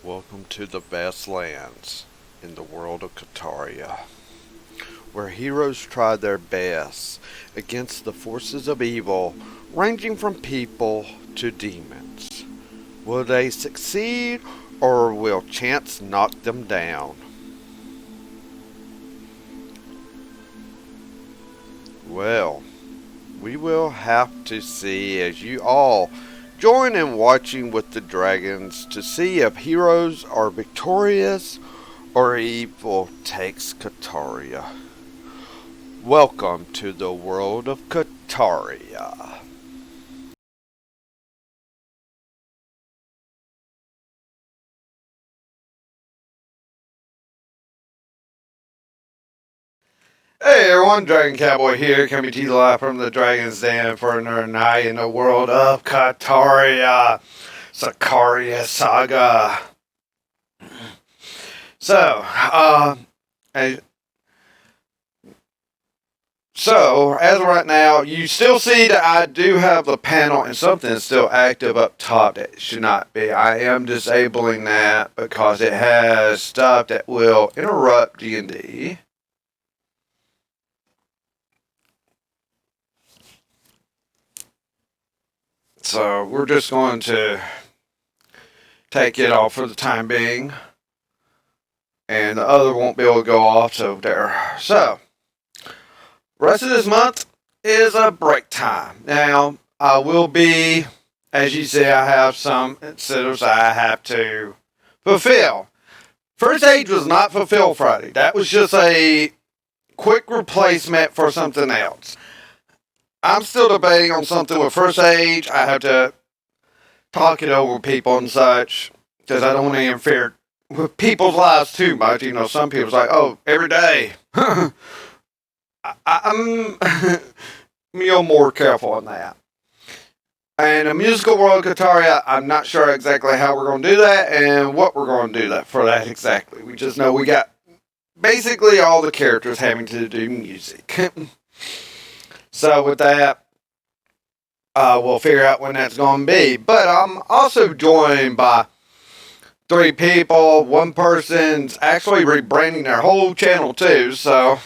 Welcome to the vast lands in the world of Sarkaria, where heroes try their best against the forces of evil, ranging from people to demons. Will they succeed, or will chance knock them down? Well, we will have to see as you all join in watching with the dragons to see if heroes are victorious or evil takes Sarkaria. Welcome to the world of Sarkaria. Hey everyone, Dragon Cowboy here, coming to you live from the Dragon's Den for another night in the world of Sarkaria. Sarkaria Saga. So, as as of right now, you still see that I do have the panel and something is still active up top that should not be. I am disabling that because it has stuff that will interrupt D&D. So we're just going to take it off for the time being. And the other won't be able to go off, so there. So, rest of this month is a break time. Now, I will be, as you see, I have some incentives I have to fulfill. First Age was not fulfilled Friday. That was just a quick replacement for something else. I'm still debating on something with First Age. I have to talk it over with people and such, because I don't want to interfere with people's lives too much. You know, some people's like, oh, every day. I'm more careful on that. And the musical world of Sarkaria, I'm not sure exactly how we're going to do that and what we're going to do that for that exactly. We just know we got basically all the characters having to do music. So with that, we'll figure out when that's going to be. But I'm also joined by 3 people. One person's actually rebranding their whole channel too, so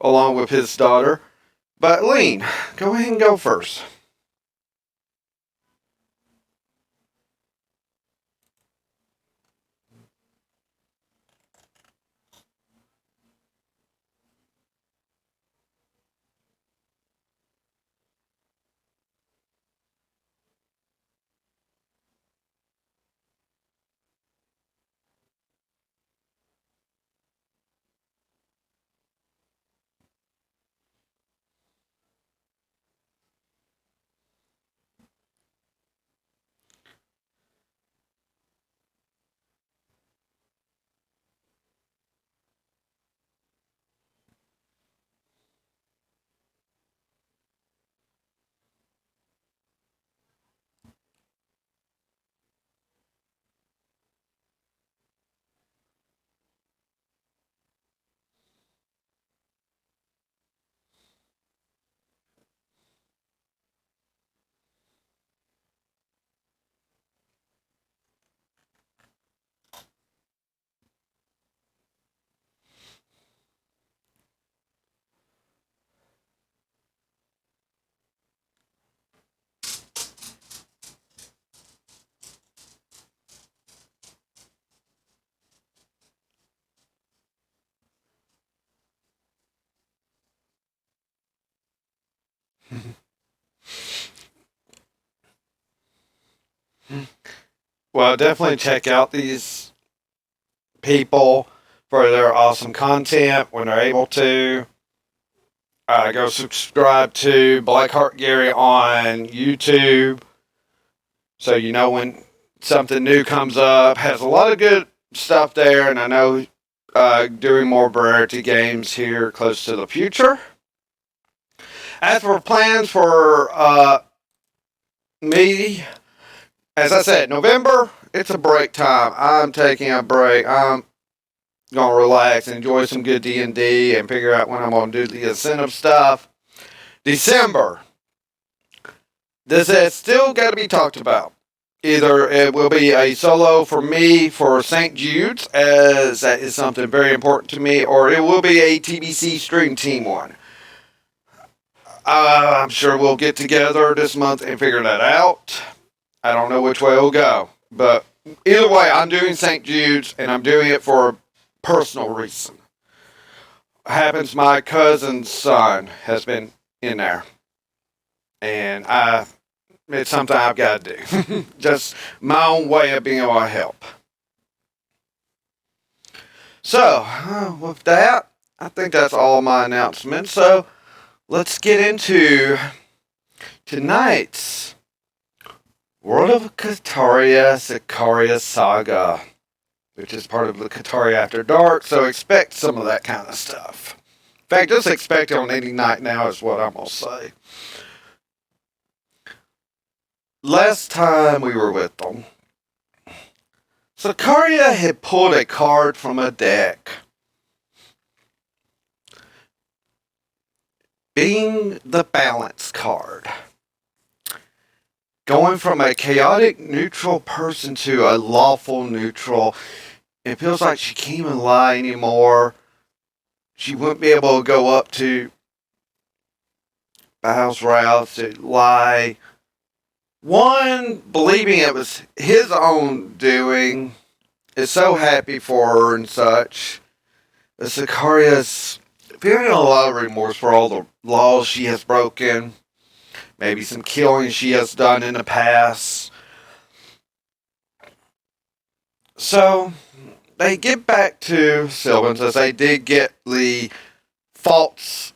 along with his daughter. But Lean, go ahead and go first. Well, definitely check out these people for their awesome content when they're able to. Go subscribe to Blackheart Gary on YouTube so you know when something new comes up. Has a lot of good stuff there, and I know doing more variety games here close to the future. As for plans for me, as I said, November, it's a break time. I'm taking a break. I'm going to relax, enjoy some good D&D, and figure out when I'm going to do the incentive stuff. December, this has still got to be talked about. either it will be a solo for me for St. Jude's, as that is something very important to me, or it will be a TBC Stream Team one. I'm sure we'll get together this month and figure that out. I don't know which way it'll go, but either way, I'm doing St. Jude's, and I'm doing it for a personal reason. Happens my cousin's son has been in there, and it's something I've got to do. Just my own way of being able to help. So, with that, I think that's all my announcements. So, let's get into tonight's World of Sarkaria Saga, which is part of the Sarkaria After Dark, so expect some of that kind of stuff. In fact, just expect it on any night now is what I'm going to say. Last time we were with them, Sarkaria had pulled a card from a deck, being the balance card. Going from a chaotic neutral person to a lawful neutral. It feels like she can't even lie anymore. She wouldn't be able to go up to Bow's route to lie. One, believing it was his own doing, is so happy for her and such. But Sarkaria's feeling a lot of remorse for all the laws she has broken. Maybe some killing she has done in the past. So, they get back to Sylvanca as they did get the false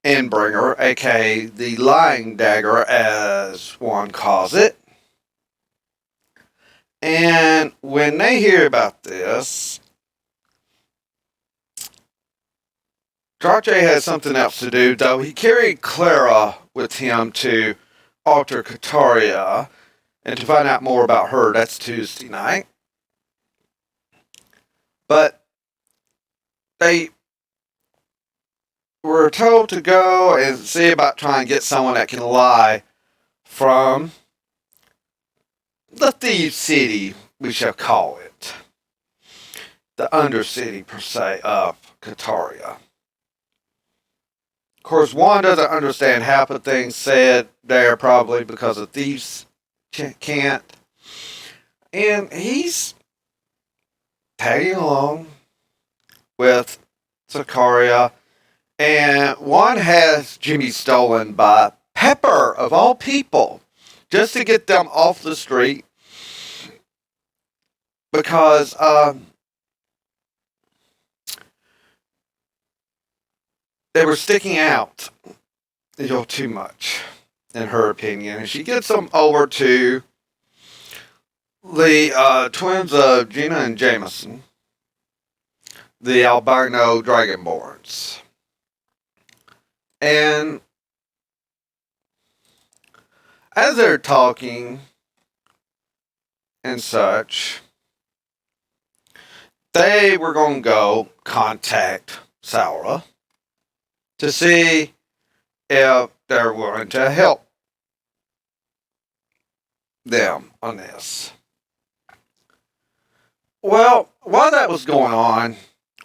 Endbringer, aka the lying dagger as one calls it. And when they hear about this, Drache has something else to do, though he carried Clara with him to alter Sarkaria, and to find out more about her, that's Tuesday night. But they were told to go and see about trying to get someone that can lie from the Thief City, we shall call it. The Undercity, per se, of Sarkaria. Of course, one doesn't understand half the things said there, probably because the thieves can't. And he's tagging along with Sarkaria. And one has Jimmy stolen by Pepper, of all people, just to get them off the street. Because, they were sticking out too much, in her opinion. And she gets them over to the twins of Gina and Jameson, the albino dragonborns. And as they're talking and such, they were going to go contact Saura to see if they're willing to help them on this. Well, while that was going on,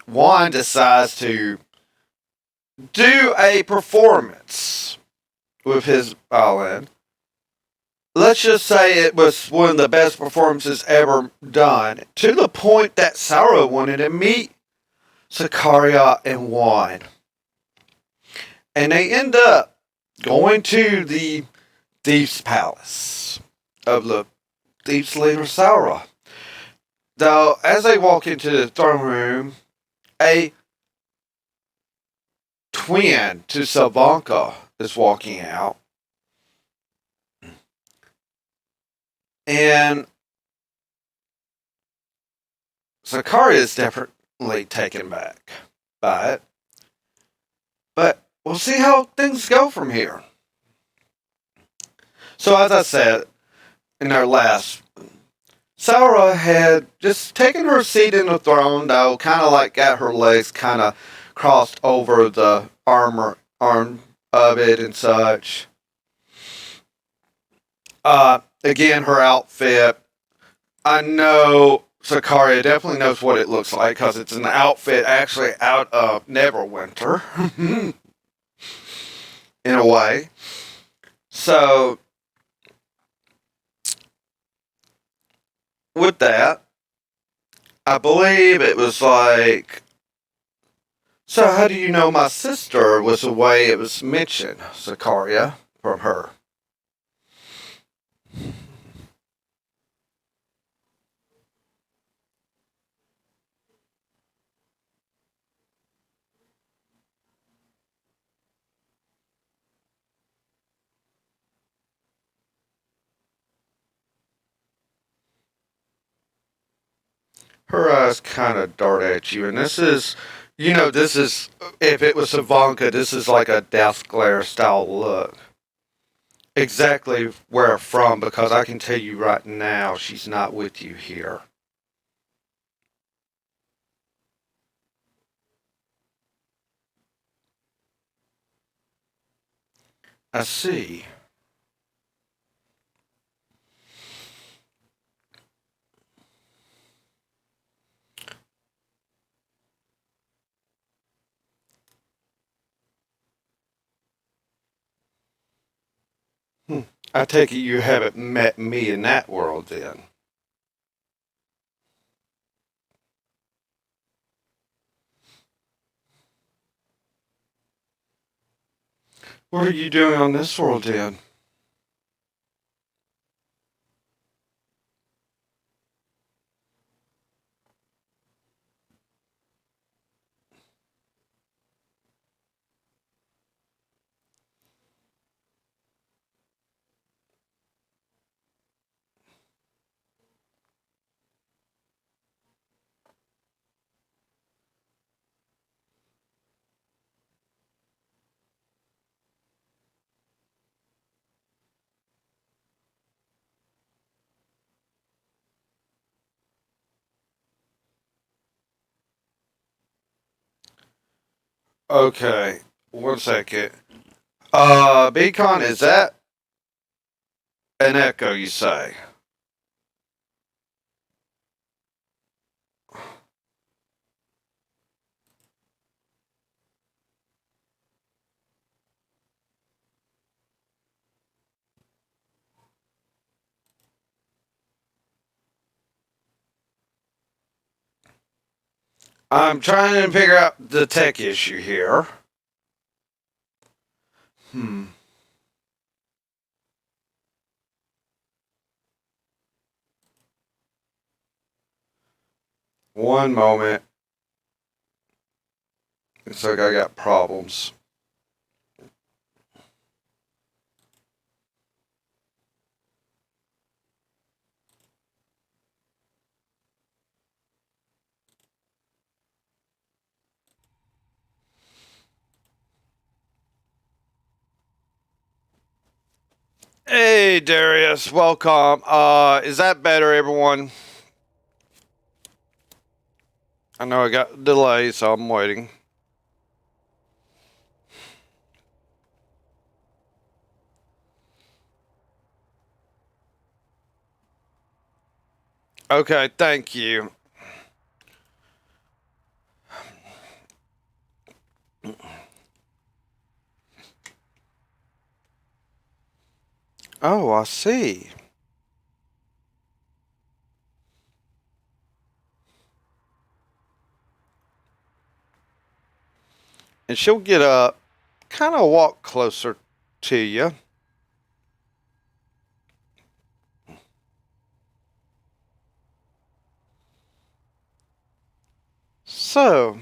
Juan decides to do a performance with his violin. Let's just say it was one of the best performances ever done, to the point that Saura wanted to meet Sarkaria and Juan. And they end up going to the Thief's Palace of the Thief's leader, Saura. Though, as they walk into the throne room, a twin to Sylvanca is walking out. And Sarkaria is definitely taken back by it. But we'll see how things go from here. So as I said in our last, Saura had just taken her seat in the throne, though, kind of like got her legs kind of crossed over the arm of it and such. Again, her outfit. I know Sarkaria definitely knows what it looks like because it's an outfit actually out of Neverwinter, in a way. So, with that, I believe it was like, so how do you know my sister was the way it was mentioned, Sarkaria, from her? Her eyes kind of dart at you, and this is, this is, if it was Sylvanca, this is like a death glare style look. Exactly where from, because I can tell you right now, she's not with you here. I see. Hmm. I take it you haven't met me in that world then. What are you doing on this world then? Okay, one second. Beacon, is that an echo you say? I'm trying to figure out the tech issue here. Hmm. One moment. It's like I got problems. Hey Darius, welcome. Is that better, everyone? I know I got a delay, so I'm waiting. Okay, thank you. Oh, I see. And she'll get up, kind of walk closer to you. So,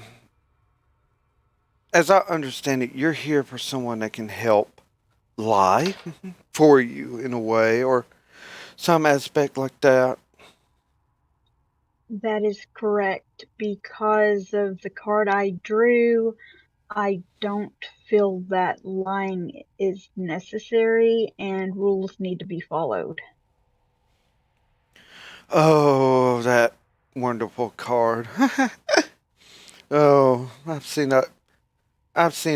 as I understand it, you're here for someone that can help lie for you in a way, or some aspect like that. That is correct. Because of the card I drew, I don't feel that lying is necessary and rules need to be followed. Oh, that wonderful card. Oh, I've seen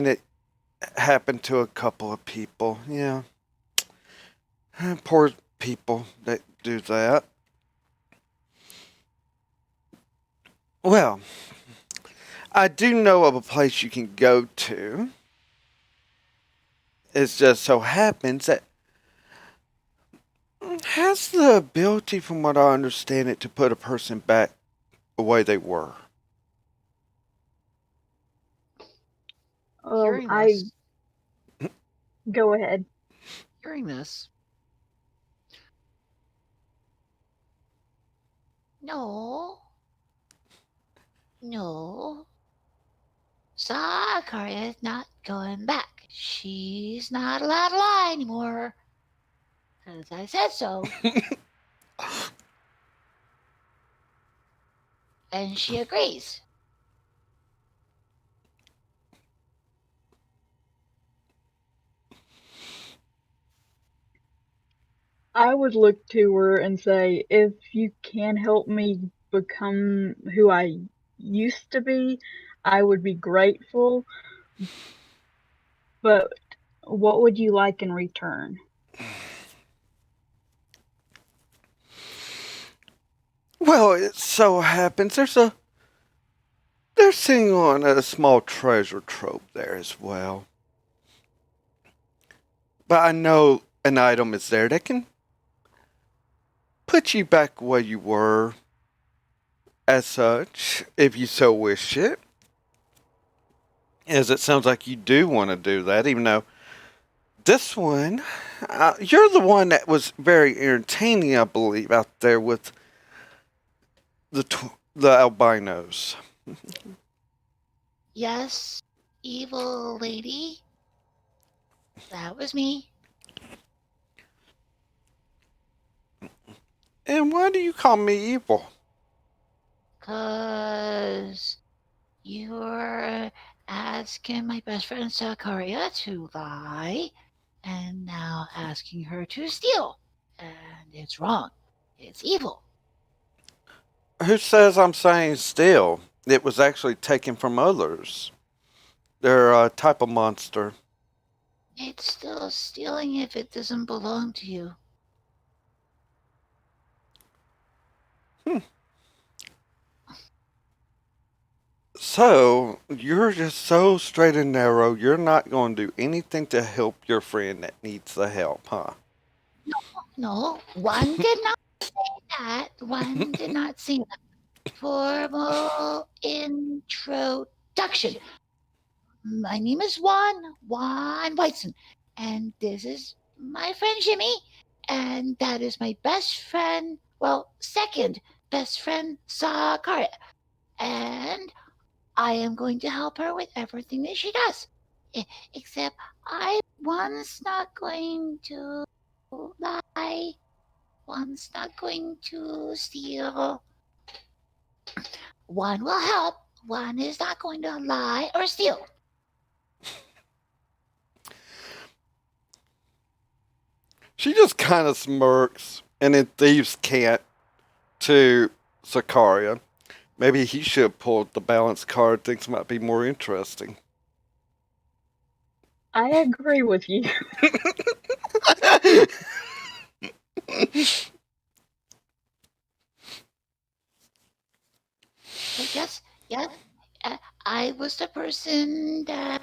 it happen to a couple of people. Yeah. Poor people that do that. Well, I do know of a place you can go to. It just so happens that has the ability, from what I understand it, to put a person back the way they were. Hearing I this, go ahead. hearing this, no, no, Sarkaria is not going back. She's not allowed to lie anymore. Because I said so. And she agrees. I would look to her and say, if you can help me become who I used to be, I would be grateful. But what would you like in return? Well, it so happens they're sitting on a small treasure trove there as well. But I know an item is there that can put you back where you were as such, if you so wish it. As it sounds like you do want to do that, even though this one, you're the one that was very entertaining, I believe, out there with the albinos. Yes, evil lady. That was me. And why do you call me evil? 'Cause you're asking my best friend Sarkaria to lie, and now asking her to steal. And it's wrong. It's evil. Who says I'm saying still? It was actually taken from others. They're a type of monster. It's still stealing if it doesn't belong to you. So, you're just so straight and narrow, you're not going to do anything to help your friend that needs the help, huh? No, one did not say that. One did not say that. Formal introduction. My name is Juan Weitzen, and this is my friend Jimmy, and that is my best friend, well, second best friend, Sarkaria. And I am going to help her with everything that she does. Except one's not going to lie, one's not going to steal. One will help, one is not going to lie or steal. She just kind of smirks, and then thieves can't to Sarkaria. Maybe he should have pulled the balance card. Things might be more interesting. I agree with you. Yes, yes. I was the person that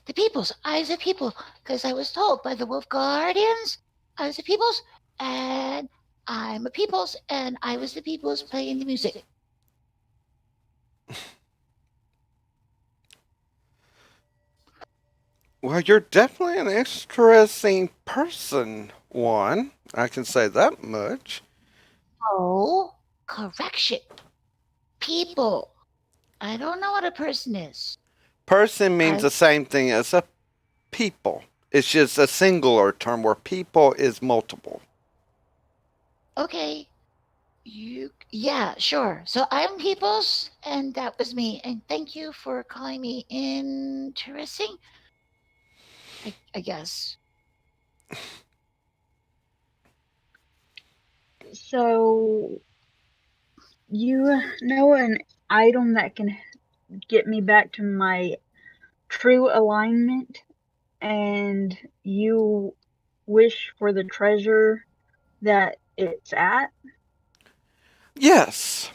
the peoples. I was the people because I was told by the wolf guardians I was the peoples, and I'm a peoples, and I was the peoples playing the music. Well, you're definitely an interesting person, Juan. I can say that much. Oh, correction. People. I don't know what a person is. Person means the same thing as a people. It's just a singular term where people is multiple. Okay. Yeah, sure. So I'm peoples, and that was me. And thank you for calling me interesting. I guess. So, you know an item that can get me back to my true alignment, and you wish for the treasure that it's at? Yes.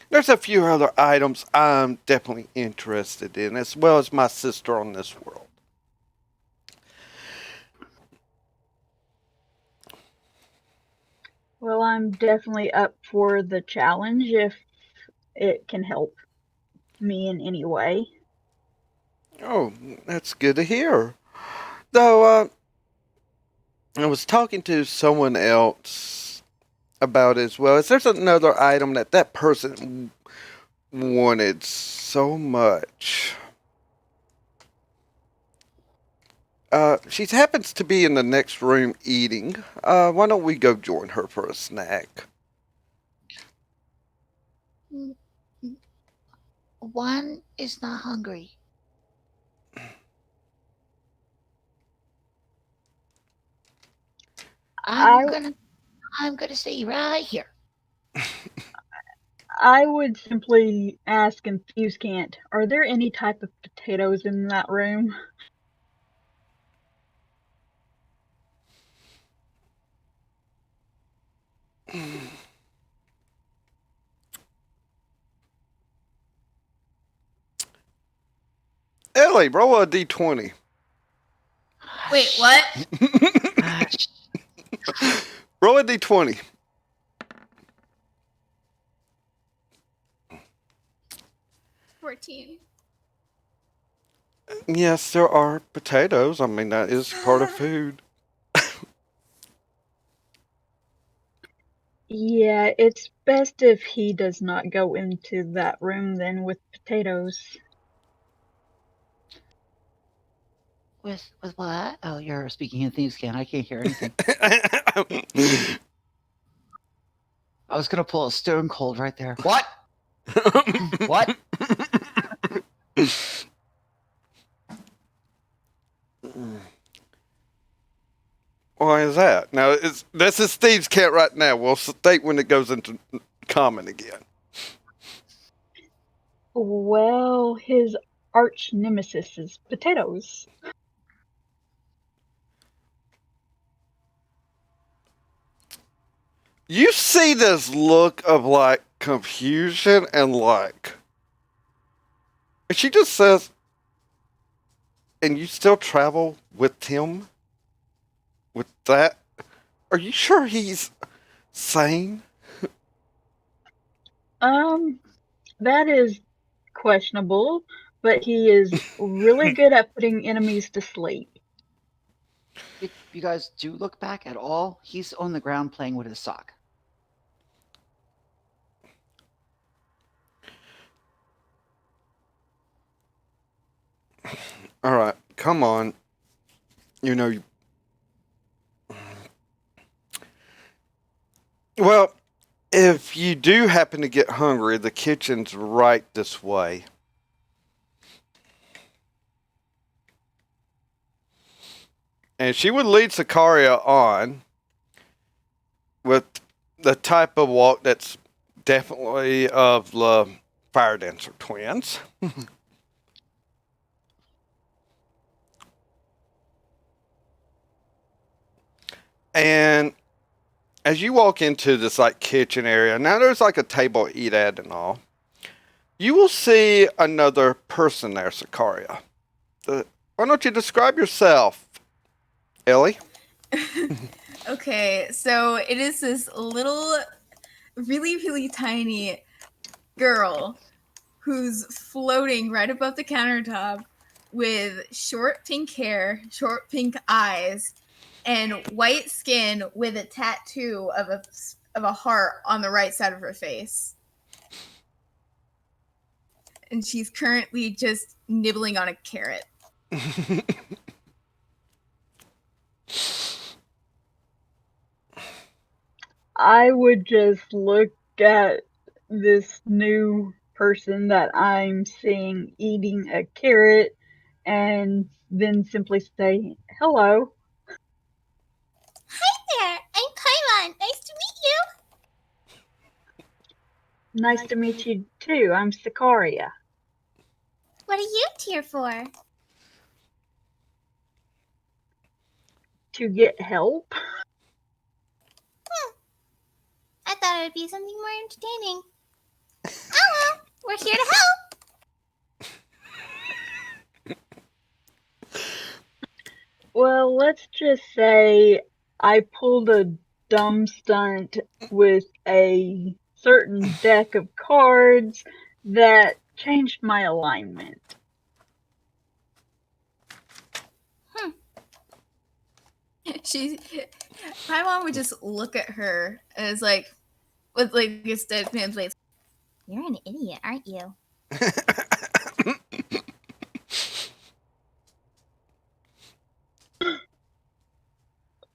There's a few other items I'm definitely interested in, as well as my sister on this world. Well, I'm definitely up for the challenge if it can help me in any way. Oh, that's good to hear. Though, I was talking to someone else about it as well. Is there's another item that that person wanted so much? She happens to be in the next room eating. Why don't we go join her for a snack? Mm, mm, One is not hungry. I'm I gonna I'm gonna stay right here. I would simply ask and Fuse can't, are there any type of potatoes in that room? Ellie, roll a d20. Wait, what? Hush. Roll a d20. 14. Yes, there are potatoes. I mean, that is part of food. Yeah, it's best if he does not go into that room then with potatoes. With what? Oh, you're speaking in thieves' can. I can't hear anything. I was gonna pull a stone cold right there. What? What? Why is that? Now, this is Steve's cat right now. We'll state when it goes into common again. Well, his arch nemesis is potatoes. You see this look of like confusion and like. And she just says, and you still travel with him? With that? Are you sure he's sane? That is questionable, but he is really good at putting enemies to sleep. If you guys do look back at all, he's on the ground playing with his sock. All right, come on. You know, well, if you do happen to get hungry, the kitchen's right this way. And she would lead Sarkaria on with the type of walk that's definitely of the Fire Dancer twins. And as you walk into this like kitchen area, now there's like a table to eat at and all. You will see another person there, Sarkaria. Why don't you describe yourself, Ellie? Okay, so it is this little, really, really tiny girl who's floating right above the countertop with short pink hair, short pink eyes, and white skin with a tattoo of a heart on the right side of her face. And she's currently just nibbling on a carrot. I would just look at this new person that I'm seeing eating a carrot and then simply say, hello. Hi there, I'm Kailan. Nice to meet you. Nice to meet you too. I'm Sarkaria. What are you here for? To get help? thought it'd be something more entertaining. Oh well, we're here to help. Well, let's just say I pulled a dumb stunt with a certain deck of cards that changed my alignment. My mom would just look at her and is like, with like a deadpan face. You're an idiot, aren't you?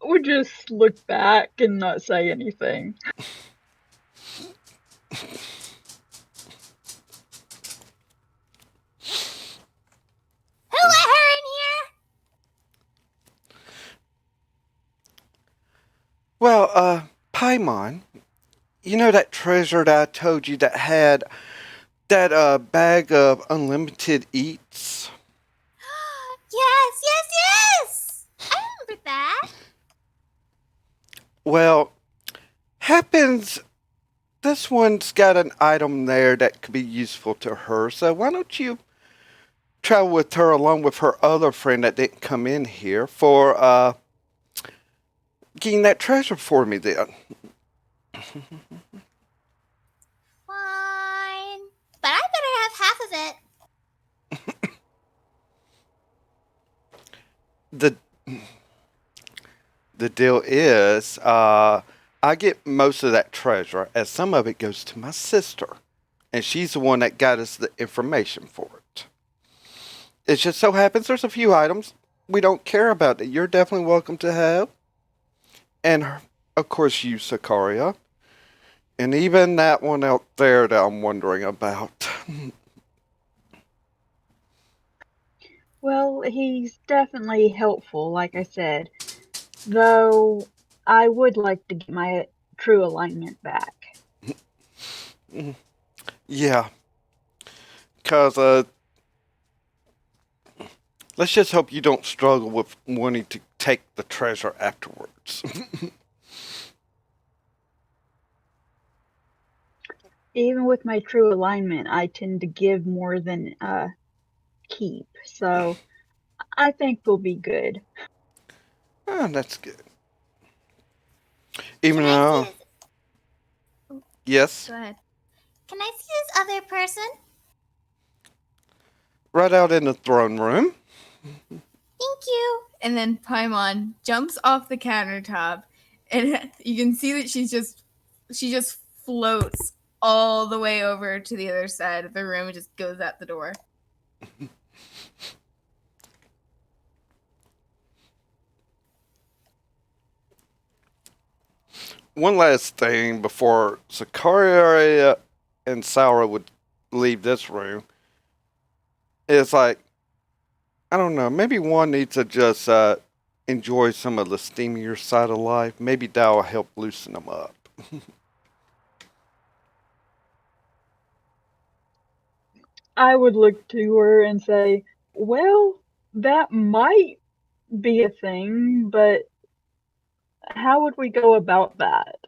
Would just look back and not say anything. Who let her in here? Well, Paimon, you know that treasure that I told you that had that bag of unlimited eats? Yes! I remember that. Well, happens this one's got an item there that could be useful to her, so why don't you travel with her along with her other friend that didn't come in here for getting that treasure for me then? Fine. But I better have half of it. The deal is, I get most of that treasure, as some of it goes to my sister, and she's the one that got us the information for it. It just so happens there's a few items we don't care about that you're definitely welcome to have, and of course you, Sarkaria, and even that one out there that I'm wondering about. Well, he's definitely helpful, like I said, though I would like to get my true alignment back. Yeah, because let's just hope you don't struggle with wanting to take the treasure afterwards. Even with my true alignment, I tend to give more than keep, so I think we'll be good. Oh, that's good. Even Can I though, see this? yes, Go ahead. Can I see this other person? right out in the throne room. Thank you. And then Paimon jumps off the countertop, and you can see that she just floats all the way over to the other side of the room and just goes out the door. One last thing before Sarkaria and Saura would leave this room is like, I don't know, maybe one needs to just enjoy some of the steamier side of life. Maybe that will help loosen them up. I would look to her and say, well, that might be a thing, but how would we go about that?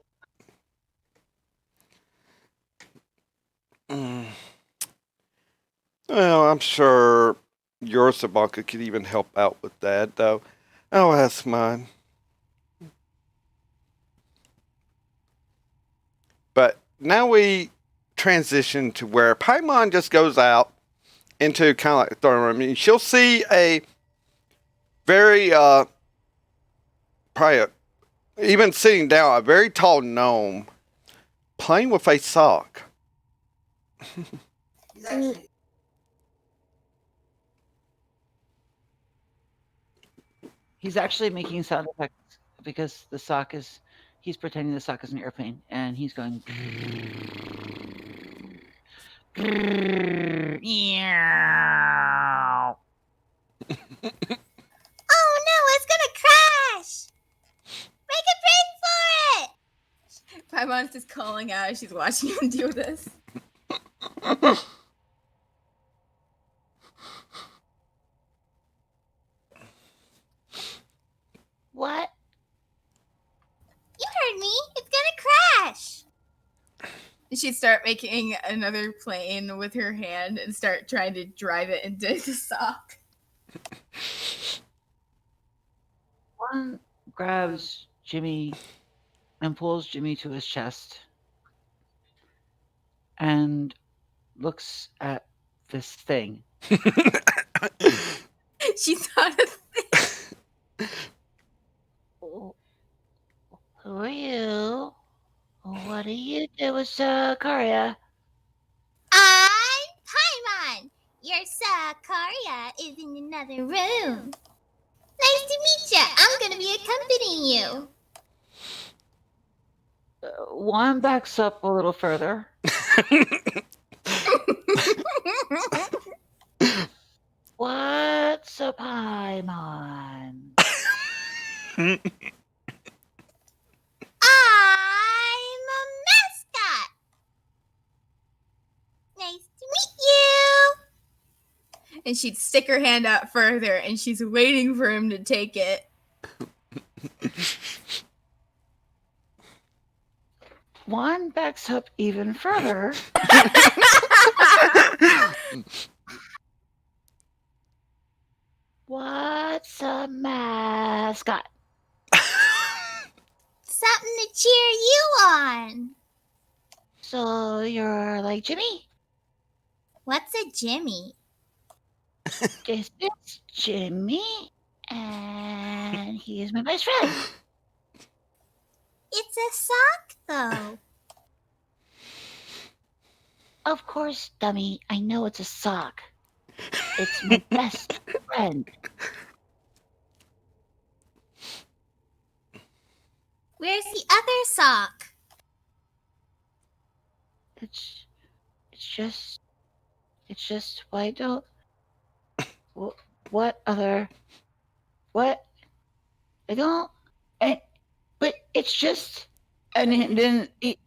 Well, I'm sure your Sylvanca could even help out with that, though. I'll ask mine. But now we transition to where Paimon just goes out into kind of like the throne room. I mean, she'll see a very, probably even sitting down, a very tall gnome playing with a sock. He's actually making sound effects because the sock is. He's pretending the sock is an airplane, and he's going. Meow. Oh no, it's gonna crash! Make a break for it! Paimon's just calling out as she's watching him do this. What? You heard me. It's gonna crash. she'd start making another plane with her hand and start trying to drive it into the sock. Juan grabs Jimmy and pulls Jimmy to his chest and looks at this thing. She thought of Who are you? What do you do with Sarkaria? I'm Paimon. Your Sarkaria is in another room. Nice to meet ya. I'm gonna be accompanying you. Juan backs up a little further. What's a Paimon? I'm a mascot. Nice to meet you. and she'd stick her hand out further, and she's waiting for him to take it. Juan backs up even further. What's a mascot? Something to cheer you on. So you're like Jimmy? What's a Jimmy? This is Jimmy, and he is my best friend. It's a sock, though. Of course, dummy. I know it's a sock. It's my best friend. Where's the other sock? It's just why don't what other what I don't but it's just and then he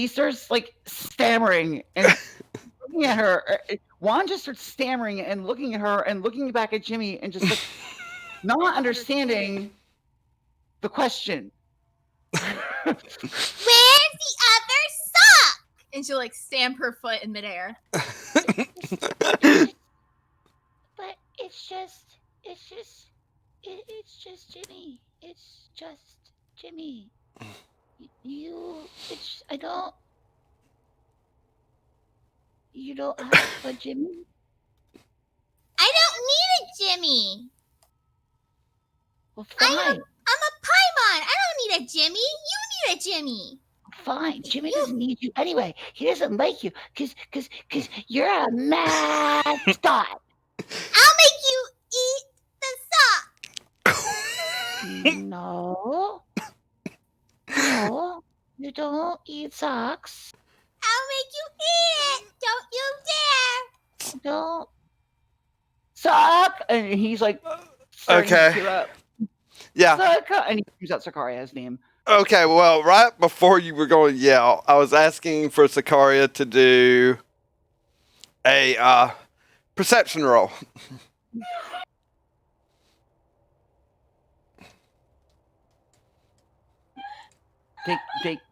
starts like stammering and looking at her. Juan just starts stammering and looking at her and looking back at Jimmy and just like not understanding the question. Where's the other sock? And she'll like stamp her foot in midair. But it's just Jimmy. It's just Jimmy. You don't have a Jimmy? I don't need a Jimmy. Well, I'm fine. a Paimon. I don't need a Jimmy. You need a Jimmy. Fine. Jimmy doesn't need you anyway. He doesn't like you because you're a mascot. I'll make you eat the sock. No, you don't eat socks. I'll make you eat it. Don't you dare. Don't. Sock! And he's like, starting to Okay. tear up. Yeah. Saga! And he screams out Sarkaria's name. Okay, well, right before you were going to yell, I was asking for Sarkaria to do a perception roll.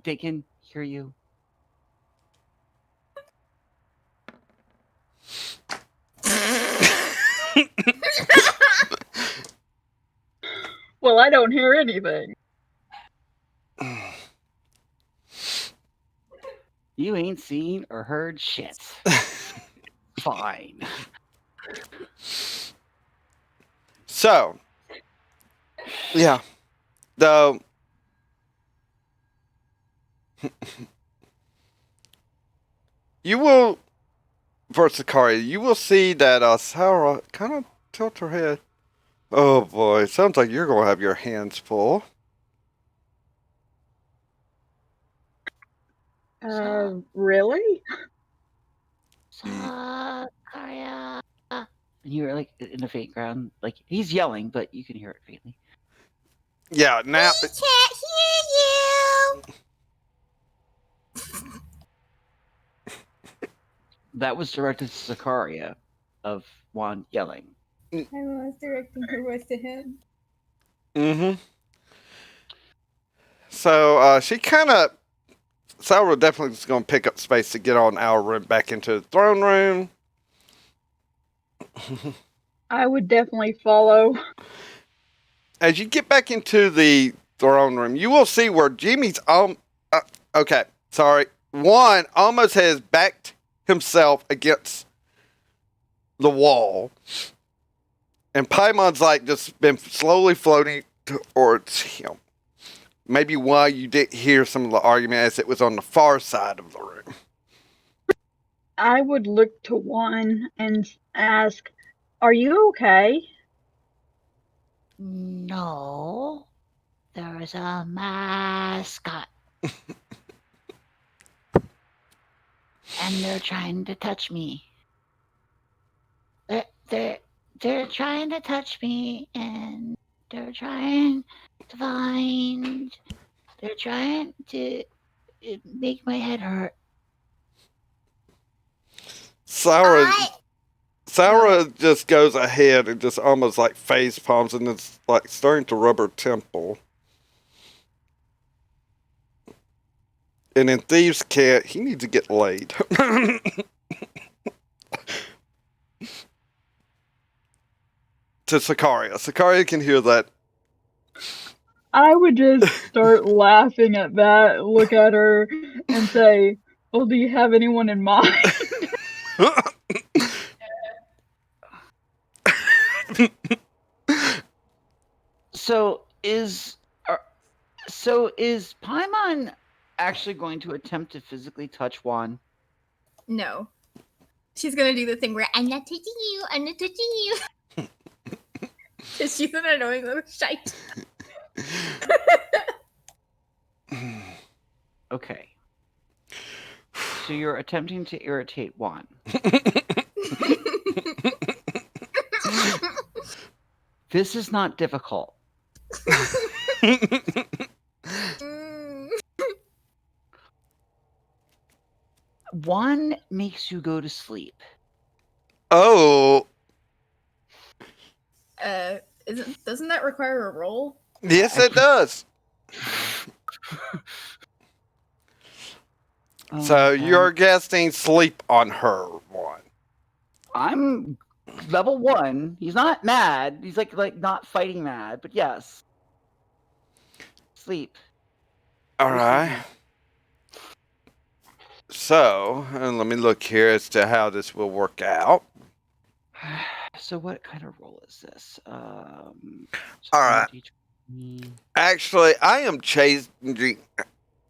They can hear you. Well, I don't hear anything. You ain't seen or heard shit. Fine. So, yeah. Though, you will, for Sarkaria, you will see that Sarah kind of tilt her head. Oh boy, sounds like you're going to have your hands full. Really? Sarkaria. And you're like in the faint ground, like he's yelling, but you can hear it faintly. Yeah, now. We can't hear you. That was directed to Sarkaria of Juan yelling. I was directing her voice to him. Mm-hmm. So she kind of Sarah definitely is going to pick up space to get on our room back into the throne room. I would definitely follow. As you get back into the throne room, you will see where Jimmy's okay, sorry. One almost has backed himself against the wall. And Paimon's like just been slowly floating towards him. Maybe why you didn't hear some of the argument as it was on the far side of the room. I would look to Juan and ask, "Are you okay?" No, there's a mascot. And they're trying to touch me. They're trying to touch me, and they're trying to find. They're trying to make my head hurt. Sarah I just goes ahead and just almost like face palms and it's like starting to rub her temple. And in Thieves' Cat, he needs to get laid. To Sarkaria. Sarkaria can hear that. I would just start laughing at that, look at her, and say, "Well, do you have anyone in mind?" So is Paimon actually going to attempt to physically touch Juan? No. She's gonna do the thing where I'm not touching you. I'm not touching you. she's an annoying little shite. Okay. So you're attempting to irritate Juan. This is not difficult. Juan makes you go to sleep. Oh, Doesn't that require a roll? yes, it does. So you're guessing sleep on her, Juan. I'm level 1. He's not mad. He's like not fighting mad, but yes. Sleep. All right. So, and let me look here as to how this will work out. So what kind of roll is this? All right. Actually, I am changing.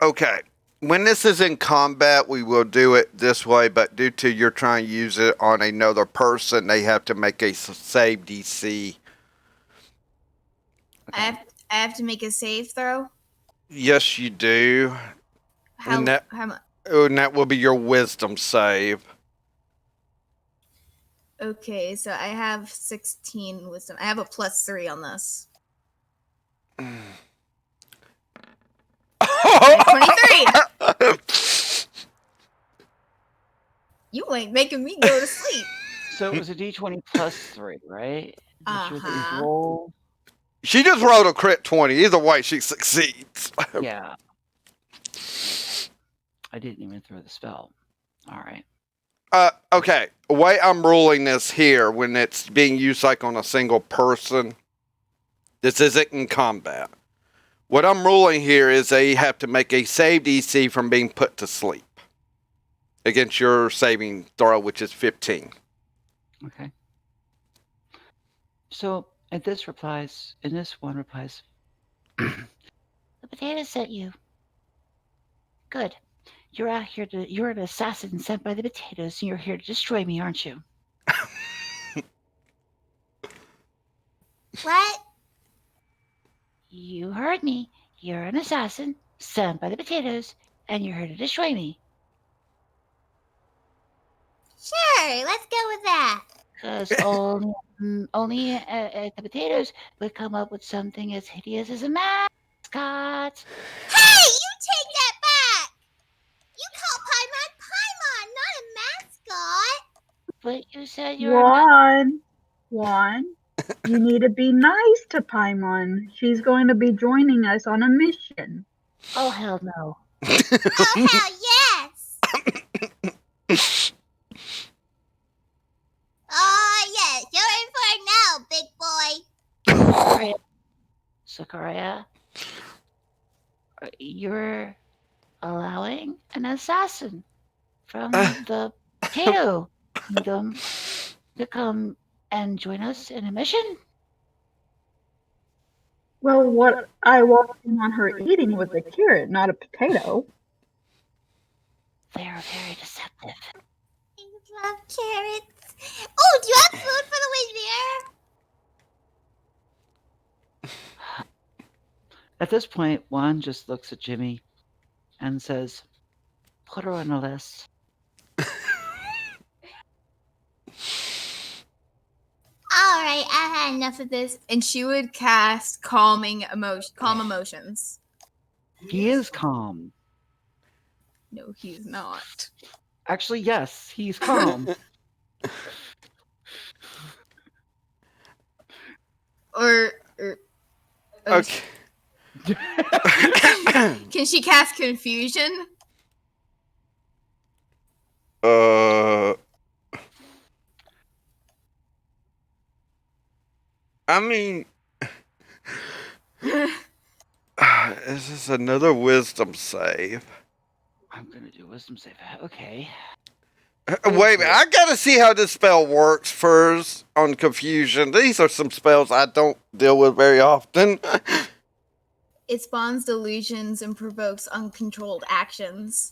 Okay. When this is in combat, we will do it this way, but due to you're trying to use it on another person, they have to make a save DC. Okay. I have to make a save throw? Yes, you do. How much? And that will be your wisdom save. Okay, so I have 16 wisdom. I have a +3 on this. I have 23! You ain't making me go to sleep. So it was a d20 plus 3, right? Roll. She just rolled a crit 20. Either way, she succeeds. Yeah. I didn't even throw the spell. All right. Okay. The way I'm ruling this here, when it's being used like on a single person, this isn't in combat. What I'm ruling here is they have to make a save DC from being put to sleep against your saving throw, which is 15. Okay. So, and this one replies, The potato sent you. Good. You're an assassin sent by the potatoes, and you're here to destroy me, aren't you? What? You heard me. You're an assassin sent by the potatoes, and you're here to destroy me. Sure, let's go with that. Because only the potatoes would come up with something as hideous as a mascot. Hey, you take that back! You call Paimon not a mascot. But you said you're Juan, you need to be nice to Paimon. She's going to be joining us on a mission. Oh, hell no. Oh, hell yes! Oh, yes, you're in for it now, big boy. Sarkaria, you're allowing an assassin from the potato kingdom to come and join us in a mission? Well, what I walked in on her eating was a carrot, not a potato. They are very deceptive. I love carrots. Oh, do you have food for the way there? At this point, Juan just looks at Jimmy and says, "Put her on the list." Alright, I had enough of this. And she would cast calm emotions. He is calm. No, he's not. Actually, yes, he's calm. Or Okay. can she cast confusion? I mean, is this another wisdom save? I'm gonna do wisdom save. Okay. Wait a minute, I gotta see how this spell works first on confusion. These are some spells I don't deal with very often. It spawns delusions and provokes uncontrolled actions.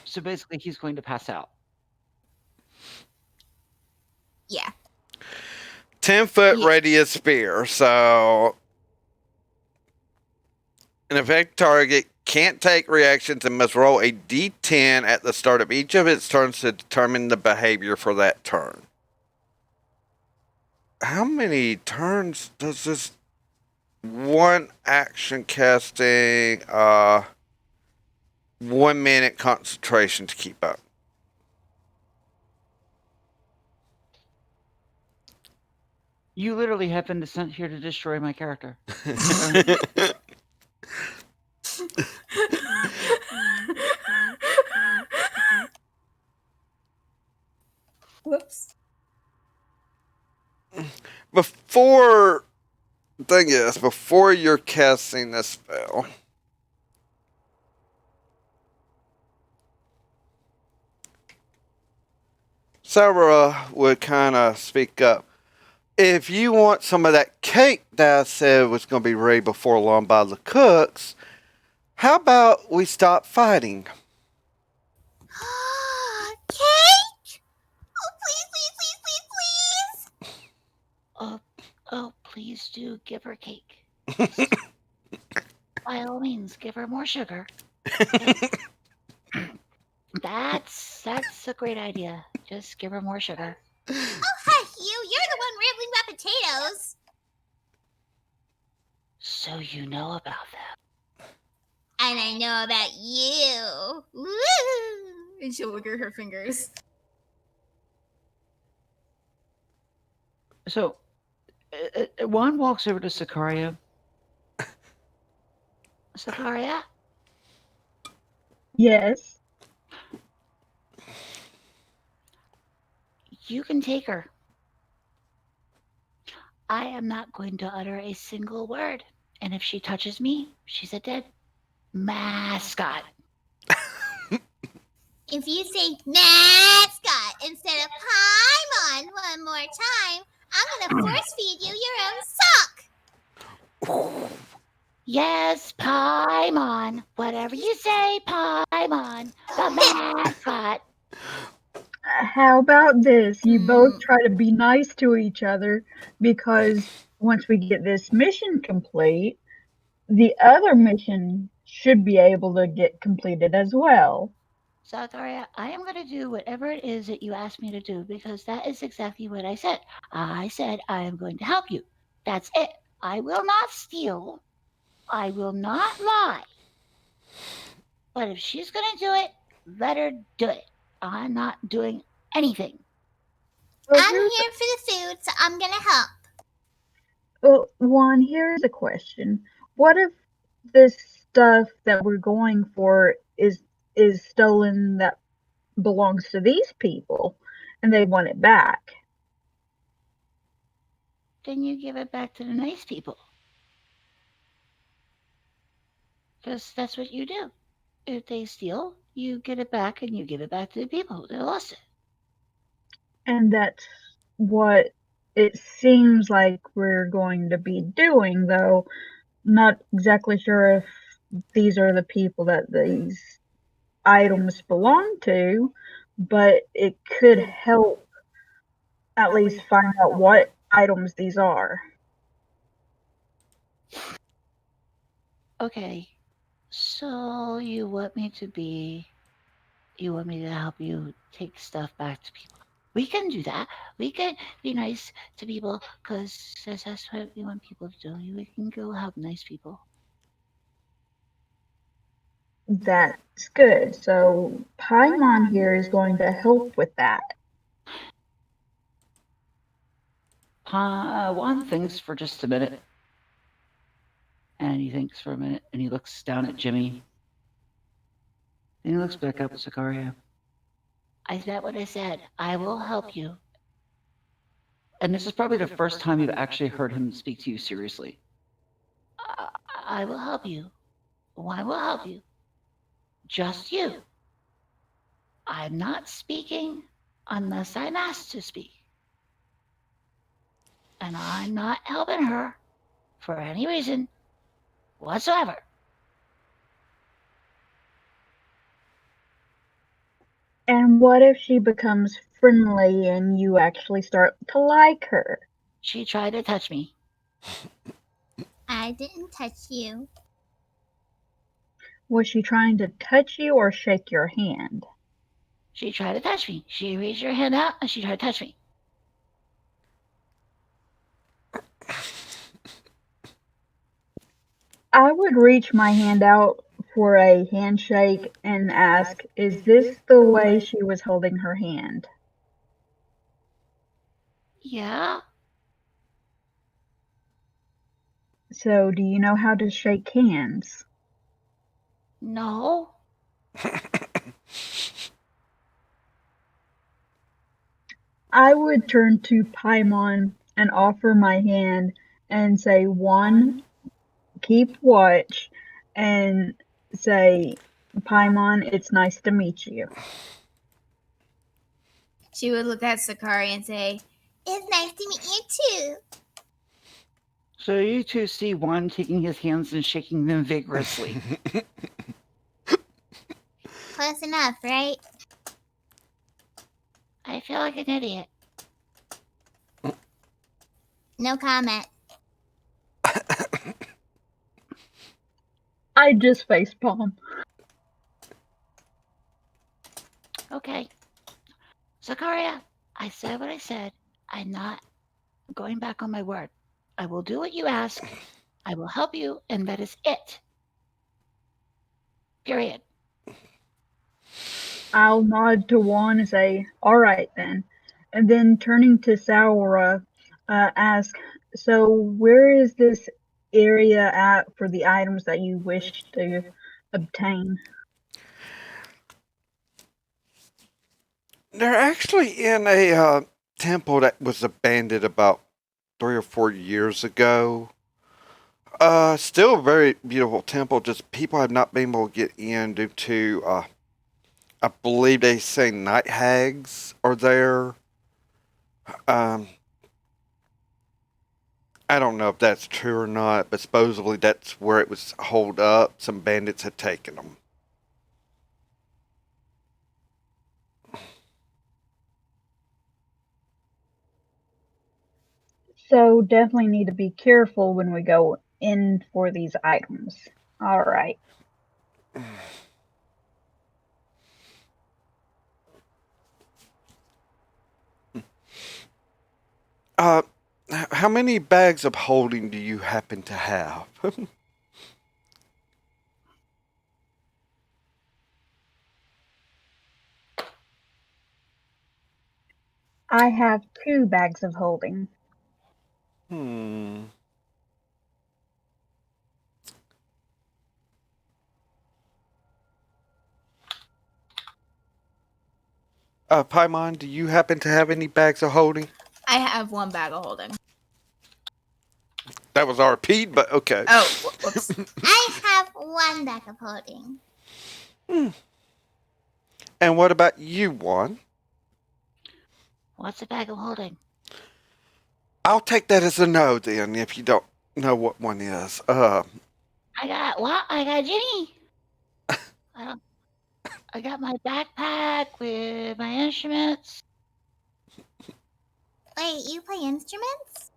So basically, he's going to pass out. Yeah. 10-foot Yeah. radius spear, so an effective target can't take reactions and must roll a d10 at the start of each of its turns to determine the behavior for that turn. How many turns does this one action casting 1 minute concentration to keep up? You literally have been sent here to destroy my character. Whoops. Before you're casting this spell, Sarah would kind of speak up. If you want some of that cake that I said was going to be ready before long by the cooks, how about we stop fighting? Cake? Oh, please, please, please, please, please. Oh, please do give her cake. By all means, give her more sugar. That's a great idea. Just give her more sugar. Oh, heck you. You're the one rambling about potatoes. So you know about that. And I know about you. Woo! And she'll look at her fingers. So, Juan walks over to Sarkaria. Sarkaria, Yes. you can take her. I am not going to utter a single word. And if she touches me, she's a dead mascot. If you say mascot instead of Paimon one more time, I'm gonna force feed you your own sock. Yes, Paimon. Whatever you say, Paimon. The mascot. How about this? You both try to be nice to each other, because once we get this mission complete, the other mission should be able to get completed as well. Sarkaria, I am going to do whatever it is that you asked me to do because that is exactly what I said. I said I am going to help you. That's it. I will not steal. I will not lie. But if she's going to do it, let her do it. I'm not doing anything. Well, I'm here for the food, so I'm gonna help. Well, Juan, here's a question. What if this stuff that we're going for is stolen that belongs to these people, and they want it back. Then you give it back to the nice people. Because that's what you do. If they steal, you get it back and you give it back to the people that lost it. And that's what it seems like we're going to be doing, though not exactly sure if these are the people that these items belong to, but it could help at least find out what items these are. Okay, so you want me to help you take stuff back to people. We can do that. We can be nice to people because that's what we want people to do. We can go help nice people. That's good. So Paimon here is going to help with that. Juan thinks for just a minute. And he thinks for a minute and he looks down at Jimmy. Then he looks back up at Sarkaria. I said what I said. I will help you. And this is probably the first time you've actually heard him speak to you seriously. I will help you. I will help you. Just you. I'm not speaking unless I'm asked to speak. And I'm not helping her for any reason whatsoever. And what if she becomes friendly and you actually start to like her? She tried to touch me. I didn't touch you. Was she trying to touch you or shake your hand? She tried to touch me. She raised her hand out and she tried to touch me. I would reach my hand out for a handshake and ask, is this the way she was holding her hand? Yeah? So, do you know how to shake hands? No? I would turn to Paimon and offer my hand and say, one, keep watch, and say, Paimon, it's nice to meet you. She would look at Sakari and say, It's nice to meet you too. So you two see Juan taking his hands and shaking them vigorously. Close enough, right? I feel like an idiot. No comment. I just facepalm. Okay. Zakaria, I said what I said. I'm not going back on my word. I will do what you ask. I will help you, and that is it. Period. I'll nod to Juan and say, all right then. And then turning to Saura, ask, so where is this area at for the items that you wish to obtain? They're actually in a temple that was abandoned about 3 or 4 years ago. Still a very beautiful temple. Just people have not been able to get in due to, I believe they say night hags are there. Um, I don't know if that's true or not, but supposedly that's where it was holed up. Some bandits had taken them. So definitely need to be careful when we go in for these items. All right. Uh, how many bags of holding do you happen to have? I have 2 bags of holding. Hmm. Paimon, do you happen to have any bags of holding? I have one bag of holding. That was RP'd, but okay. Oh, whoops. I have one bag of holding. And what about you, Juan? What's a bag of holding? I'll take that as a no then, if you don't know what one is. I got what? I got Jimmy. I got my backpack with my instruments. Wait, you play instruments?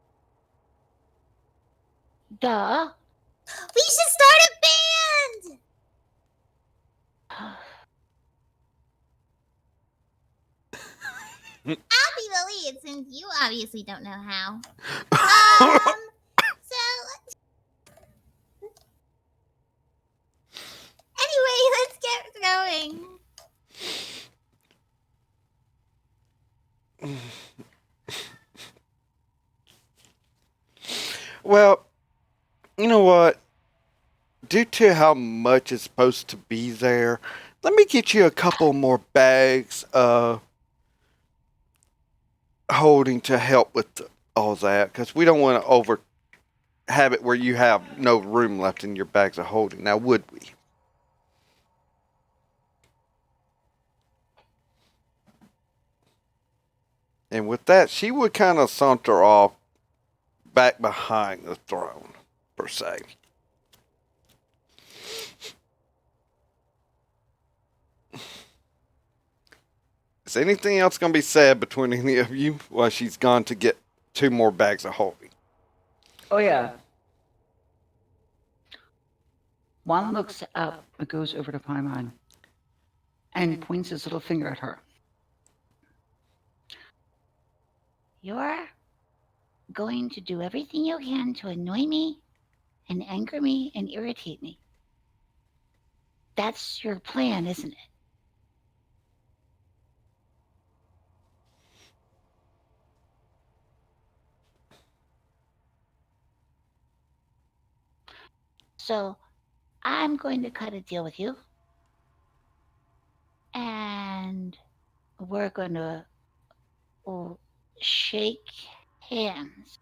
Duh. We should start a band! I'll be the lead since you obviously don't know how. So anyway, let's get going. Well, you know what? Due to how much is supposed to be there, let me get you a couple more bags of holding to help with all that, because we don't want to have it where you have no room left in your bags of holding. Now, would we? And with that, she would kind of saunter off back behind the throne, per se. Is anything else going to be said between any of you while she's gone to get 2 more bags of holding? Oh, yeah. Juan looks up and goes over to Paimon and points his little finger at her. You're going to do everything you can to annoy me and anger me and irritate me. That's your plan, isn't it? So I'm going to cut a deal with you. And we're going to shake hands.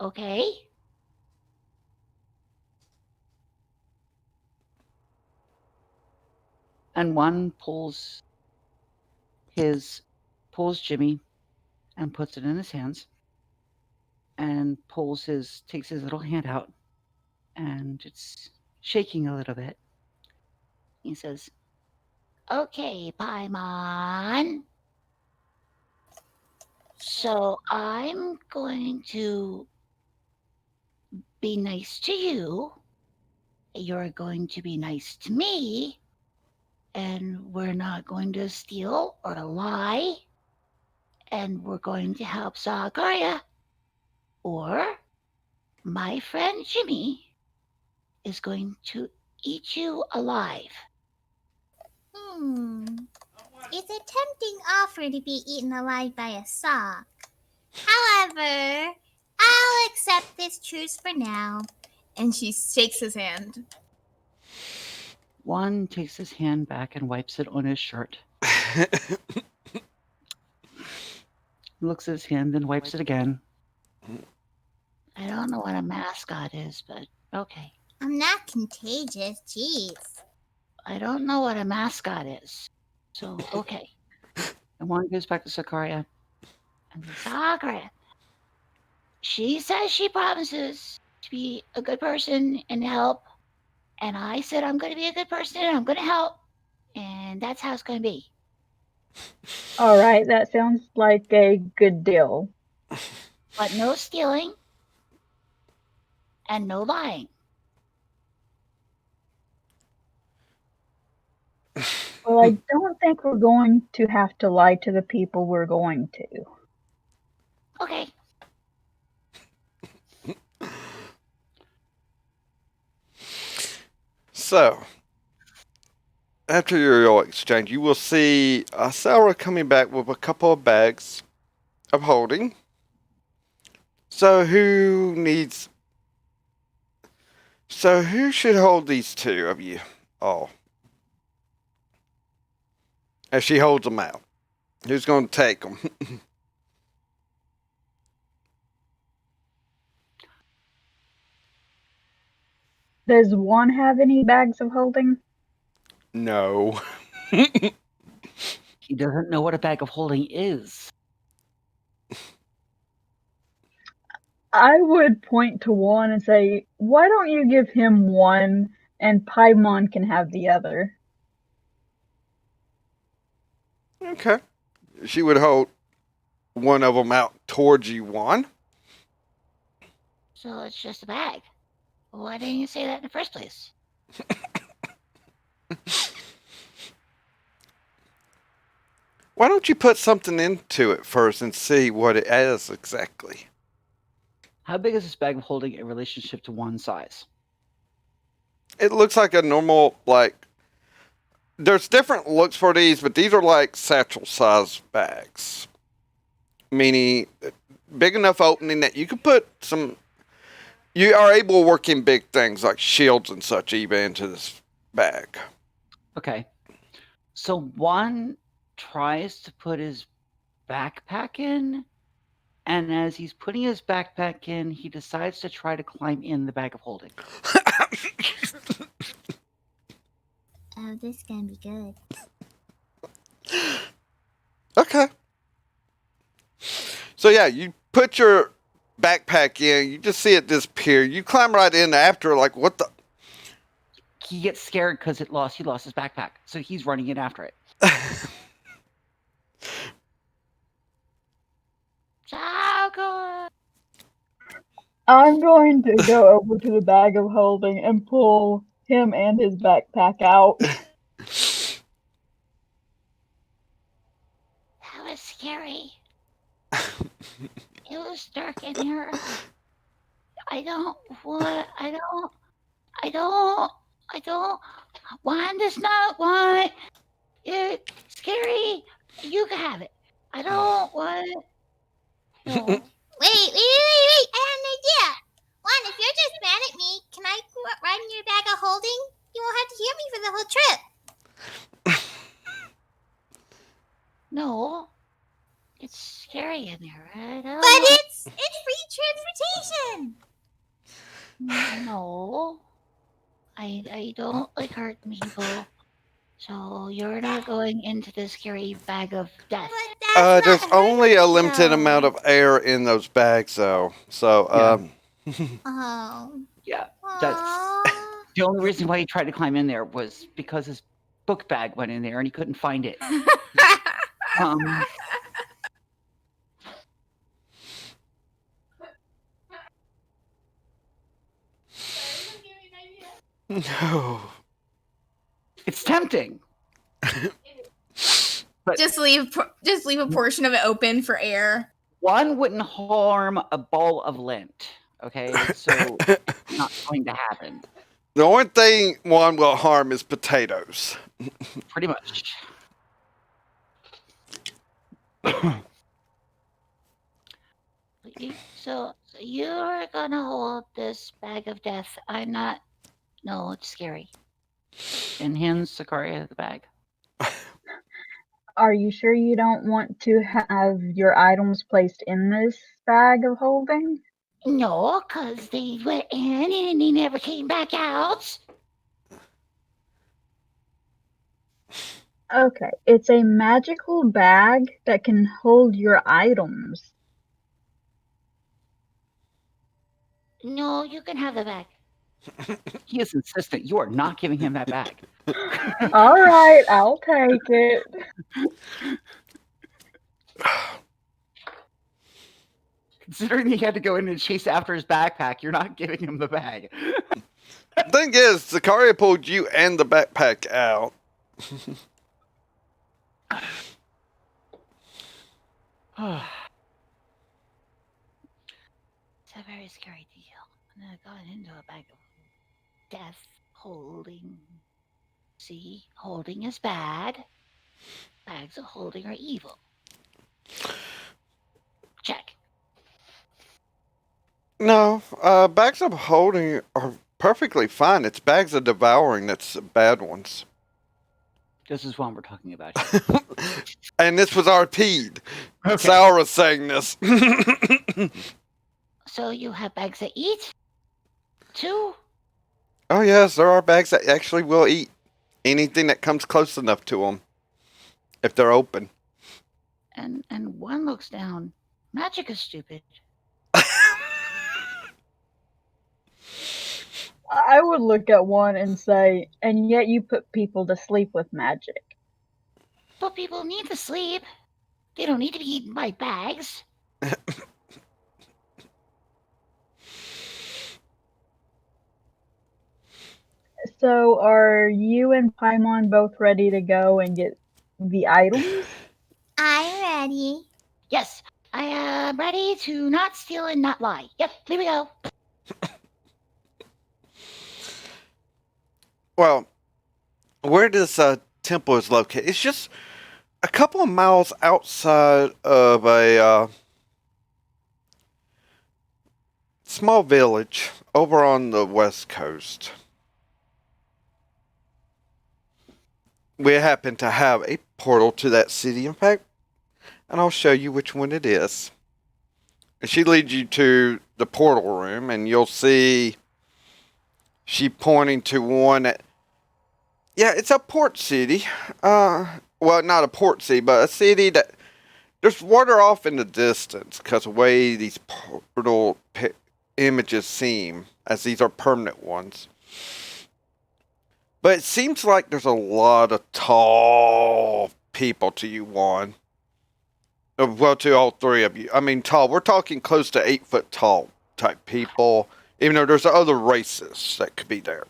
Okay? And Juan pulls Jimmy and puts it in his hands and takes his little hand out, and it's shaking a little bit. He says, okay, Paimon. So I'm going to be nice to you. You're going to be nice to me. And we're not going to steal or lie. And we're going to help Sarkaria. Or my friend Jimmy is going to eat you alive. It's a tempting offer to be eaten alive by a sock. However, I'll accept this truce for now. And she shakes his hand. Juan takes his hand back and wipes it on his shirt. Looks at his hand, then wipes it again. I don't know what a mascot is, but okay. I'm not contagious, jeez. I don't know what a mascot is. So, okay. And Juan goes back to Sarkaria. And Saga, she says she promises to be a good person and help. And I said I'm going to be a good person and I'm going to help. And that's how it's going to be. All right, that sounds like a good deal. But no stealing and no lying. Well, I don't think we're going to have to lie to the people we're going to. Okay. So, after your exchange, you will see Sarah coming back with a couple of bags of holding. So who should hold these 2 of you all? as she holds them out. Who's going to take them? Does one have any bags of holding? No. He doesn't know what a bag of holding is. I would point to one and say, why don't you give him one and Paimon can have the other? Okay. She would hold one of them out towards you, Juan. So it's just a bag. Why didn't you say that in the first place? Why don't you put something into it first and see what it is exactly? How big is this bag of holding in relationship to one size? It looks like a normal, like, there's different looks for these, but these are like satchel size bags. Meaning, big enough opening that you could put some, you are able to work in big things like shields and such even into this bag. Okay. So one tries to put his backpack in, and as he's putting his backpack in, he decides to try to climb in the bag of holding. Oh, this is gonna be good. Okay. So yeah, you put your backpack in, you just see it disappear. You climb right in after, like, what the? He gets scared because he lost his backpack, so he's running in after it. Saga! I'm going to go over to the bag of holding and pull him and his backpack out. That was scary. It was dark in here. I don't. One does not want it. Scary. You can have it. I don't want it. No. Wait. I have an idea. Juan, if you're just mad at me, can I ride in your bag of holding? You won't have to hear me for the whole trip. No. It's scary in there. I don't. But it's free transportation. No. I don't like hurting people. So you're not going into the scary bag of death. But that's There's not only a hurting me, limited though. amount of air in those bags, though. So, Oh. Yeah, that's Aw. the only reason why he tried to climb in there was because his book bag went in there and he couldn't find it. no. It's tempting. But Just leave a portion of it open for air. one wouldn't harm a ball of lint. Okay, so it's not going to happen. The only thing one will harm is potatoes. Pretty much. So you're gonna hold this bag of death. I'm not. No, it's scary. And hands Sarkaria the bag. Are you sure you don't want to have your items placed in this bag of holding? No, because they went in and they never came back out. Okay, it's a magical bag that can hold your items. No, you can have the bag. He is insistent. You are not giving him that bag. All right, I'll take it. Considering he had to go in and chase after his backpack, you're not giving him the bag. Thing is, Sarkaria pulled you and the backpack out. It's a very scary deal. And I got into a bag of death holding. See, holding is bad. Bags of holding are evil. Check. No, bags of holding are perfectly fine. It's bags of devouring that's the bad ones. This is what we're talking about here. And this was RP'd. Okay. Saura's saying this. So you have bags that eat? Too? Oh, yes, there are bags that actually will eat anything that comes close enough to them if they're open. And one looks down. Magic is stupid. I would look at one and say, and yet you put people to sleep with magic. But people need to sleep. They don't need to be eaten by bags. So are you and Paimon both ready to go and get the items? I'm ready. Yes, I am ready to not steal and not lie. Yep, here we go. Well, where this temple is located, it's just a couple of miles outside of a small village over on the west coast. We happen to have a portal to that city, in fact, and I'll show you which one it is. And she leads you to the portal room, and you'll see she pointing to one that, yeah, it's a port city. Well, not a port city, but a city that there's water off in the distance because of the way these portal images seem, as these are permanent ones. But it seems like there's a lot of tall people to you, Juan. Well, to all three of you. I mean, tall. We're talking close to 8 foot tall type people, even though there's other races that could be there.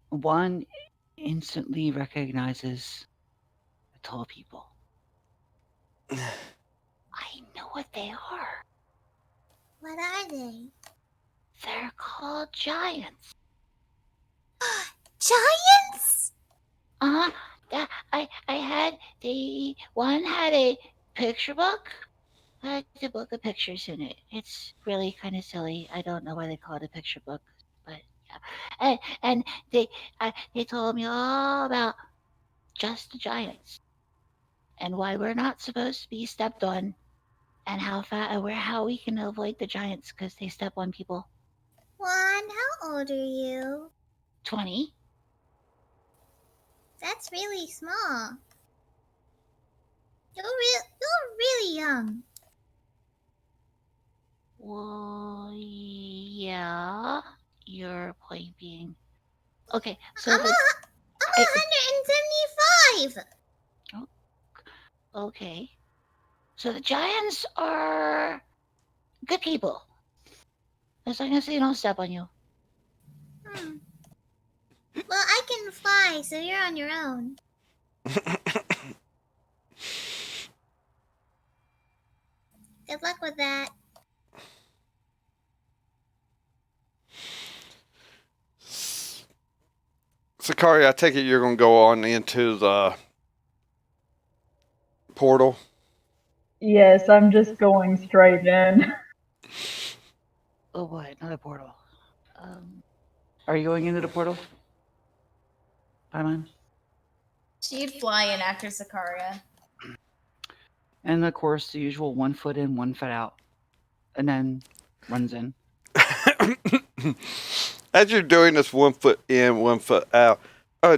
One instantly recognizes the tall people. I know what they are. What are they? They're called giants. Giants? Uh-huh. I had one had a picture book. I had a book of pictures in it. It's really kind of silly. I don't know why they call it a picture book, but yeah. And they told me all about just the giants and why we're not supposed to be stepped on, and how we can avoid the giants because they step on people. Juan, how old are you? 20. That's really small. You're really young. Well, yeah. Your point being, okay. So I'm 175. Okay. So the giants are good people. As long as they don't step on you. Well, I can fly, so you're on your own. Good luck with that. Sarkaria, I take it you're going to go on into the portal? Yes, I'm just going straight in. Oh boy, another portal. Are you going into the portal? Paimon? She'd fly in after Sarkaria. And of course, the usual 1 foot in, 1 foot out. And then runs in. As you're doing this 1 foot in, 1 foot out,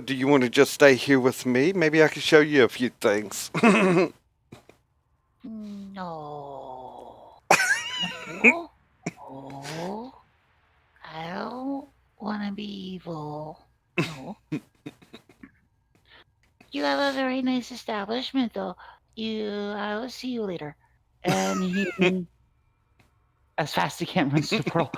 do you want to just stay here with me? Maybe I can show you a few things. No. No. No. I don't want to be evil. No. You have a very nice establishment, though. I will see you later. And he, as fast as he can, runs to the portal.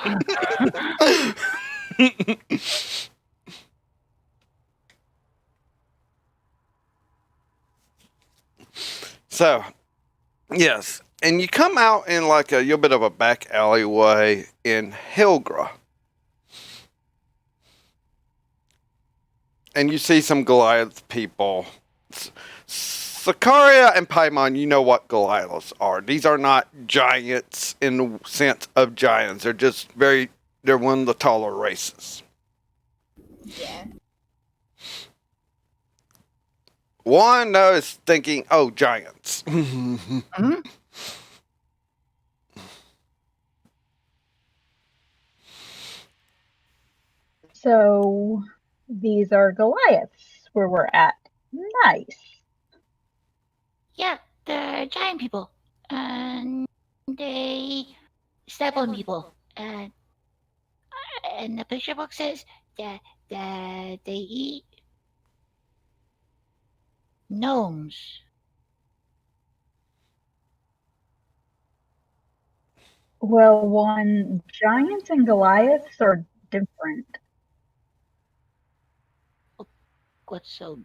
So, yes. And you come out in like a little bit of a back alleyway in Helgra. And you see some Goliath people. Sarkaria and Paimon, you know what Goliaths are. These are not giants in the sense of giants. They're just they're one of the taller races. Yeah. One is thinking, oh, giants. Hmm? So these are Goliaths where we're at. Nice. Yeah, they're giant people. And they step on people. And the picture book says that they eat gnomes. Well, one, giants and Goliaths are different. What's so?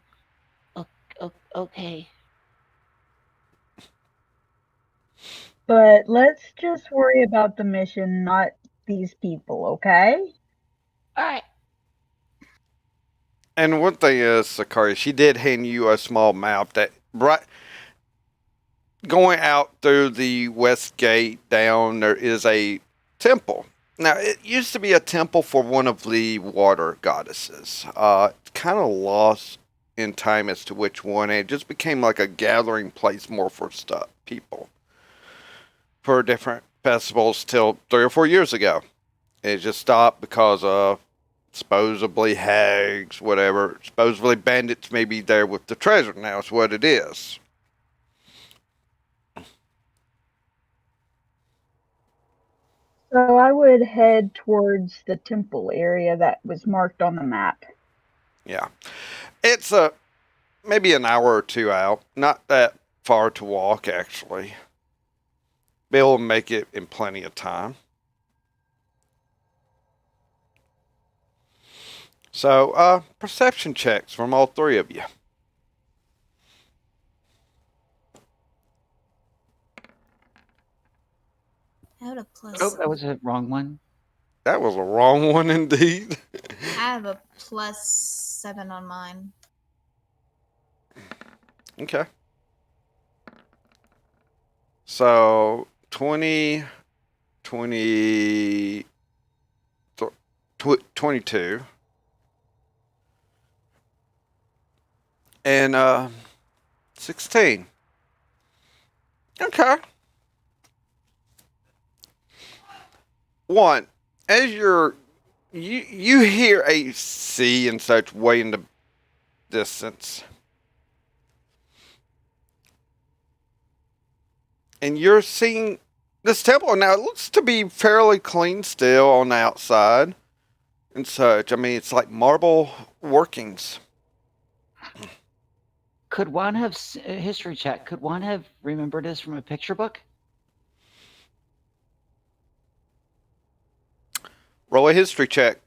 Okay. But let's just worry about the mission, not these people, okay? All right. And one thing is, Sarkaria, she did hand you a small map that right going out through the west gate down there is a temple. Now it used to be a temple for one of the water goddesses. Kind of lost in time as to which one. And it just became like a gathering place more for stuff people for different festivals till 3 or 4 years ago. It just stopped because of supposedly hags, whatever. Supposedly bandits may be there with the treasure. Now it's what it is. So I would head towards the temple area that was marked on the map. Yeah. It's maybe an hour or two out. Not that far to walk, actually. Be able to make it in plenty of time. So, perception checks from all three of you. I have a plus. Oh, that was a wrong one. That was a wrong one indeed. I have a +7 on mine. Okay. So, 20, 20, 22. And 16. Okay. One, as you hear a sea and such way in the distance. And you're seeing this temple. Now, it looks to be fairly clean still on the outside and such. I mean, it's like marble workings. Could one have history check? Could one have remembered this from a picture book? Roll a history check.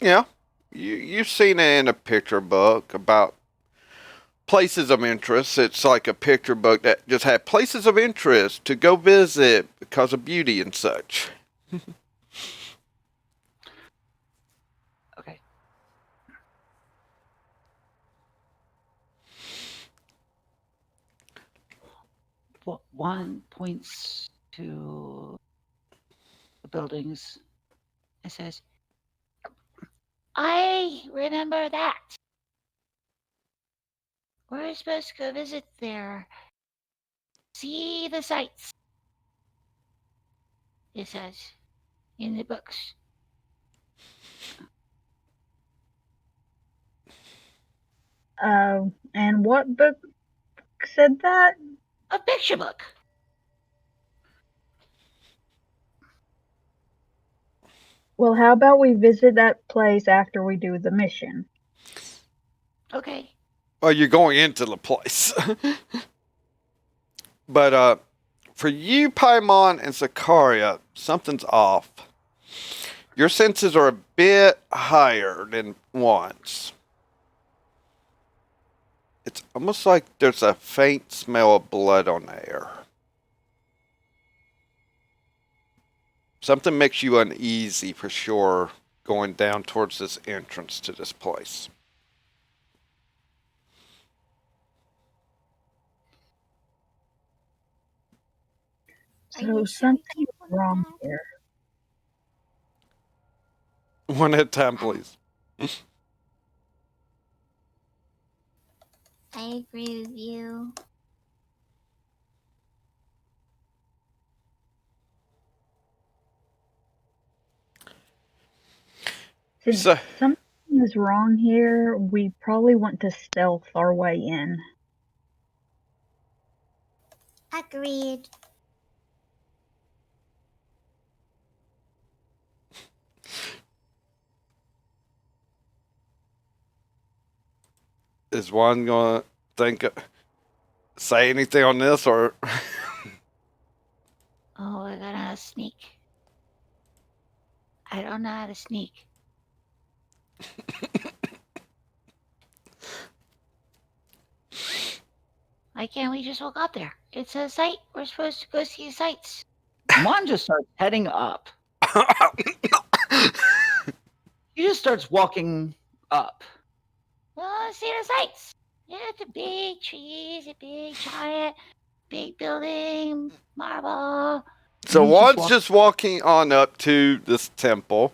Yeah. You've seen it in a picture book about places of interest. It's like a picture book that just had places of interest to go visit because of beauty and such. Okay. One points to the buildings. It says, I remember that. We're supposed to go visit there. See the sights. It says in the books. And what book said that? A picture book. Well, how about we visit that place after we do the mission? Okay. Well, you're going into the place. But for you, Paimon and Sarkaria, something's off. Your senses are a bit higher than once. It's almost like there's a faint smell of blood on the air. Something makes you uneasy for sure going down towards this entrance to this place. So something's wrong here. One at a time, please. I agree with you. Since So, something is wrong here, we probably want to stealth our way in. Agreed. is one gonna say anything on this, or Oh, we're gonna sneak. I don't know how to sneak. Why can't we just walk up there? It's a site. We're supposed to go see sights. Juan just starts heading up. He just starts walking up. Well, see the sights. Yeah, it's a big trees, a big giant, big building, marble. so He's just one's walk- just walking on up to this temple.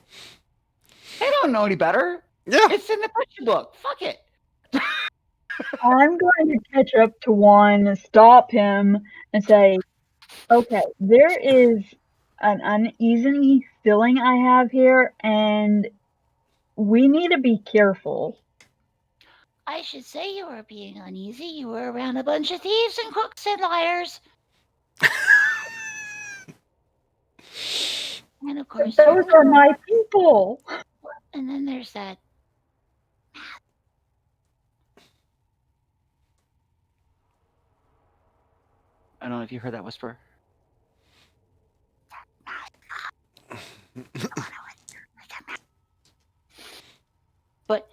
They don't know any better. Yeah, It's in the picture book. Fuck it. I'm going to catch up to one, stop him, and say, okay, there is an uneasy feeling I have here, and we need to be careful. I should say you were being uneasy. You were around a bunch of thieves and crooks and liars. And of course, Those are my people. and then there's that. I don't know if you heard that whisper. But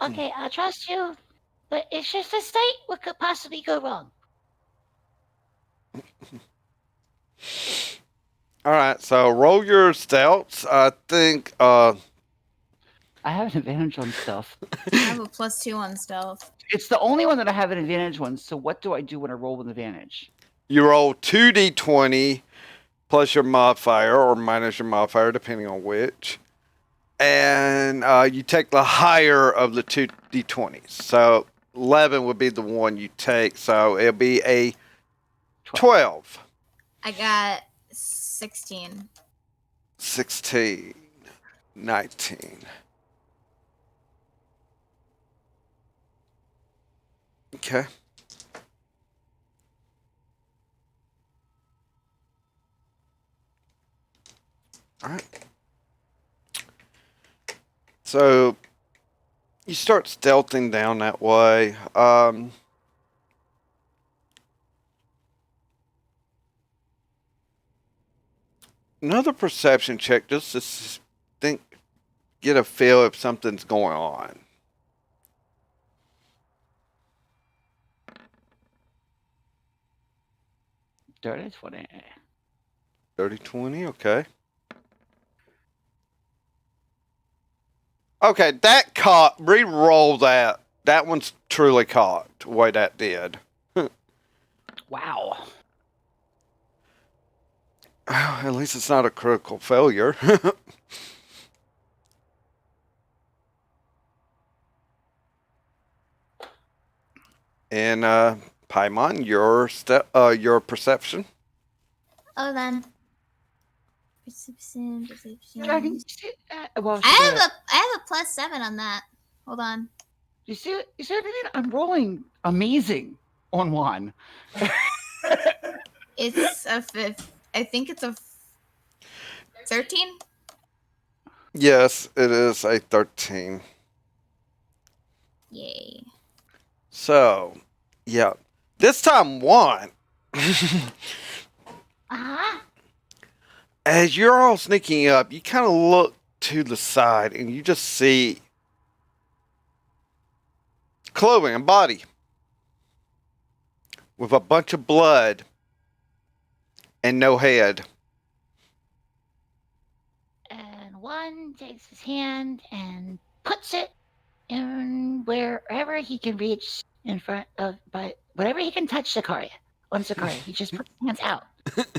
okay, I'll trust you. But it's just a site. What could possibly go wrong? all right. So roll your stealths. I think. I have an advantage on stealth. I have a +2 on stealth. It's the only one that I have an advantage on. So what do I do when I roll with advantage? You roll 2d20 plus your modifier or minus your modifier, depending on which. And you take the higher of the 2d20s. So 11 would be the one you take. So it'll be a 12, I got 16. 16, 19. Okay. All right. So you start stealthing down that way. Another perception check just to get a feel if something's going on. Dirty 20. 30-20, okay. Okay, that caught. Re-roll that. That one's truly caught the way that did. Wow. At least it's not a critical failure. And Paimon, your perception. Hold on. Perception. Dragon, well, I have a +7 on that. Hold on. you see what I mean? I'm rolling amazing on one. It's a 5th. I think it's a 13. Yes, it is a 13. Yay. So, yeah. This time one. As you're all sneaking up, you kind of look to the side and you just see clothing and body with a bunch of blood and no head. And one takes his hand and puts it in wherever he can reach in front of, but whatever he can touch Sarkaria. On Sarkaria, he just puts his hands out.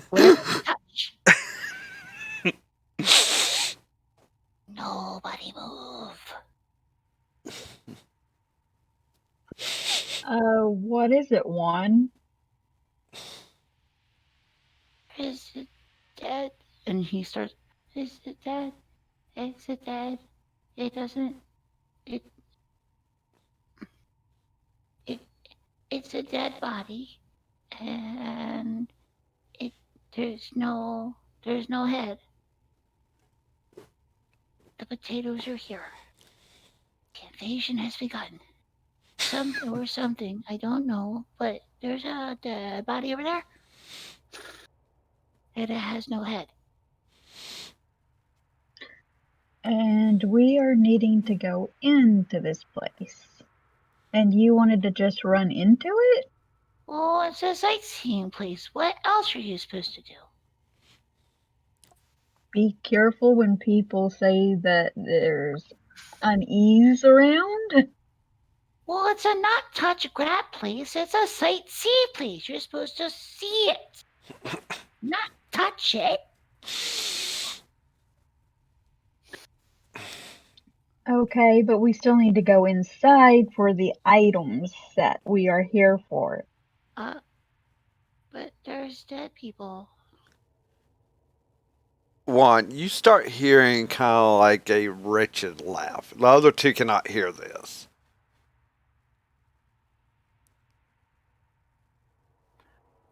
Whatever he can touch. No Nobody move. What is it, Juan? Is it dead? And he starts, is it dead? Is it dead? It doesn't, it's a dead body. And there's no head. The potatoes are here. The invasion has begun. Something, I don't know, but there's a dead body over there. And it has no head. And we are needing to go into this place. And you wanted to just run into it? Oh, it's a sightseeing place. What else are you supposed to do? Be careful when people say that there's unease around. Well, it's a not touch grab place. It's a sightsee place. You're supposed to see it, not touch it. Okay, but we still need to go inside for the items that we are here for. But there's dead people. Juan, you start hearing kind of like a wretched laugh. The other two cannot hear this.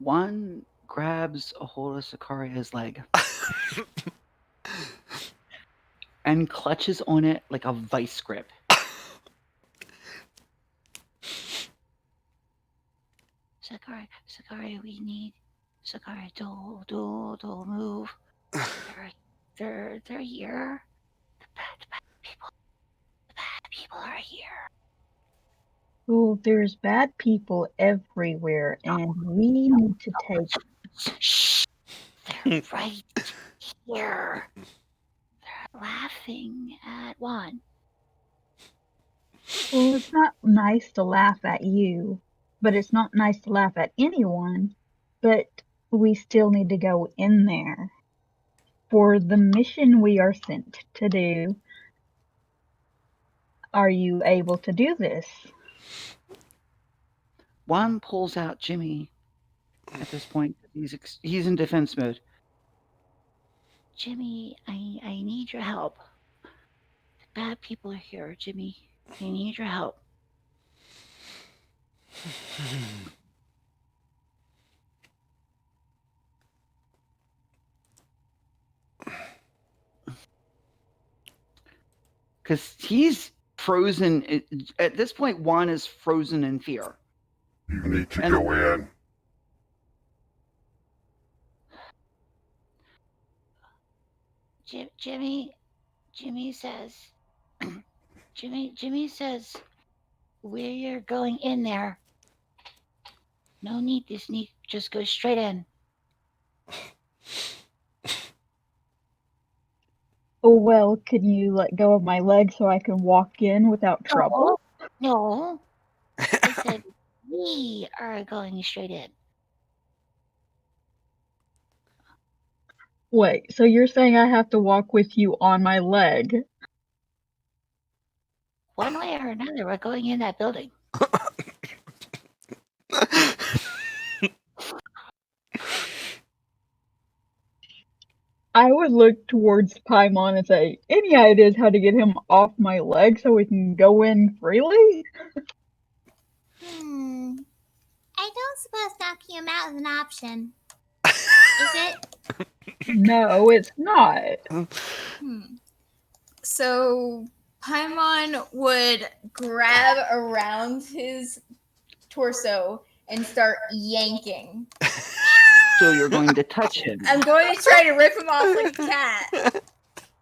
Juan grabs a hold of Sarkaria's leg and clutches on it like a vice grip. Sarkaria, we need. Sarkaria, don't move. They're here. The bad people are here. Well, there's bad people everywhere, and we need to take. Shh! They're right here. They're laughing at Juan. Well, it's not nice to laugh at you, but it's not nice to laugh at anyone. But we still need to go in there for the mission we are sent to do. Are you able to do this? Juan pulls out Jimmy at this point. He's in defense mode. Jimmy, I need your help. The bad people are here, Jimmy. I need your help. Because he's frozen. At this point, Juan is frozen in fear. You need to go in. Jimmy says, Jimmy says, we're going in there. No need to sneak. Just go straight in. Oh, well, can you let go of my leg so I can walk in without trouble? No. I said we are going straight in. Wait, so you're saying I have to walk with you on my leg? One way or another, we're going in that building. I would look towards Paimon and say, any ideas how to get him off my leg so we can go in freely? I don't suppose knocking him out is an option. Is it? No, it's not. So Paimon would grab around his torso and start yanking. So you're going to touch him. I'm going to try to rip him off like a cat.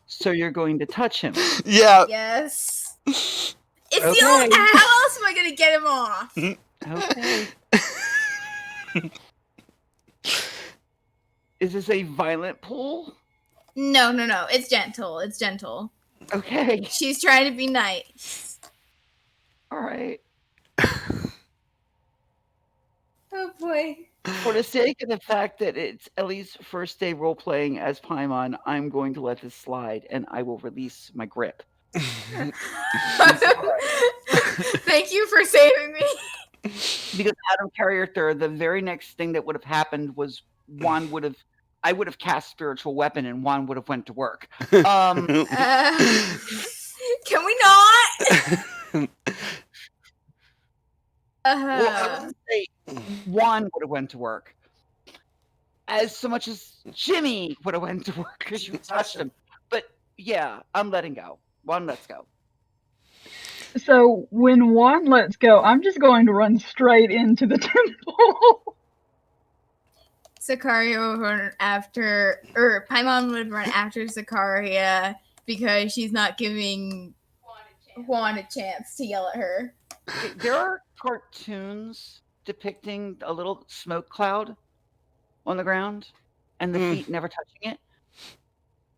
So you're going to touch him. Yeah. Yes. It's Okay. the only. How else am I going to get him off? Okay. Is this a violent pull? No. It's gentle. Okay. She's trying to be nice. All right. Oh boy. For the sake of the fact that it's at least first day role playing as Paimon, I'm going to let this slide and I will release my grip. Thank you for saving me. Because Adam Carrier Third, the very next thing that would have happened was I would have cast spiritual weapon and Juan would have went to work. Can we not? Well, I wouldn't say Juan would have went to work as so much as Jimmy would have went to work because you touched him. But yeah, I'm letting go. Juan, let's go. So when Juan lets go, I'm just going to run straight into the temple. Sarkaria would run after, or Paimon would run after Sarkaria because she's not giving Juan a chance to yell at her. There are cartoons depicting a little smoke cloud on the ground and the feet never touching it.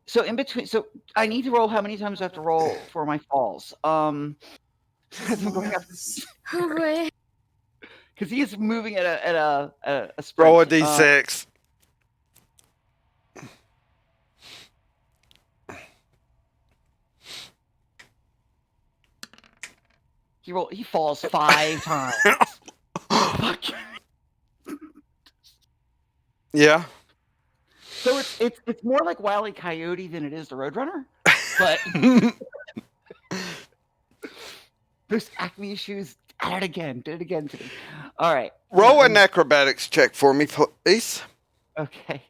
So in between, so I need to roll how many times I have to roll for my falls. I'm going up Oh boy. because he is moving at a sprint. Roll a d6. He falls 5 times. Fuck. Yeah. So it's more like Wile E. Coyote than it is the Roadrunner. But those Acme shoes did it again to me. All right. Roll an acrobatics check for me, please. Okay.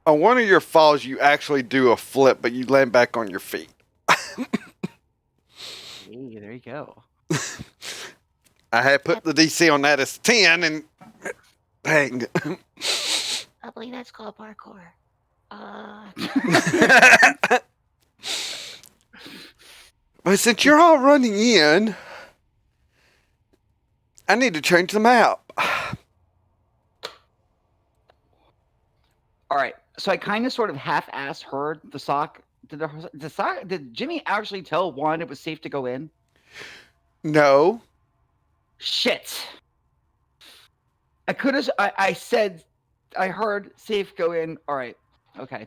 On one of your falls, you actually do a flip, but you land back on your feet. Hey, there you go. I had put the DC on that as 10, and dang. I believe that's called parkour. But since you're all running in, I need to change the map. All right. So I kind of sort of half-ass heard the sock. Did Jimmy actually tell Juan it was safe to go in? No. Shit. I could have. I said. I heard safe go in. All right. Okay.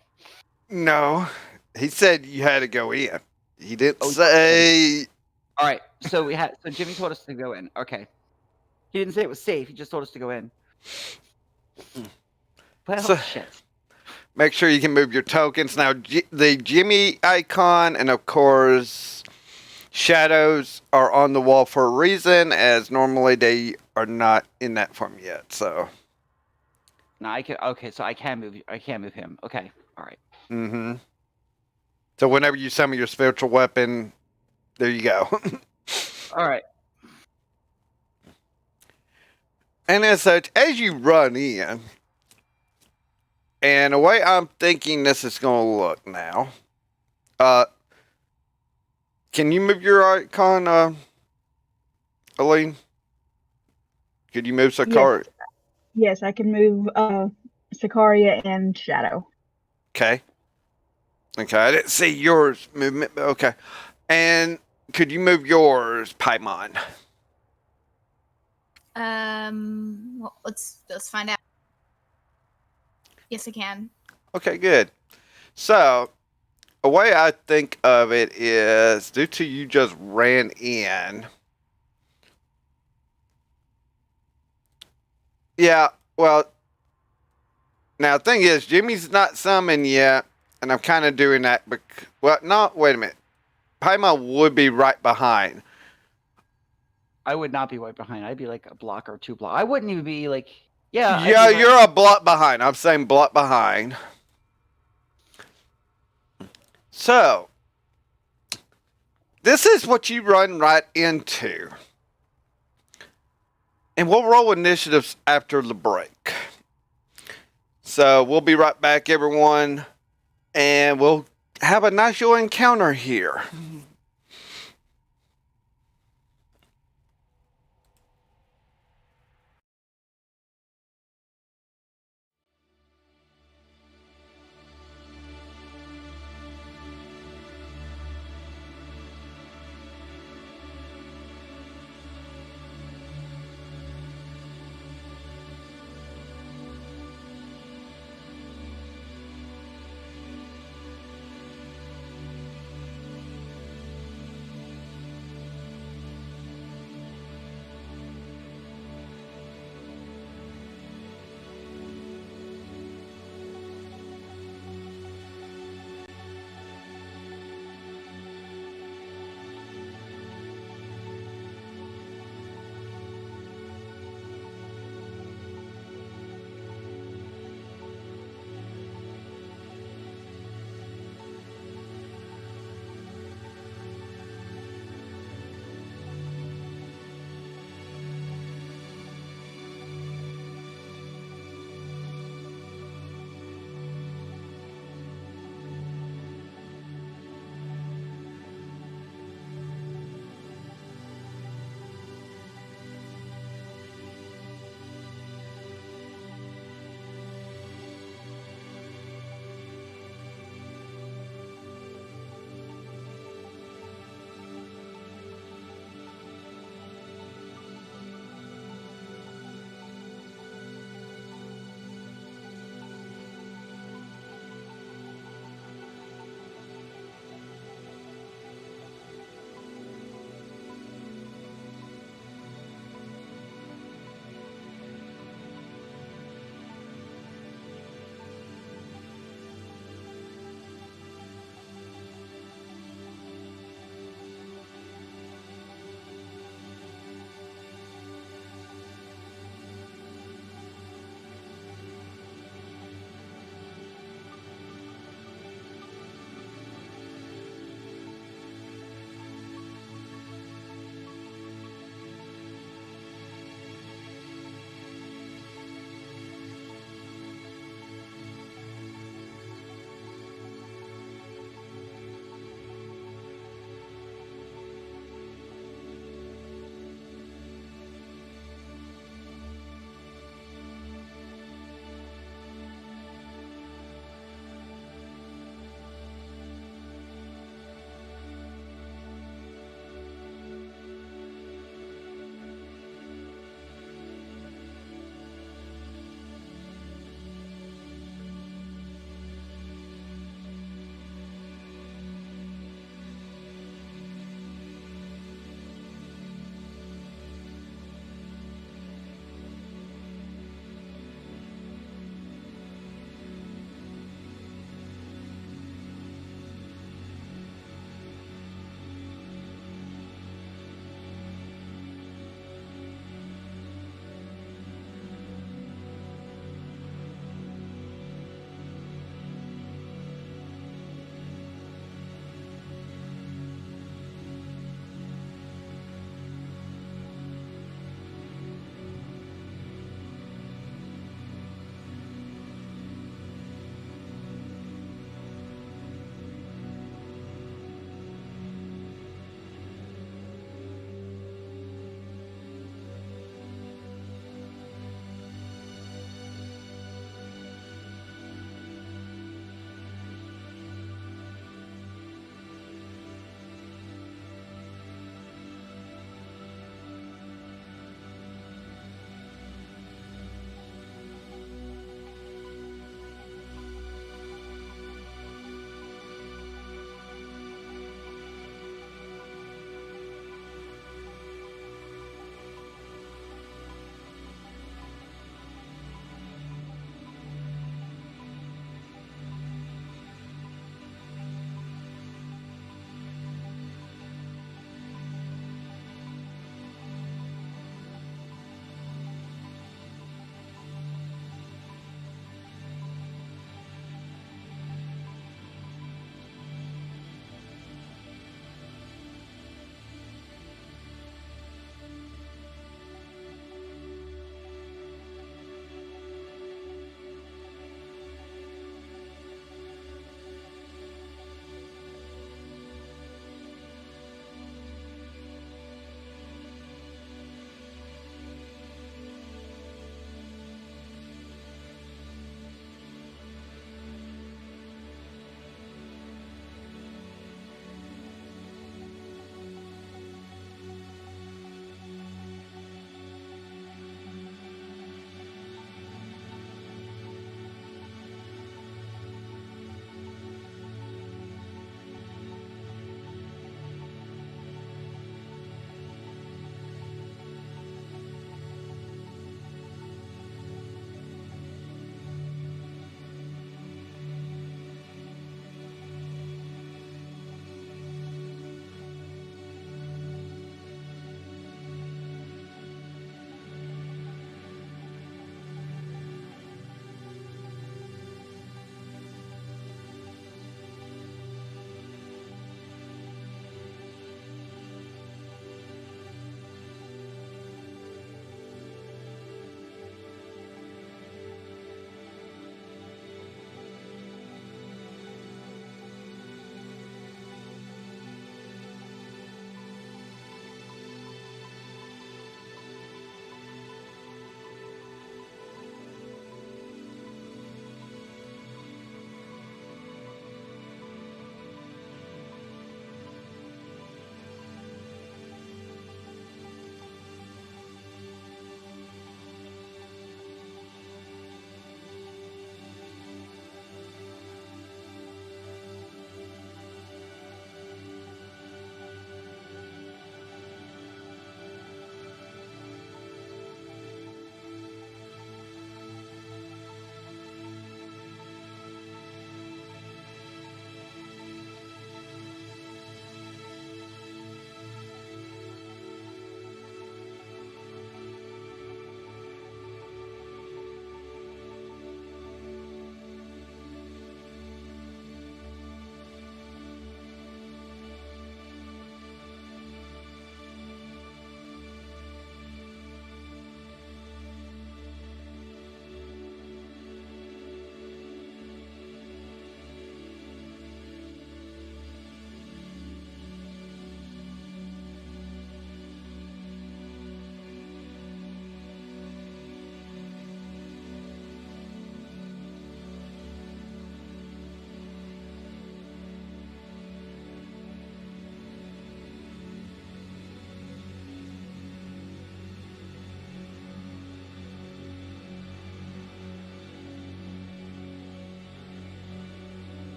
No. He said you had to go in. He didn't say. All right. So Jimmy told us to go in. Okay. He didn't say it was safe. He just told us to go in. Well, shit. Make sure you can move your tokens. Now, the Jimmy icon and, of course, shadows are on the wall for a reason, as normally they are not in that form yet. So. No, I can. Okay, so I can move. I can move him. Okay. All right. Mm-hmm. So whenever you summon your spiritual weapon, there you go. All right. And as such, as you run in, and the way I'm thinking this is going to look now, can you move your icon, Aline? Could you move Sarkaria? Yes, I can move Sarkaria and Shadow. Okay. Okay, I didn't see yours movement, but okay. And could you move yours, Paimon? Well, let's find out. Yes, I can. Okay, good. So, the way I think of it is, due to you just ran in. Yeah, well, now the thing is, Jimmy's not summoned yet, and I'm kind of doing that. Well, no, wait a minute. Paimon would be right behind. I would not be right behind. I'd be like a block or 2 block. I wouldn't even be like, yeah. Yeah, you're a block behind. I'm saying block behind. So, this is what you run right into. And we'll roll initiatives after the break. So, we'll be right back, everyone. And we'll have a nice little encounter here.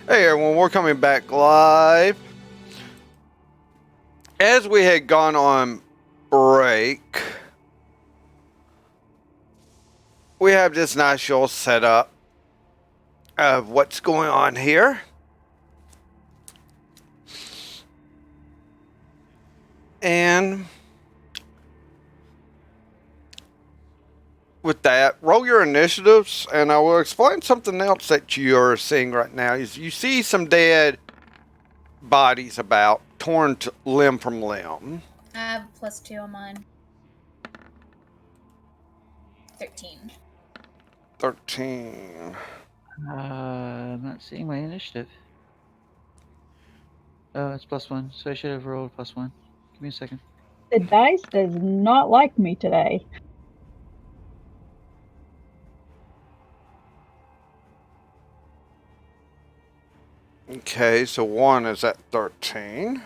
Hey everyone, we're coming back live. As we had gone on break, we have this nice little setup of what's going on here. And with that, roll your initiatives, and I will explain something else that you are seeing right now. Is you see some dead bodies about, torn limb from limb. I have +2 on mine. 13. 13. I'm not seeing my initiative. Oh, it's +1, so I should have rolled +1. Give me a second. The dice does not like me today. Okay, so 1 is at 13.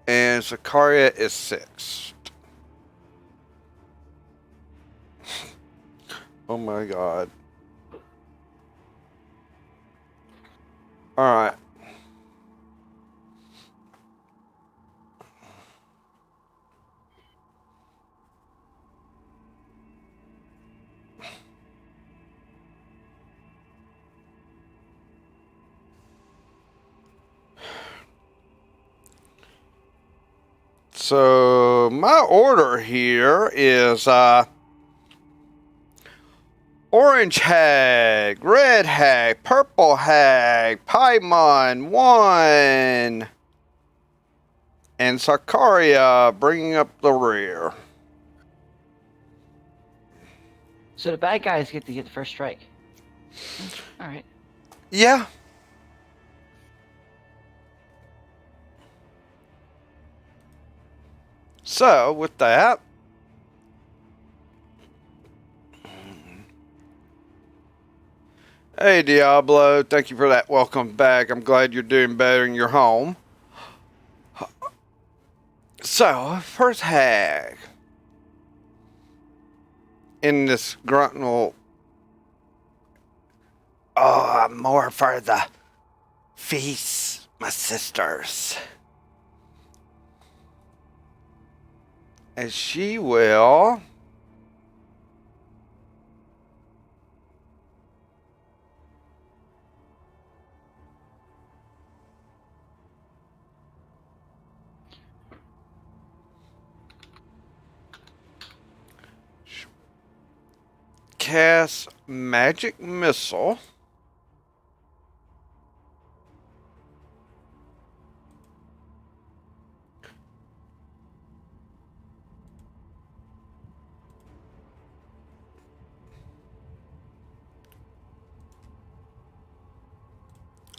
And Sarkaria is 6. Oh my god. Alright. So my order here is orange hag, red hag, purple hag, Paimon 1, and Sarkaria bringing up the rear. So the bad guys get to get the first strike. All right. Yeah. So with that, hey Diablo, thank you for that welcome back. I'm glad you're doing better in your home. So, first hag in this gruntle. Oh, I'm more for the feast, my sisters. And she will cast magic missile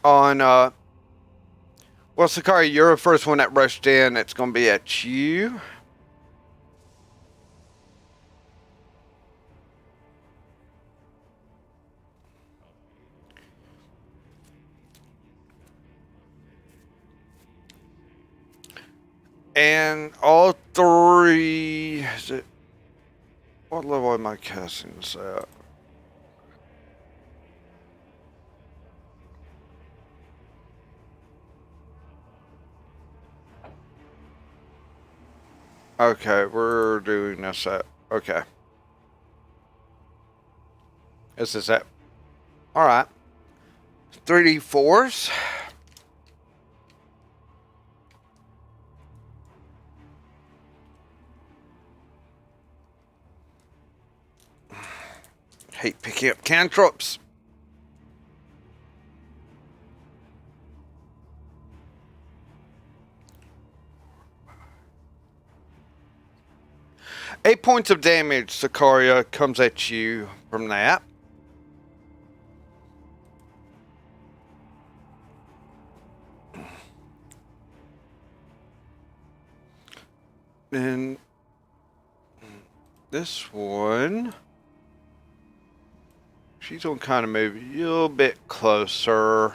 on well, Sakari, you're the first one that rushed in. It's going to be at you. And all three, is it, what level am I casting this at? Okay, we're doing this at, okay. This is it. Alright. 3d4s. Hate picking up cantrips. Eight points of damage, Sarkaria, comes at you from that. And this one, she's gonna kind of move a little bit closer.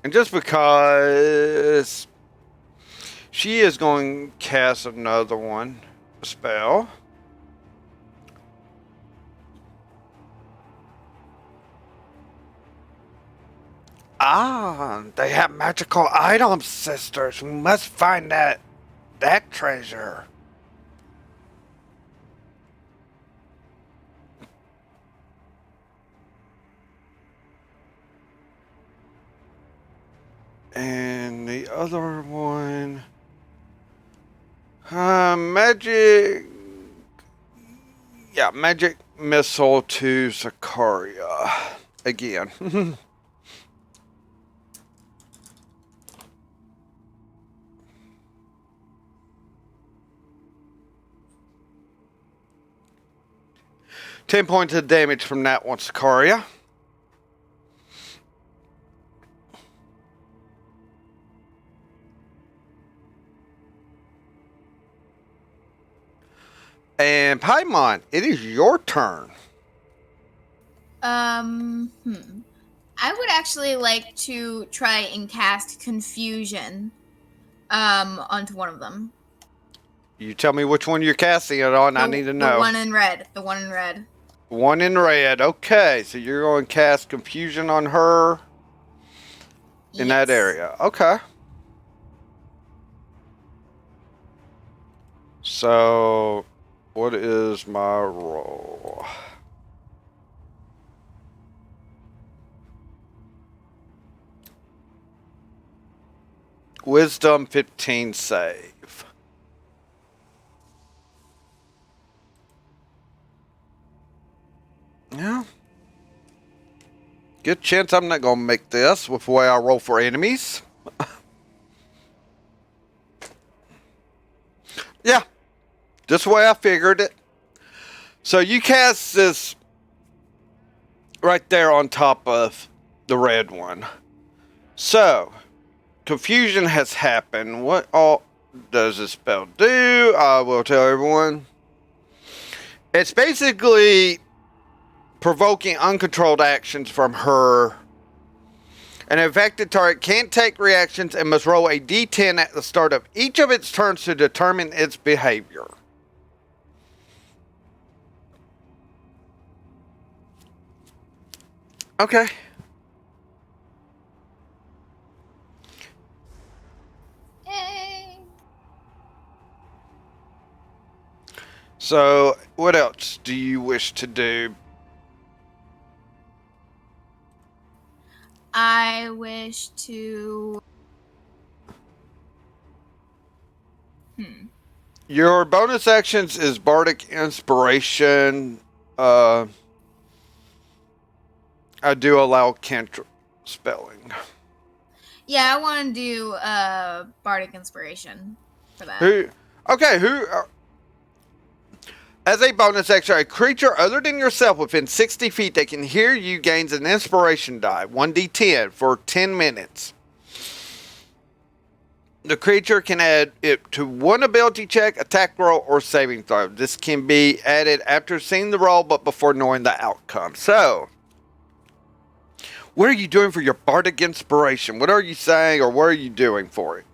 And just because she is going to cast another one. spell. Ah, they have magical items, sisters. We must find that treasure. And the other one, magic. Yeah, magic missile to Sarkaria again. 10 points of damage from that one, Sarkaria. And Paimon, it is your turn. I would actually like to try and cast confusion onto one of them. You tell me which one you're casting it on. I need to know. The one in red. The one in red. One in red. Okay, so you're going to cast confusion on her in that area. Okay. So, what is my roll? Wisdom 15 save. Yeah. Good chance I'm not going to make this with the way I roll for enemies. Yeah. Just the way I figured it. So you cast this right there on top of the red one. So, confusion has happened. What all does this spell do? I will tell everyone. It's basically provoking uncontrolled actions from her. An affected target can't take reactions and must roll a d10 at the start of each of its turns to determine its behavior. Okay. Yay. So, what else do you wish to do? I wish to... Your bonus actions is Bardic Inspiration. I do allow cantrip spelling. Yeah, I want to do Bardic Inspiration for that. As a bonus action, a creature other than yourself within 60 feet that can hear you gains an inspiration die, 1d10, for 10 minutes. The creature can add it to one ability check, attack roll, or saving throw. This can be added after seeing the roll, but before knowing the outcome. So, what are you doing for your Bardic Inspiration? What are you saying, or what are you doing for it?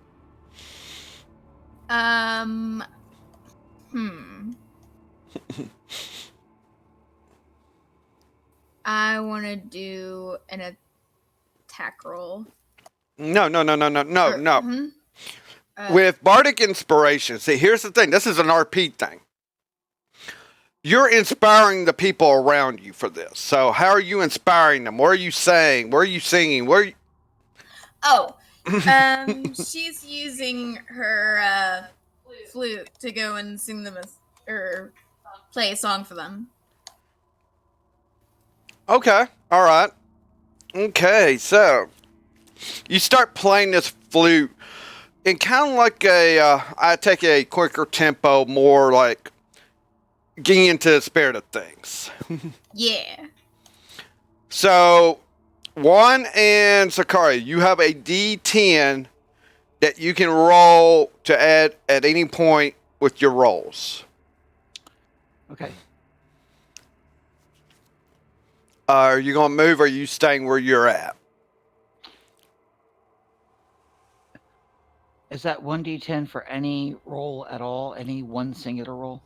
I want to do an attack roll. No. With Bardic Inspiration, see, here's the thing. This is an RP thing. You're inspiring the people around you for this. So how are you inspiring them? What are you saying? What are you singing? What are you... Oh, she's using her flute to go and sing them or play a song for them. Okay, all right. Okay, so you start playing this flute in kind of like I take a quicker tempo, more like getting into the spirit of things. Yeah. So, Juan and Sarkaria, you have a D10 that you can roll to add at any point with your rolls. Okay. Are you going to move, or are you staying where you're at? Is that 1d10 for any roll at all? Any one singular roll?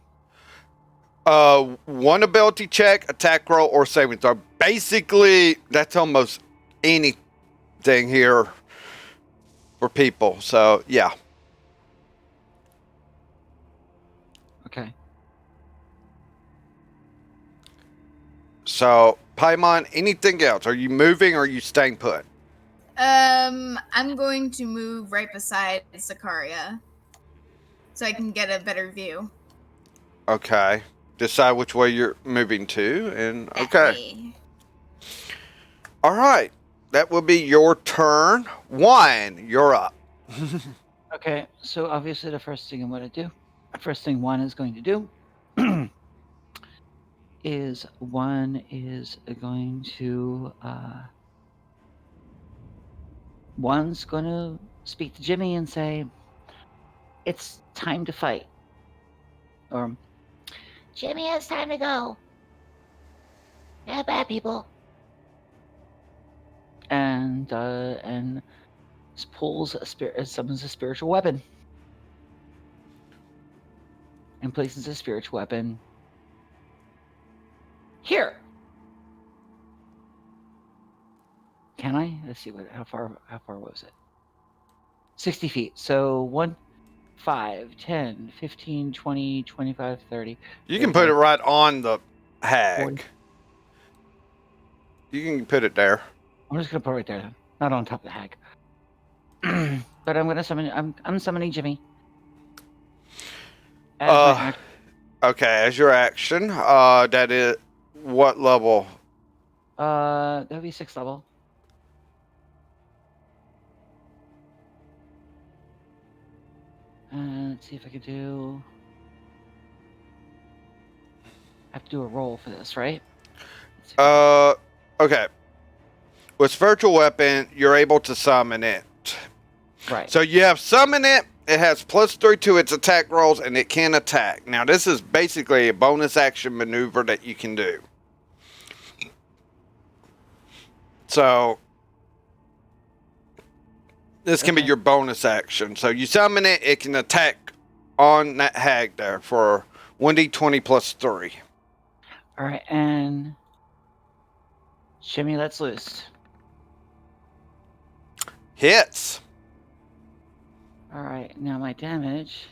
One ability check, attack roll, or saving throw. Basically, that's almost anything here for people. So, yeah. Okay. So, Paimon, anything else? Are you moving or are you staying put? I'm going to move right beside Sarkaria so I can get a better view. Okay. Decide which way you're moving to, and okay. Hey. All right. That will be your turn. One, you're up. Okay, so obviously the first thing I'm going to do, first thing one is going to do, is one is going to, one's going to speak to Jimmy and say, it's time to fight. Or, Jimmy, it's time to go. Yeah, bad people. and summons a spiritual weapon. And places a spiritual weapon here. Can I? Let's see how far was it? 60 feet. So 1, 5, 10, 15, 20, 25, 30. You can put it right on the hag. 40. You can put it there. I'm just gonna put it right there, not on top of the hag. But I'm gonna summon. I'm summoning Jimmy. As my Okay, as your action, that is what level? that would be 6th level. Let's see if I can do. I have to do a roll for this, right? Okay. With spiritual weapon, you're able to summon it. Right. So you have summon it. It has +3 to its attack rolls, and it can attack. Now, this is basically a bonus action maneuver that you can do. So, this can be your bonus action. So, you summon it, it can attack on that hag there for 1d20 +3. All right, and Jimmy lets loose. Hits. All right, now my damage.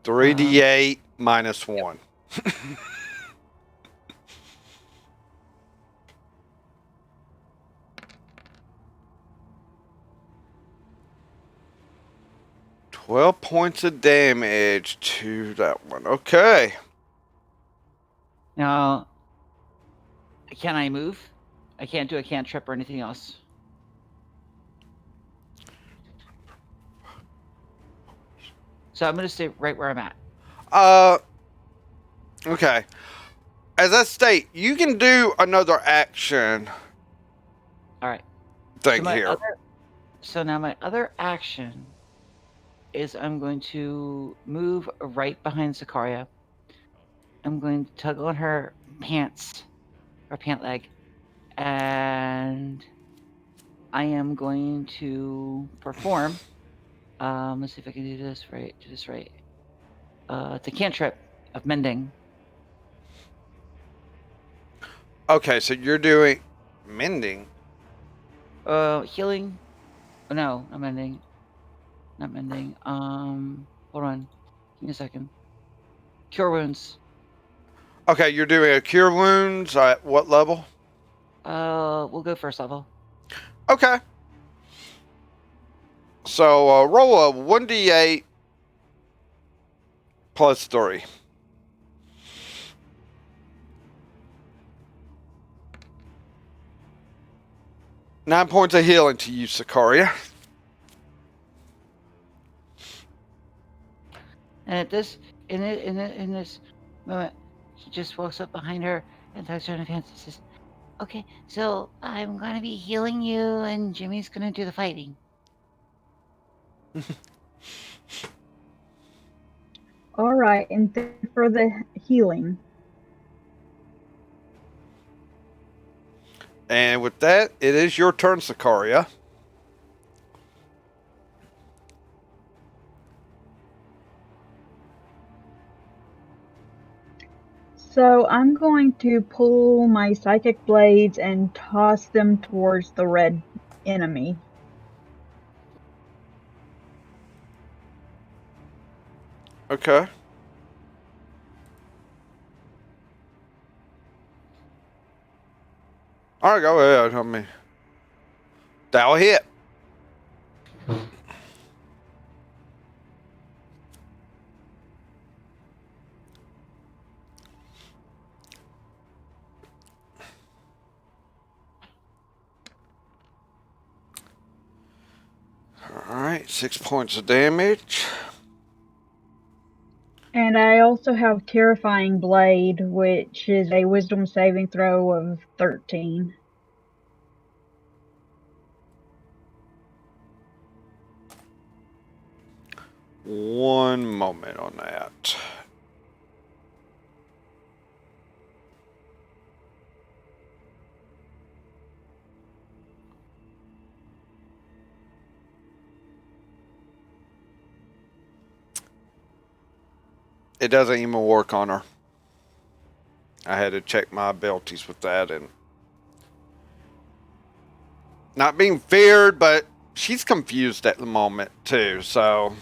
3d8 -1. 12 points of damage to that one. Okay. Now, can I move? I can't do a cantrip or anything else. So I'm going to stay right where I'm at. Okay. As I state, you can do another action. All right. Thing here. So now my other action is I'm going to move right behind Sarkaria. I'm going to tug on her pants, or pant leg, and I am going to perform. Let's see if I can do this right. It's a cantrip of mending. Okay, so you're doing mending. Healing. Oh, no, not mending. Not mending. Hold on. Give me a second. Cure wounds. Okay, you're doing a cure wounds at what level? We'll go 1st level. Okay. So roll a 1d8 +3. Nine points of healing to you, Sarkaria. And at this, in this moment, he just walks up behind her and tugs her in the pants and says, "Okay, so I'm gonna be healing you, and Jimmy's gonna do the fighting." All right, and thank you for the healing. And with that, it is your turn, Sarkaria. So I'm going to pull my psychic blades and toss them towards the red enemy. Okay. All right, go ahead. I mean, that'll hit. All right, 6 points of damage. And I also have Terrifying Blade, which is a wisdom saving throw of 13. One moment on that. It doesn't even work on her. I had to check my abilities with that, and not being feared, but she's confused at the moment too, so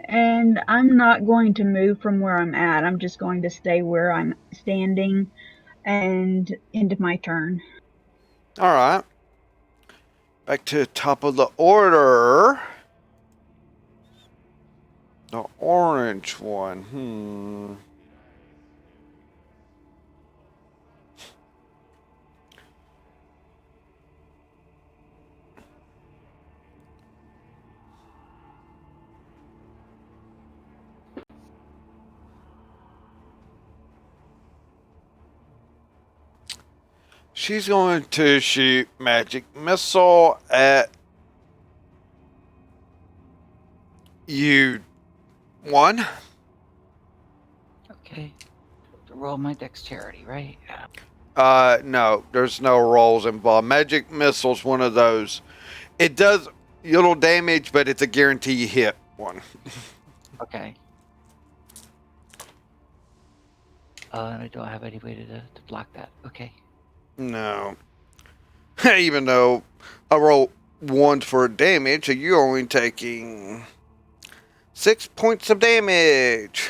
And I'm not going to move from where I'm at. I'm just going to stay where I'm standing and end my turn. all right. Back to the top of the order. The orange one. She's going to shoot magic missile at you. One. Okay. To roll my dexterity, right? No, there's no rolls involved. Magic missile's one of those. It does little damage, but it's a guarantee hit one. Okay. I don't have any way to block that. Okay. No. Even though I roll 1 for damage, you're only taking 6 points of damage.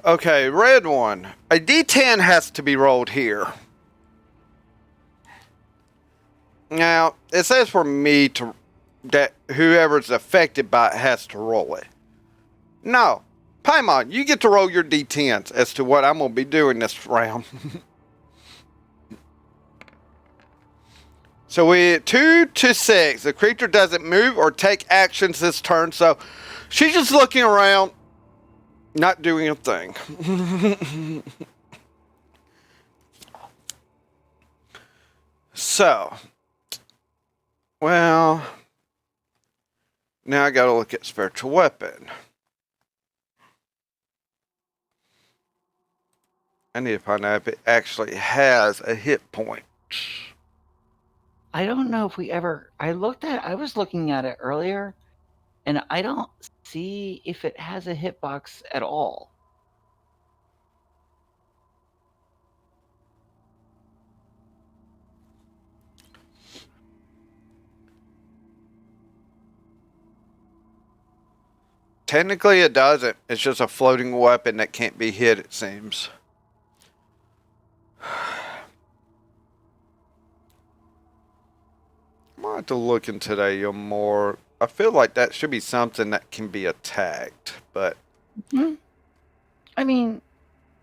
Okay, red one. A D10 has to be rolled here. Now, it says for me to that whoever's affected by it has to roll it. No. Paimon, you get to roll your D10s as to what I'm going to be doing this round. So we 2 to 6. The creature doesn't move or take actions this turn, so she's just looking around, not doing a thing. So, well, now I gotta look at spiritual weapon. I need to find out if it actually has a hit point. I don't know if we ever. I was looking at it earlier, and I don't see if it has a hitbox at all. Technically, it doesn't. It's just a floating weapon that can't be hit, it seems. I might have to look into that more. I feel like that should be something that can be attacked, but I mean,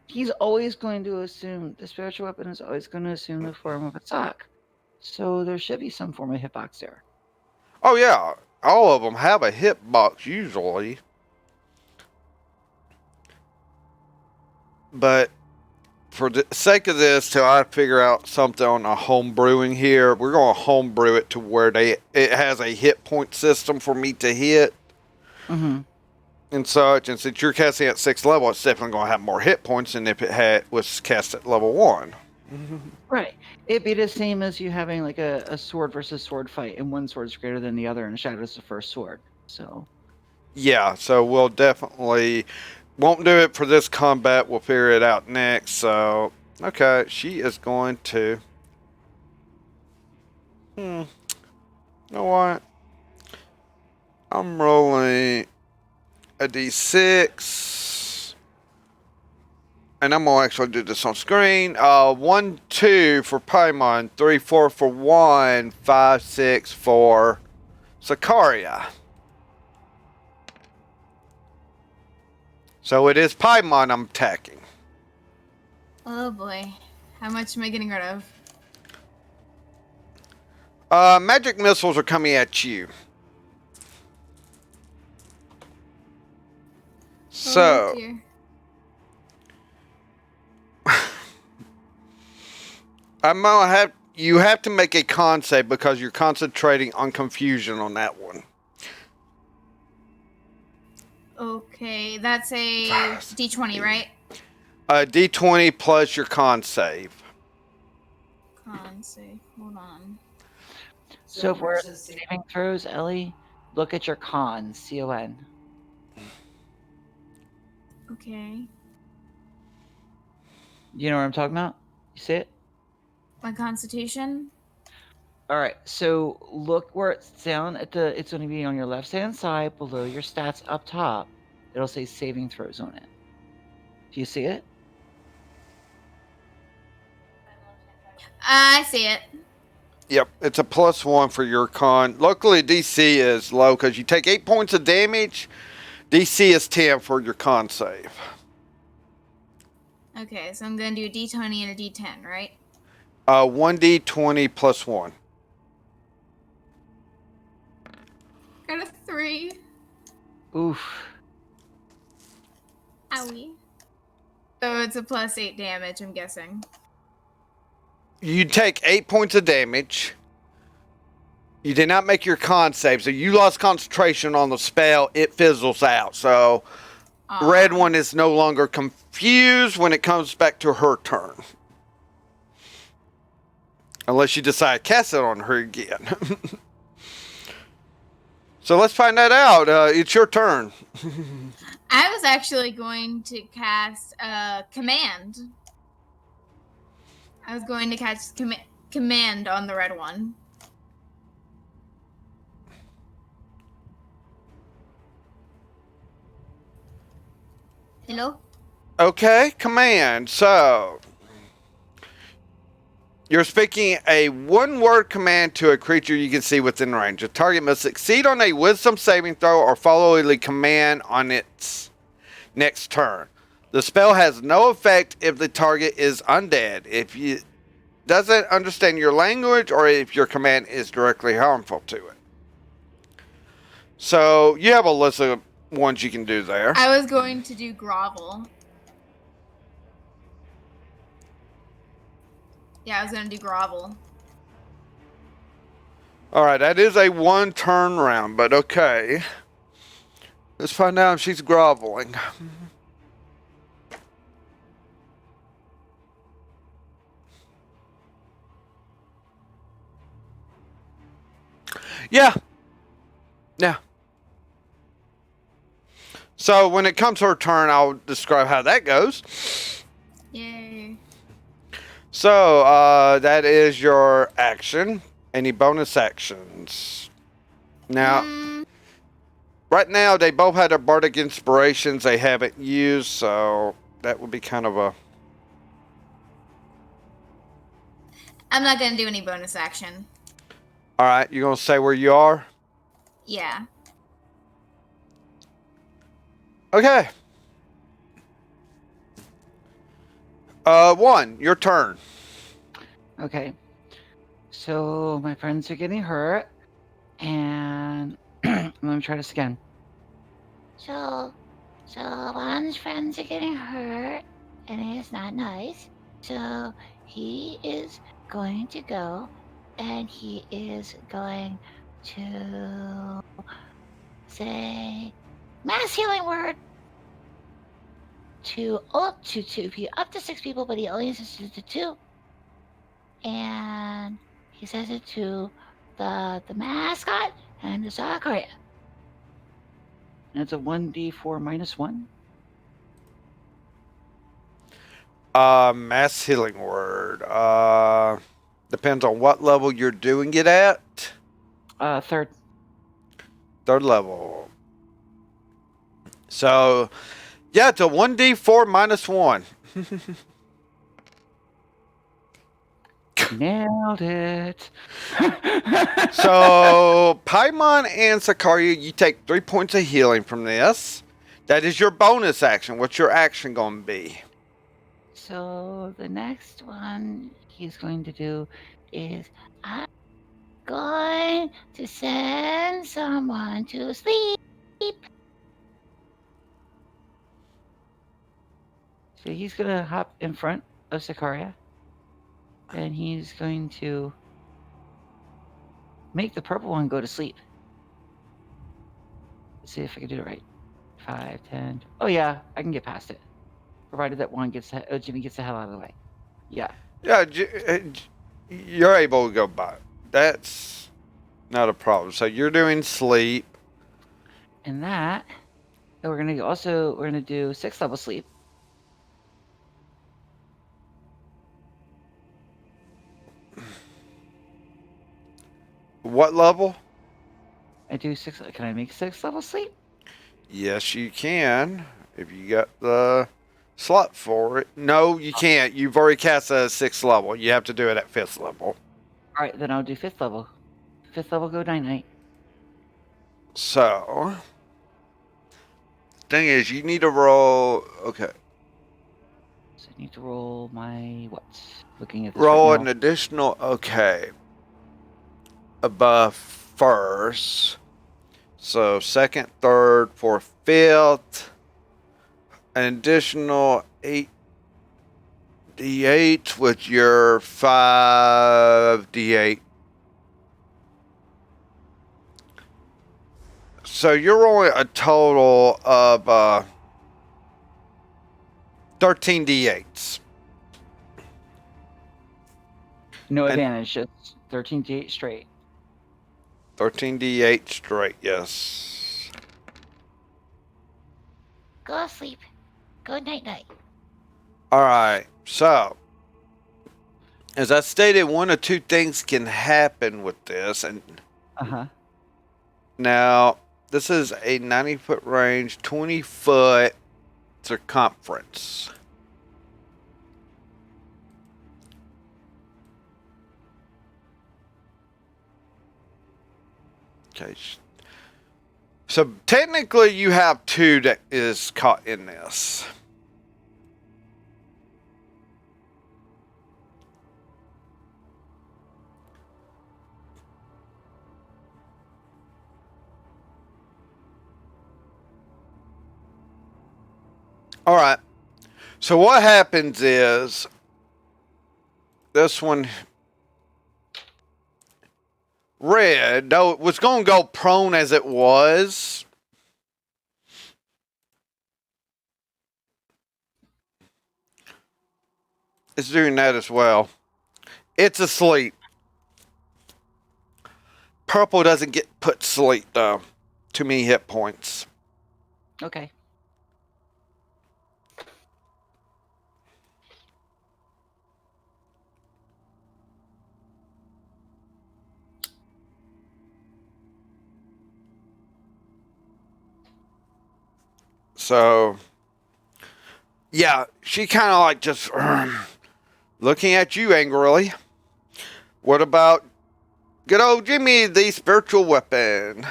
he's always going to assume the spiritual weapon is always going to assume the form of a sock. So there should be some form of hitbox there. oh yeah, all of them have a hitbox usually. But for the sake of this, till I figure out something on a home brewing here, we're going to home brew it to where it has a hit point system for me to hit. Mm-hmm. And such, and since you're casting at 6th level, it's definitely going to have more hit points than if it was cast at level 1. Right. It'd be the same as you having like a sword versus sword fight, and one sword's greater than the other, and Shadow's the first sword. So. Yeah, so we'll definitely won't do it for this combat. We'll figure it out next. So, okay, she is going to. You know what? I'm rolling a d6. And I'm going to actually do this on screen. 1, 2 for Paimon. 3, 4 for 1. 5, 6 for Sarkaria. So it is Paimon I'm attacking. Oh boy. How much am I getting rid of? Magic missiles are coming at you. So, Oh dear. you have to make a con save because you're concentrating on confusion on that one. Okay, that's a D20, right? D20 plus your con save. Con save. Hold on. So for saving throws, Ellie, look at your con, C-O-N. Okay. You know what I'm talking about? You see it? My constitution? All right. So look where it's down at the. It's going to be on your left-hand side below your stats up top. It'll say saving throws on it. Do you see it? I see it. Yep, it's a +1 for your con. Luckily, DC is low because you take 8 points of damage. DC is 10 for your con save. Okay, so I'm gonna do a D20 and a D10, right? 1d20 +1. Got a 3. Oof. Owie. So it's a +8 damage, I'm guessing. You take 8 points of damage. You did not make your con save, so you lost concentration on the spell. It fizzles out. So, red one is no longer confused when it comes back to her turn. Unless you decide to cast it on her again. So let's find that out. It's your turn. I was actually going to cast Command. I was going to cast Command on the red one. Hello? Okay, command. So, you're speaking a one-word command to a creature you can see within range. The target must succeed on a wisdom saving throw or follow the command on its next turn. The spell has no effect if the target is undead, if it doesn't understand your language, or if your command is directly harmful to it. So, you have a list of ones you can do there. I was going to do Grovel. Yeah, I was going to do Grovel. Alright, that is a one turn round, but okay. Let's find out if she's groveling. Yeah. Yeah. So when it comes to her turn, I'll describe how that goes. Yay. So, that is your action. Any bonus actions? Now, right now, they both had their bardic inspirations they haven't used, so that would be kind of a... I'm not going to do any bonus action. Alright, you going to say where you are? Yeah. Okay. 1, your turn. Okay. So my friends are getting hurt, and let me try this again. So one's friends are getting hurt, and it's not nice. So he is going to go and he is going to say mass healing word to up to up to 6 people, but he only says it to 2. And he says it to the mascot and the Sarkaria. And it's a 1d4 minus 1. Mass healing word. Depends on what level you're doing it at. Third. Third level. So, yeah, it's a 1d4 minus 1. Nailed it. So, Paimon and Sarkaria, you take 3 points of healing from this. That is your bonus action. What's your action going to be? So the next one he's going to do is I'm going to send someone to sleep. So he's going to hop in front of Sarkaria. And he's going to make the purple one go to sleep. Let's see if I can do it right. 5, 10. Oh, yeah, I can get past it. Provided that one gets Jimmy gets the hell out of the way. Yeah. Yeah, you're able to go by. That's not a problem. So you're doing sleep. And that, we're gonna do 6th level sleep. What level? I do 6. Can I make 6th level sleep? Yes, you can. If you got the slot for it. No, you can't. You've already cast a 6th level. You have to do it at 5th level. All right, then I'll do 5th level. 5th level, go night-night. So, thing is, you need to roll. Okay. So I need to roll my what? Looking at this Roll right an now. additional. Okay. Above first. So, 2nd, 3rd, 4th, 5th. An additional 8d8 with your 5d8. So you're rolling a total of 13 d8s. No and- advantage, just 13 d8 straight. 13 d8 straight, yes. Go sleep. Go night-night. All right, so as I stated, one of two things can happen with this, and Uh-huh. now this is a 90-foot range, 20-foot circumference. Okay. So technically you have 2 that is caught in this. All right. So what happens is this one, red, though it was going to go prone as it was, it's doing that as well. It's asleep. Purple doesn't get put to sleep, though. Too many hit points. Okay. So, yeah, she kind of like just looking at you angrily. What about good old Jimmy, the spiritual weapon?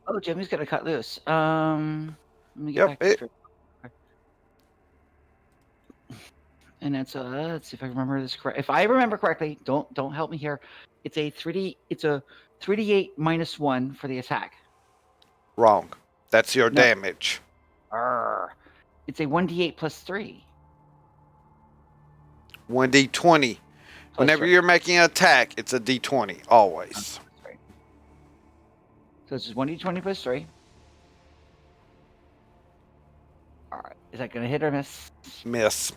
Oh, Jimmy's gonna cut loose. Let me get Yep, back to script. And it's let's see if I remember this correct. If I remember correctly, don't help me here. It's a 3d8 minus 1 for the attack. Wrong. That's your No. damage. Arr. It's a 1d8 plus 3. 1d20. Whenever three. you're making an attack, it's a d20, always. Right. So it's just 1d20 plus 3. All right. Is that going to hit or miss? Miss.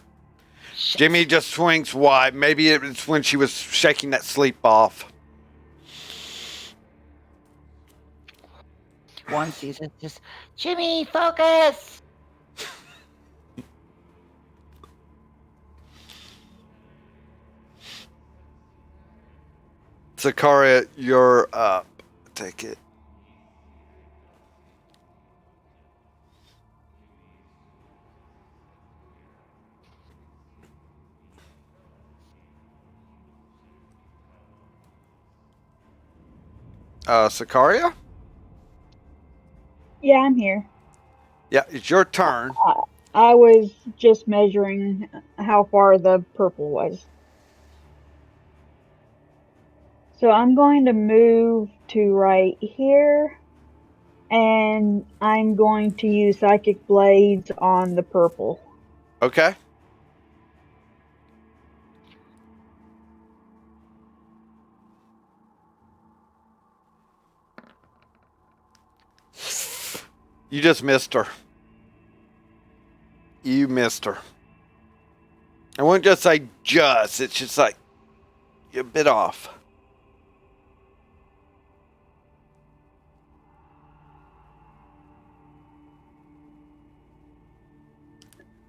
Shit. Jimmy just swings wide. Maybe it's when she was shaking that sleep off. One sees it, just, Jimmy, focus! Sarkaria, you're up. Take it. Sarkaria? Yeah, I'm here. Yeah, it's your turn. I was just measuring how far the purple was. So I'm going to move to right here, and I'm going to use Psychic Blades on the purple. Okay. You just missed her. You missed her. I wouldn't just say just. It's just like you're a bit off.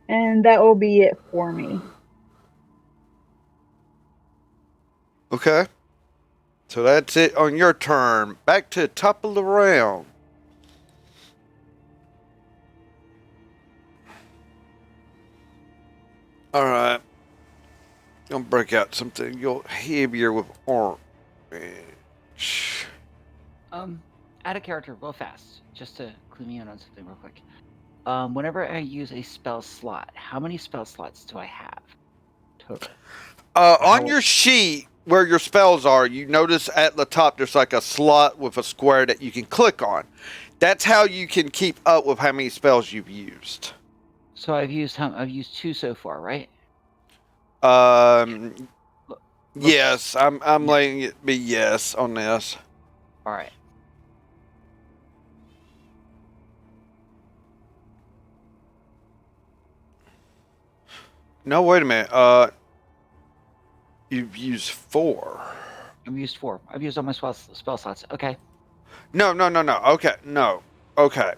And that will be it for me. Okay. So that's it on your turn. Back to the top of the round. Alright. Gonna break out something you'll heavier with orange. Add a character real fast, just to clue me in on something real quick. Whenever I use a spell slot, how many spell slots do I have total? On your sheet where your spells are, you notice at the top there's like a slot with a square that you can click on. That's how you can keep up with how many spells you've used. So I've used 2 so far, right? Yes, I'm letting it be yes on this. All right. No, wait a minute. You've used 4. I've used 4. I've used all my spell slots. Okay. No. Okay, no. Okay.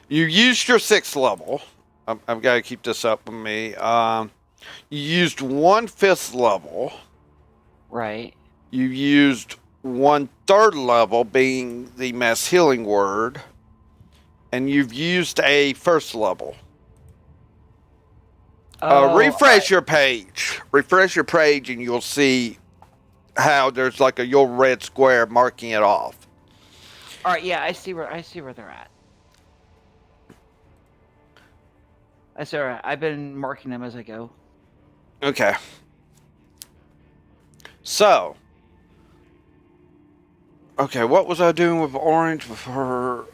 You used your 6th level. I've got to keep this up with me. You used 1 5th level. Right. You used 1 3rd level, being the mass healing word. And you've used a 1st level. Refresh your page. Refresh your page and you'll see how there's like a your red square marking it off. All right, yeah, I see where they're at. That's all right. I've been marking them as I go. Okay. So. Okay, what was I doing with orange before?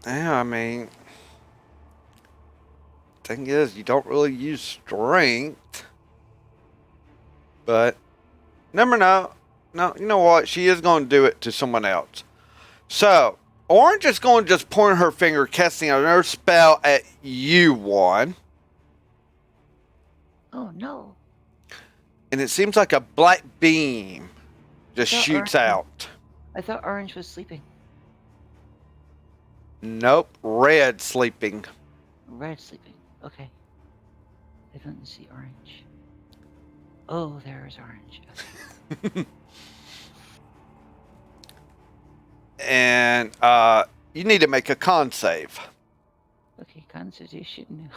Yeah, I mean, thing is, you don't really use strength. But, never know. No, you know what? She is going to do it to someone else. So, Orange is going to just point her finger, casting another spell at you, Juan. Oh no. And it seems like a black beam just shoots out. I thought Orange was sleeping. Nope, red sleeping. Red sleeping. Okay. I don't see Orange. Oh, there's Orange. Okay. And you need to make a con save. Okay, Constitution.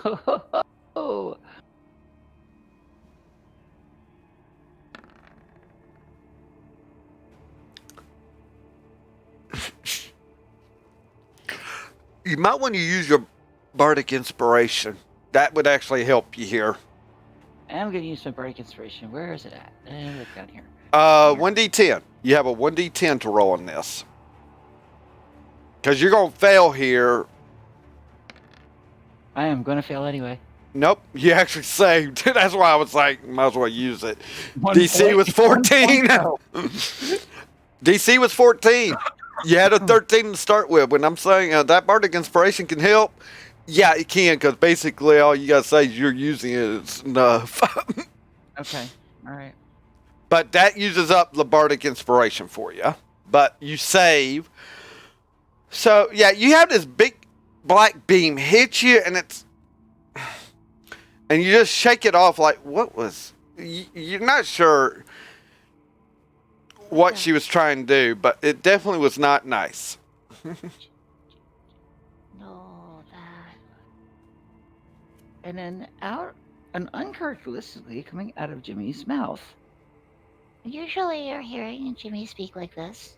Oh. You might want to use your bardic inspiration. That would actually help you here. I'm gonna use my break inspiration. Where is it at? Look down here. 1d10. You have a 1d10 to roll on this. Because you're going to fail here. I am going to fail anyway. Nope, you actually saved. That's why I was like, might as well use it. One DC point- was 14. 1 point, DC was 14. You had a 13 to start with. When I'm saying that bardic inspiration can help, yeah, it can, because basically all you got to say is you're using it is enough. Okay, all right. But that uses up the bardic inspiration for you. But you save. So, yeah, you have this big black beam hit you, and it's... And you just shake it off like, what was... You're not sure what she was trying to do, but it definitely was not nice. No, that. And then uncharacteristically coming out of Jimmy's mouth. Usually you're hearing Jimmy speak like this.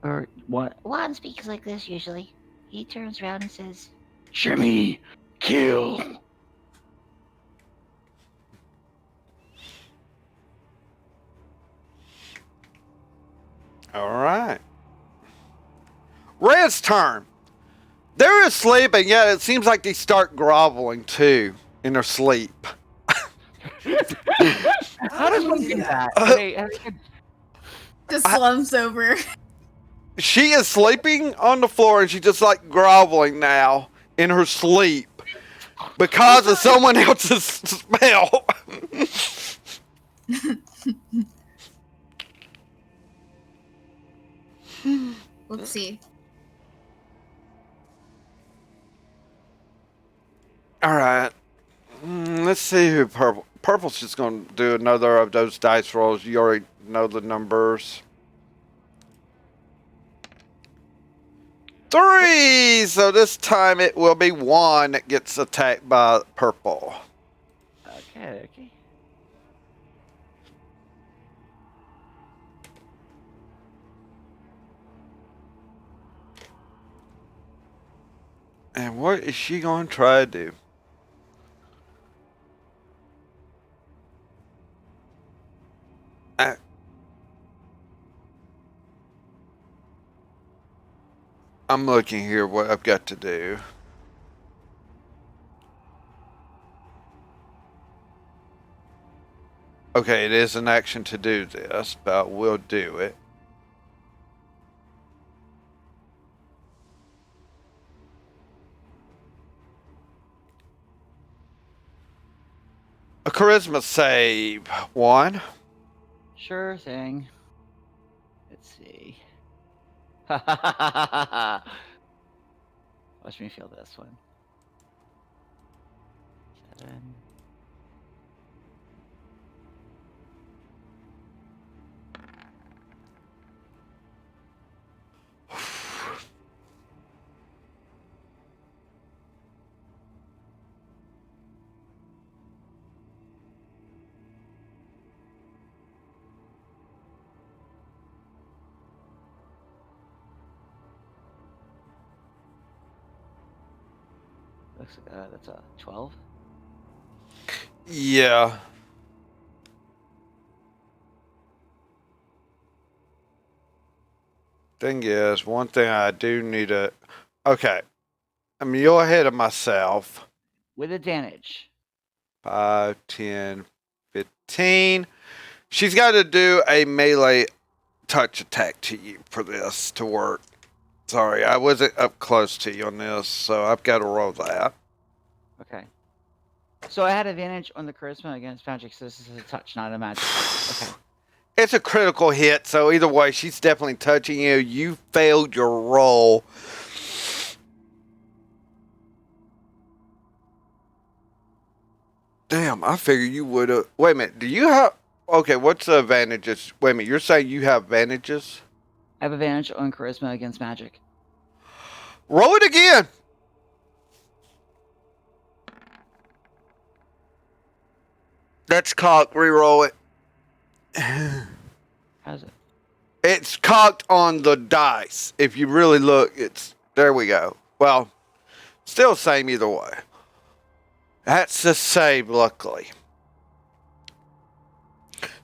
Or what? Juan speaks like this usually. He turns around and says, Jimmy, kill. All right. Red's turn. They're asleep, and yet it seems like they start groveling too in their sleep. How does one do that? Just slumps over. She is sleeping on the floor, and she's just like groveling now in her sleep because of someone else's spell. Let's see. All right. Let's see who purple. Purple's just going to do another of those dice rolls. You already know the numbers. 3. So this time it will be 1 that gets attacked by purple. Okay. And what is she going to try to do? I'm looking here what I've got to do. Okay, it is an action to do this, but we'll do it. A charisma save. 1. Sure thing. Let's see. Watch me feel this one. 7. That's a 12. Yeah. Thing is, one thing I do need to... Okay. I'm you're ahead of myself. With advantage. 5, 10, 15. She's got to do a melee touch attack to you for this to work. Sorry, I wasn't up close to you on this, so I've got to roll that. Okay. So I had advantage on the charisma against magic, so this is a touch, not a magic. Okay. It's a critical hit, so either way, she's definitely touching you. You failed your roll. Damn, I figured you would have... Wait a minute, do you have... Okay, what's the advantages? Wait a minute, you're saying you have advantages? I have advantage on charisma against magic. Roll it again! That's cocked, re-roll it. How's it? It's cocked on the dice. If you really look, it's... There we go. Well, still same either way. That's the save, luckily.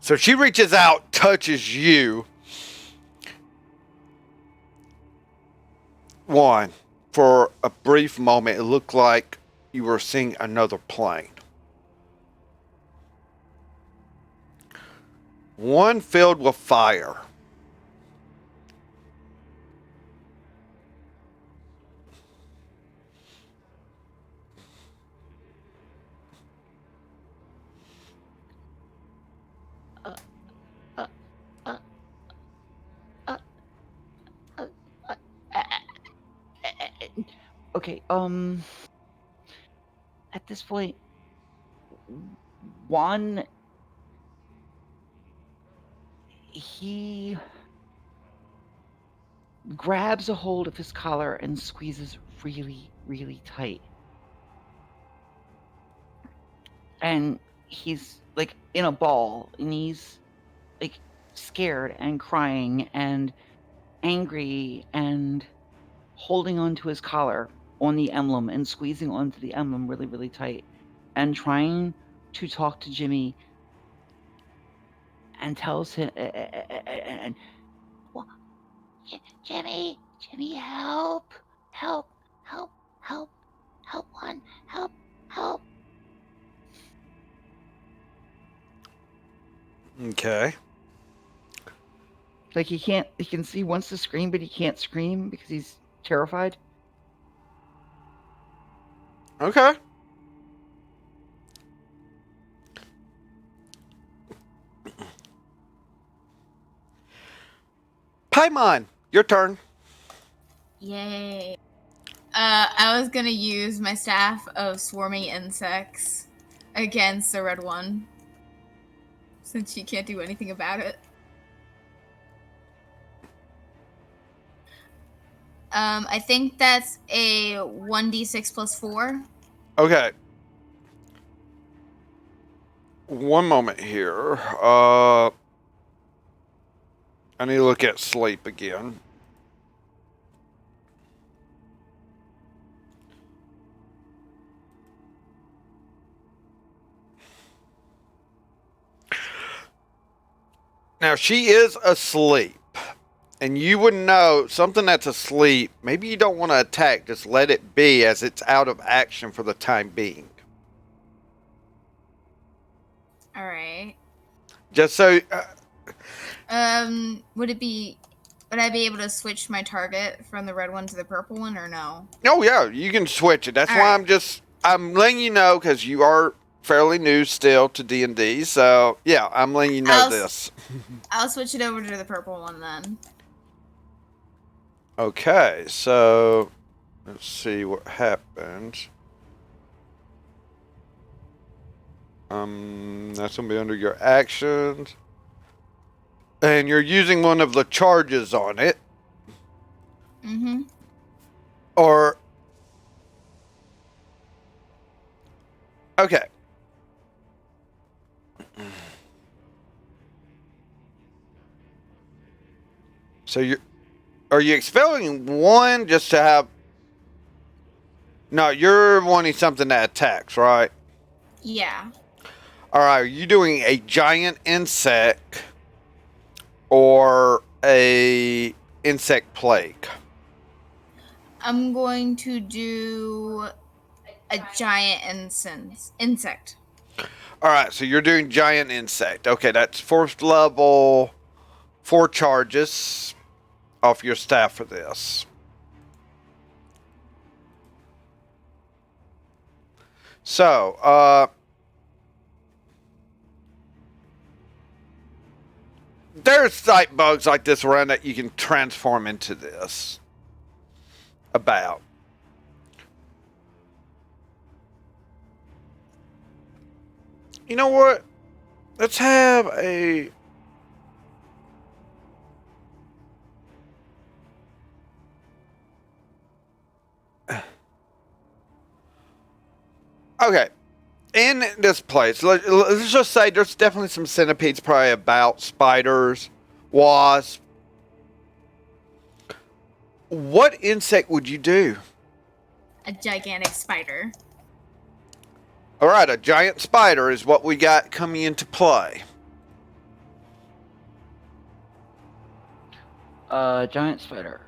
So she reaches out, touches you. One, for a brief moment, it looked like you were seeing another plane. One filled with fire. Okay, at this point, Juan, he grabs a hold of his collar and squeezes really, really tight. And he's like in a ball, and he's like scared and crying and angry and holding onto his collar on the emblem and squeezing onto the emblem really, really tight and trying to talk to Jimmy and tells him, and Jimmy, help, help, Juan, help. Okay. like he wants to scream, but he can't scream because he's terrified. Okay. Paimon, your turn. Yay. I was gonna use my staff of swarming insects against the red one, since she can't do anything about it. I think that's a 1d6 plus 4. Okay. One moment here. I need to look at sleep again. Now, she is asleep. And you would know something that's asleep, maybe you don't want to attack, just let it be as it's out of action for the time being. Alright. Just so... would I be able to switch my target from the red one to the purple one, or no? Oh, yeah, you can switch it. That's why I'm letting you know, because you are fairly new still to D&D, so, yeah, I'm letting you know this. I'll switch it over to the purple one, then. Okay, so let's see what happens. That's gonna be under your actions. And you're using one of the charges on it. Mm-hmm. Or... Okay. So are you expelling one just to have... No, you're wanting something that attacks, right? Yeah. Alright, are you doing a giant insect or a insect plague? I'm going to do a giant insect. Alright, so you're doing giant insect. Okay, that's 4th level, 4 charges off your staff for this. So, there's like bugs like this around that you can transform into this. About. You know what? Let's have a... Okay. In this place, let's just say there's definitely some centipedes probably about, spiders, wasps. What insect would you do? A gigantic spider. Alright, a giant spider is what we got coming into play. Giant spider.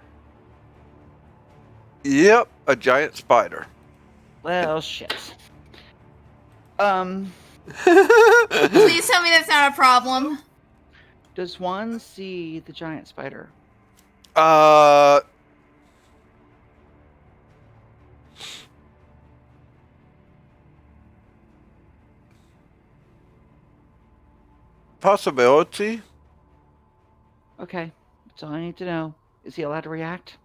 Yep, a giant spider. Well, shit. Please tell me that's not a problem. Does one see the giant spider? Possibility. Okay, that's all I need to know. Is he allowed to react?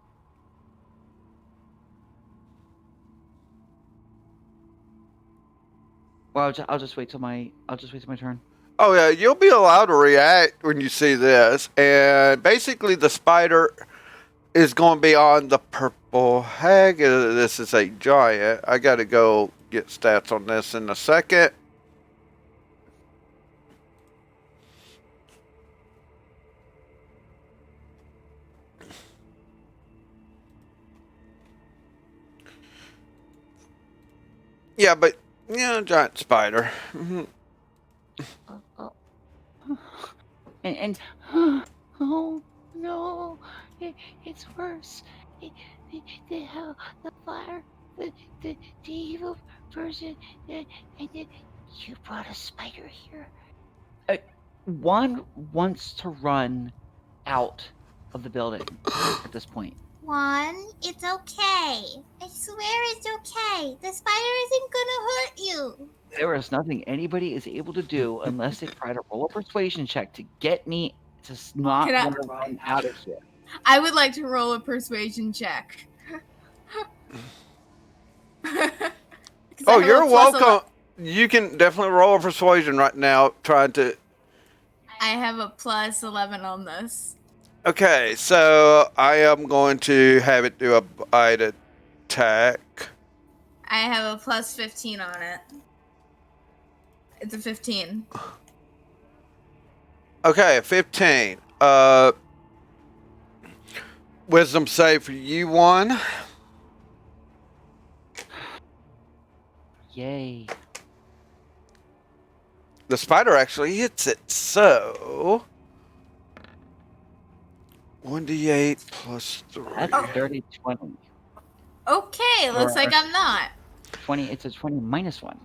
Well, I'll just wait till my turn. Oh yeah, you'll be allowed to react when you see this, and basically the spider is going to be on the purple hag. This is a giant. I got to go get stats on this in a second. Yeah, but yeah, giant spider. And oh no, it's worse. The hell, the fire, the evil person, and you brought a spider here. One wants to run out of the building at this point. Juan, it's okay. I swear it's okay. The spider isn't gonna hurt you. There is nothing anybody is able to do unless they try to roll a persuasion check to get me to not Can I- want to run out of here. I would like to roll a persuasion check. 'Cause Oh, I have you're a plus welcome. You can definitely roll a persuasion right now, trying to. I have a plus 11 on this. Okay, so I am going to have it do a bite attack. I have a plus 15 on it. It's a 15. Okay, 15. Wisdom save for you, one. Yay. The spider actually hits it, so 1d8 plus 3. That's a dirty 20. Okay, looks like I'm not. 20. It's a 20 minus 1.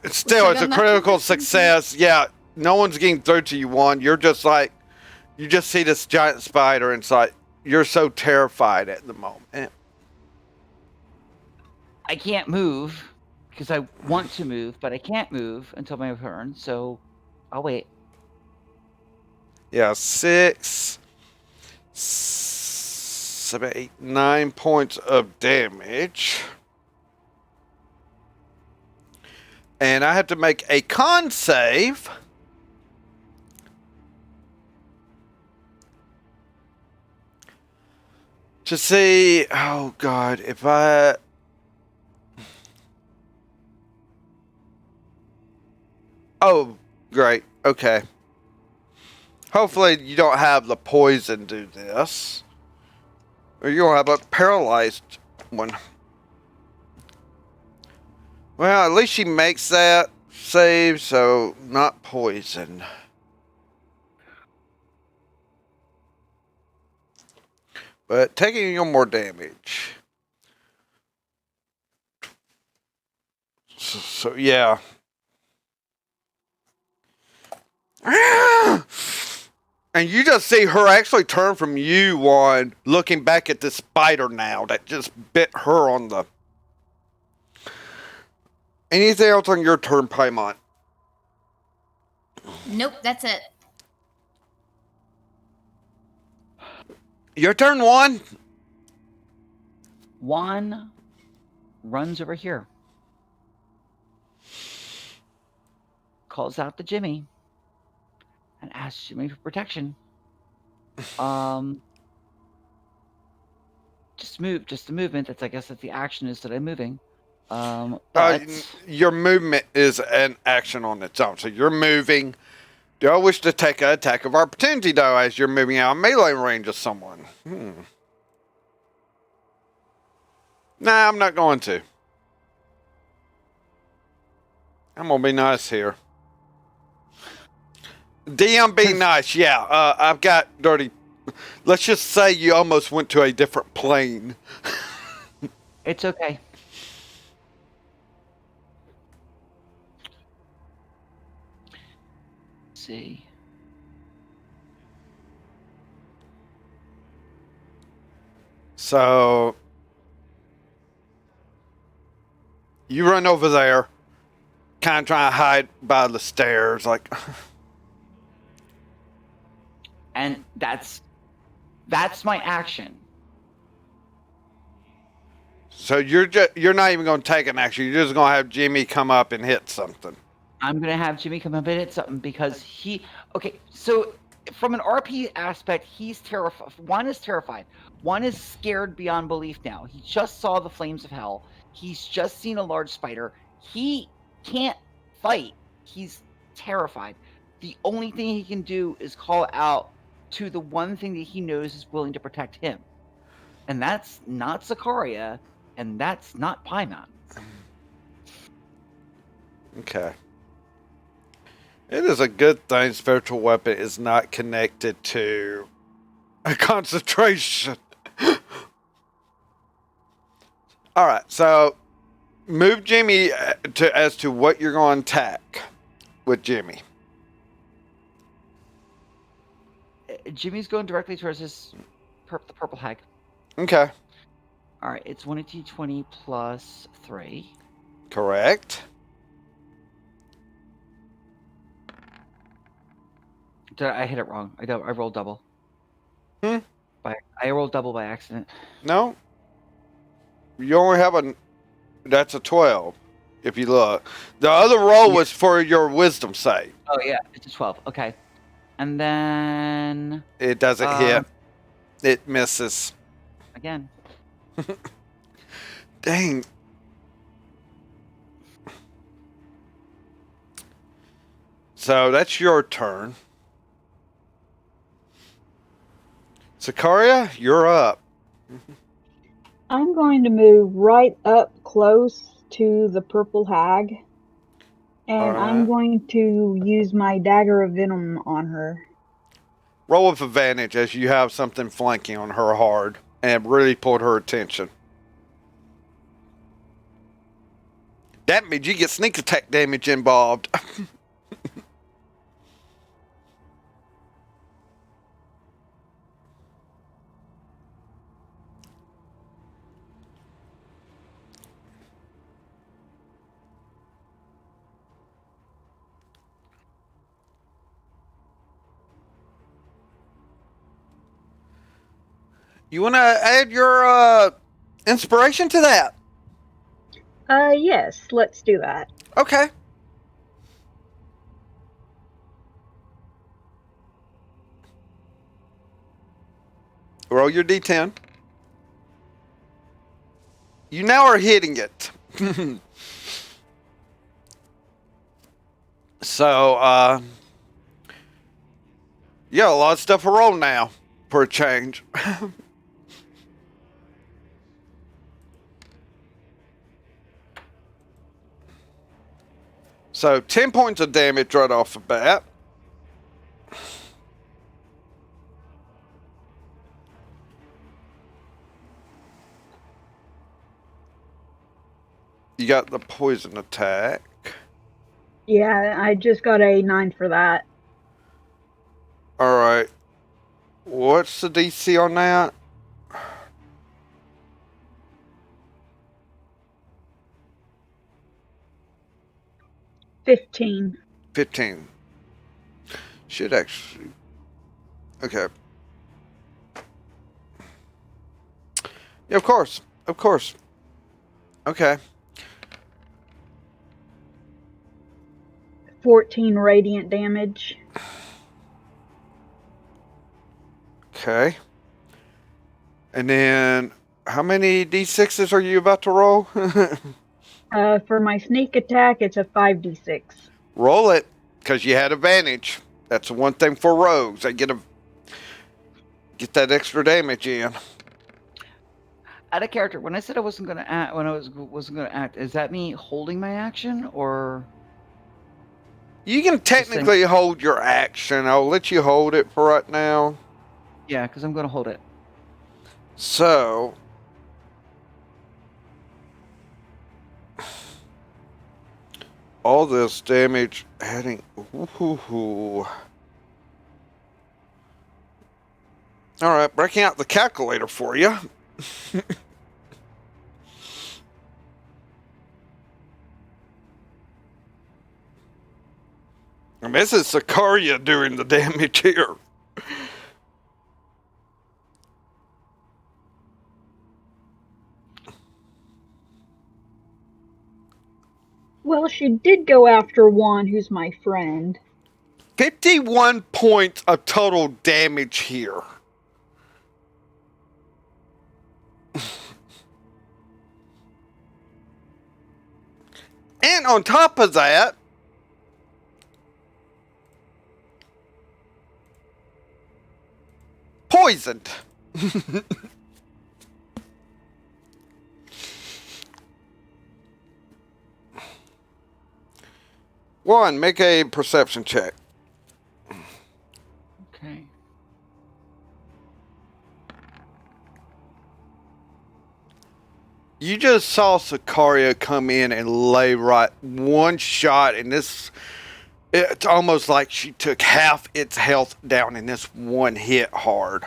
Still, like it's a I'm not critical confused. success. Yeah, no one's getting through to you, one. You're just like, you just see this giant spider, and it's like, you're so terrified at the moment. I can't move because I want to move, but I can't move until my turn, so I'll wait. Yeah, 6, 7, 8, 9 points of damage. And I have to make a con save. To see, oh God, if I... Oh, great. Okay. Hopefully you don't have the poison do this. Or you'll have a paralyzed one. Well, at least she makes that save, so not poison. But taking no more damage. So yeah. And you just see her actually turn from you, one, looking back at this spider now that just bit her on the... Anything else on your turn, Paimon? Nope, that's it. Your turn, one. One runs over here. Calls out to Jimmy. And asks Jimmy for protection. Just move, just the movement. I guess that's the action is that I'm moving. But Your movement is an action on its own. So you're moving. Do I wish to take an attack of opportunity, though, as you're moving out of melee range of someone? Nah, I'm not going to. I'm going to be nice here. DM being nice, yeah. I've got dirty. Let's just say you almost went to a different plane. It's okay. Let's see. So you run over there, kind of trying to hide by the stairs, like. And that's my action. So you're not even going to take an action. You're just going to have Jimmy come up and hit something. I'm gonna have Jimmy come up and hit something because okay, so from an RP aspect, he's terrified. One is terrified. One is scared beyond belief now. He just saw the flames of hell. He's just seen a large spider. He can't fight. He's terrified. The only thing he can do is call out to the one thing that he knows is willing to protect him. And that's not Sarkaria, and that's not Paimon. Okay. It is a good thing spiritual weapon is not connected to a concentration. All right, so move Jimmy as to what you're going to attack with Jimmy. Jimmy's going directly towards the purple hag. Okay. All right, it's 1d20 plus 3. Correct. I hit it wrong. I rolled double. I rolled double by accident. No. You only have that's a 12, if you look. The other roll was for your wisdom save. Oh, yeah, it's a 12. Okay. And then... It doesn't hit. It misses. Again. Dang. So that's your turn. Sarkaria, you're up. I'm going to move right up close to the purple hag. And I'm going to use my dagger of venom on her. Roll with advantage as you have something flanking on her hard and really pulled her attention. That means you get sneak attack damage involved. You want to add your inspiration to that? Yes, let's do that. Okay. Roll your d10. You now are hitting it. So, yeah, a lot of stuff to roll now for a change. So 10 points of damage right off the bat. You got the poison attack. Yeah, I just got a 9 for that. Alright. What's the DC on that? $15. 15. Should actually... Okay. Yeah, of course. Of course. Okay. 14 radiant damage. Okay. And then, how many D6s are you about to roll? For my sneak attack, it's a 5d6. Roll it, because you had advantage. That's the one thing for rogues. They get that extra damage in. Out of character, when I said I wasn't going to act, wasn't going to act, is that me holding my action or? You can technically hold your action. I'll let you hold it for right now. Yeah, because I'm going to hold it. So, all this damage heading. All right, breaking out the calculator for you. And this is Sarkaria doing the damage here. Well, she did go after Juan, who's my friend. 51 points of total damage here. And on top of that, poisoned. One, make a perception check. Okay. You just saw Sarkaria come in and lay right one shot, and it's almost like she took half its health down in this one hit hard.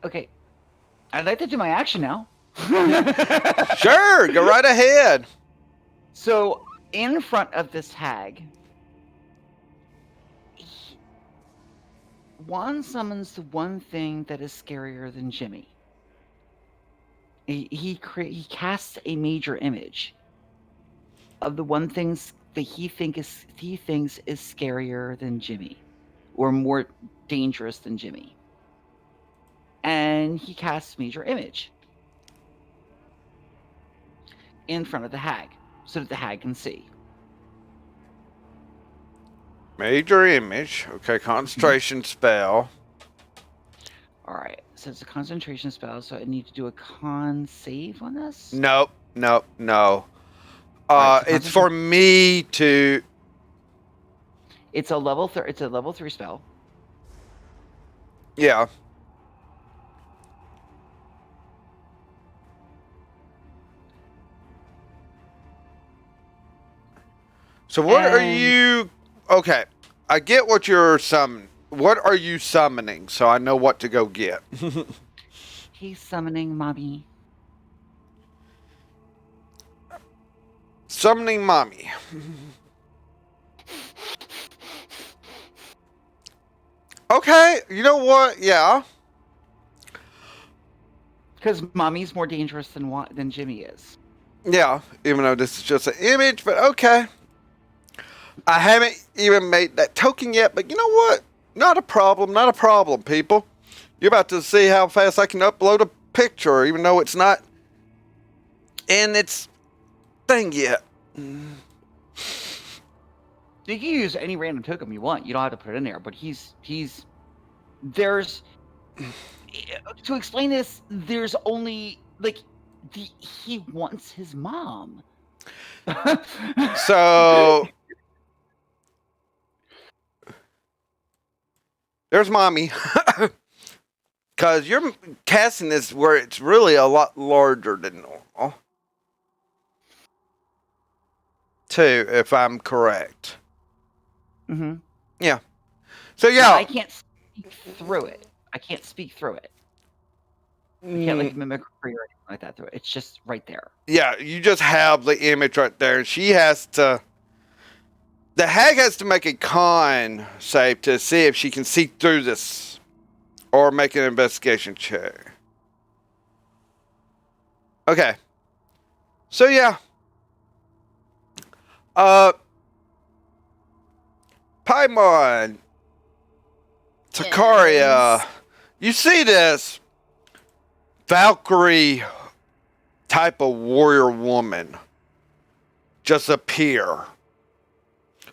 Okay. I'd like to do my action now. Sure, go right ahead. So, in front of this hag, Juan summons the one thing that is scarier than Jimmy. He casts a major image of the one things that he thinks is scarier than Jimmy, or more dangerous than Jimmy. And he casts major image in front of the hag, so that the hag can see. Major image. Okay, concentration spell. Alright, so it's a concentration spell, so I need to do a con save on this? Nope. Right, so it's for me to. It's a level 3 spell. Yeah. So what are you? Okay, I get what you're summoning. What are you summoning? So I know what to go get. He's summoning mommy. Summoning mommy. Okay, you know what? Yeah. Because mommy's more dangerous than Jimmy is. Yeah, even though this is just an image, but okay. I haven't even made that token yet, but you know what? Not a problem, people. You're about to see how fast I can upload a picture, even though it's not in its thing yet. You can use any random token you want. You don't have to put it in there, but there's to explain this, there's only he wants his mom. So there's mommy. Because you're casting this where it's really a lot larger than normal. Too, if I'm correct. Mm-hmm. Yeah. So yeah. No, I can't speak through it. I can't mimic or anything like that through it. It's just right there. Yeah, you just have the image right there, and she has to. The hag has to make a con save to see if she can see through this, or make an investigation check. Okay. So yeah. Paimon, Sarkaria, Yes. you see this Valkyrie type of warrior woman just appear.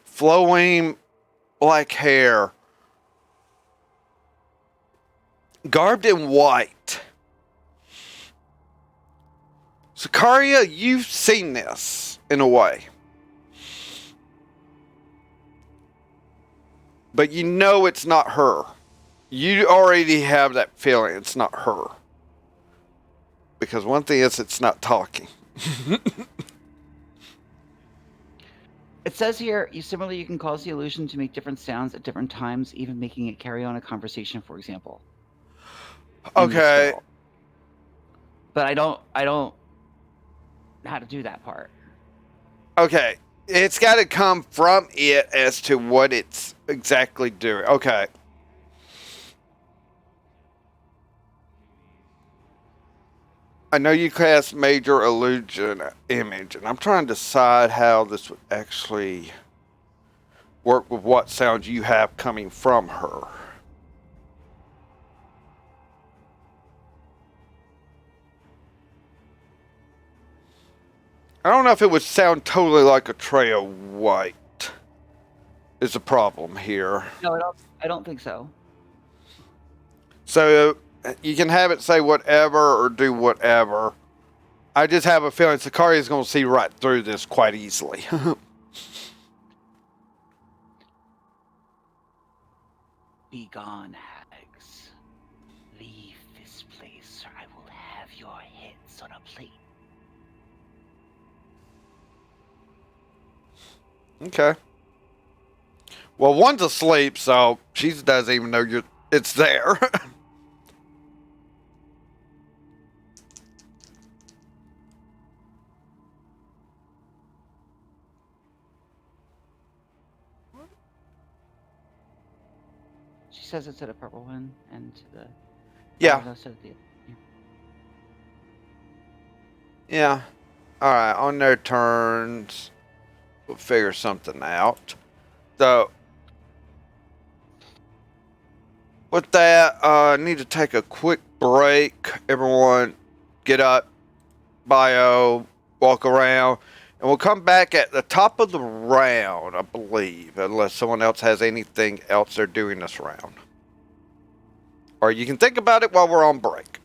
Flowing black hair. Garbed in white. Sarkaria, you've seen this in a way. But you know it's not her. You already have that feeling it's not her. Because one thing is, it's not talking. It says here, you can cause the illusion to make different sounds at different times, even making it carry on a conversation, for example. Okay. But I don't know how to do that part. Okay. It's got to come from it as to what it's exactly doing. Okay. I know you cast Major Illusion Image, and I'm trying to decide how this would actually work with what sounds you have coming from her. I don't know if it would sound totally like a tray of white. Is the problem here. No, I don't think so. So you can have it say whatever or do whatever. I just have a feeling Sarkaria is going to see right through this quite easily. Be gone, hags. Leave this place, or I will have your heads on a plate. Okay. Well, one's asleep, so she doesn't even know it's there. She says it's at a purple one, and to the... Yeah. Yeah. Alright, on their turns, we'll figure something out. So, with that, I need to take a quick break. Everyone, get up, bio, walk around, and we'll come back at the top of the round, I believe, unless someone else has anything else they're doing this round. Or you can think about it while we're on break.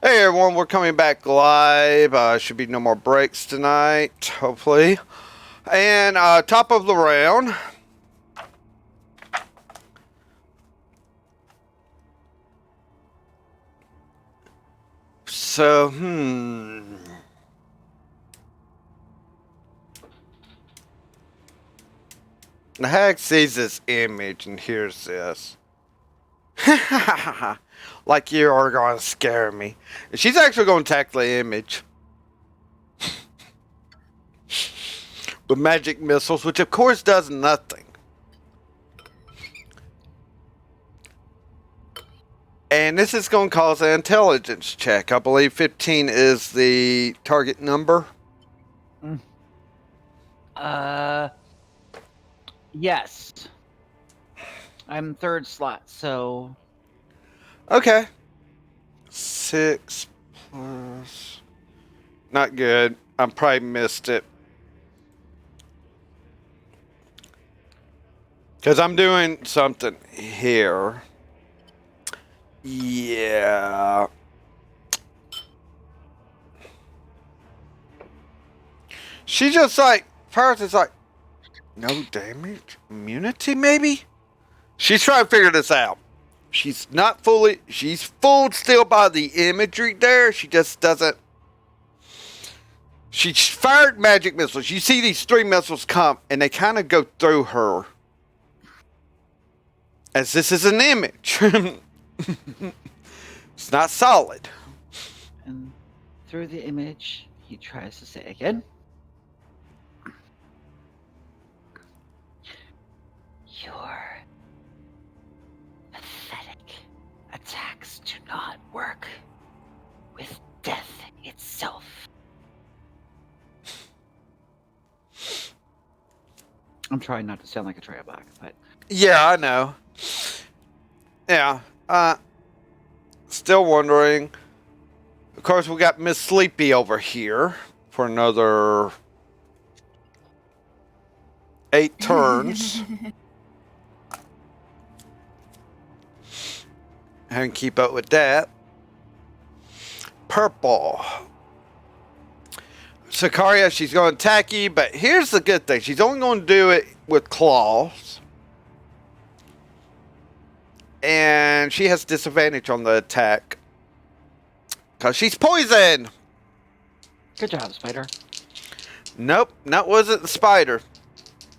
Hey everyone, we're coming back live. Should be no more breaks tonight, hopefully. And top of the round. So, The hag sees this image and hears this. Like you are going to scare me. And she's actually going to attack the image. With magic missiles, which of course does nothing. And this is going to cause an intelligence check. I believe 15 is the target number. Yes. I'm third slot, so... Okay. 6 plus... Not good. I probably missed it. Because I'm doing something here. Yeah. She just like, first it's like, no damage? Immunity maybe? She's trying to figure this out. She's not fully, she's fooled still by the imagery there. She just doesn't. She fired magic missiles. You see these 3 missiles come and they kind of go through her. As this is an image. It's not solid. And through the image, he tries to say again. Your pathetic attacks do not work with death itself. I'm trying not to sound like a tray of black, but... Yeah, I know. Yeah. Still wondering. Of course, we got Miss Sleepy over here for another 8 turns. And keep up with that. Purple. Sarkaria, she's going to attack you, but here's the good thing. She's only going to do it with claws. And she has disadvantage on the attack. Because she's poisoned. Good job, Spider. Nope, that wasn't the spider.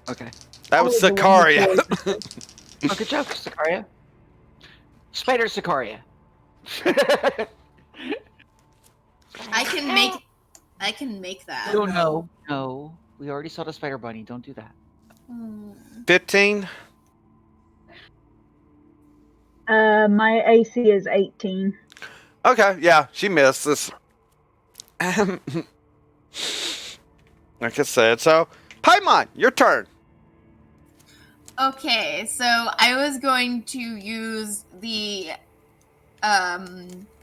Okay. That was Sarkaria. Oh, good job, Sarkaria. Spider Sarkaria. I can make that. No. We already saw the spider bunny. Don't do that. 15. My AC is 18. Okay, yeah, she missed this. Like I said, so Paimon, your turn. Okay, so I was going to use the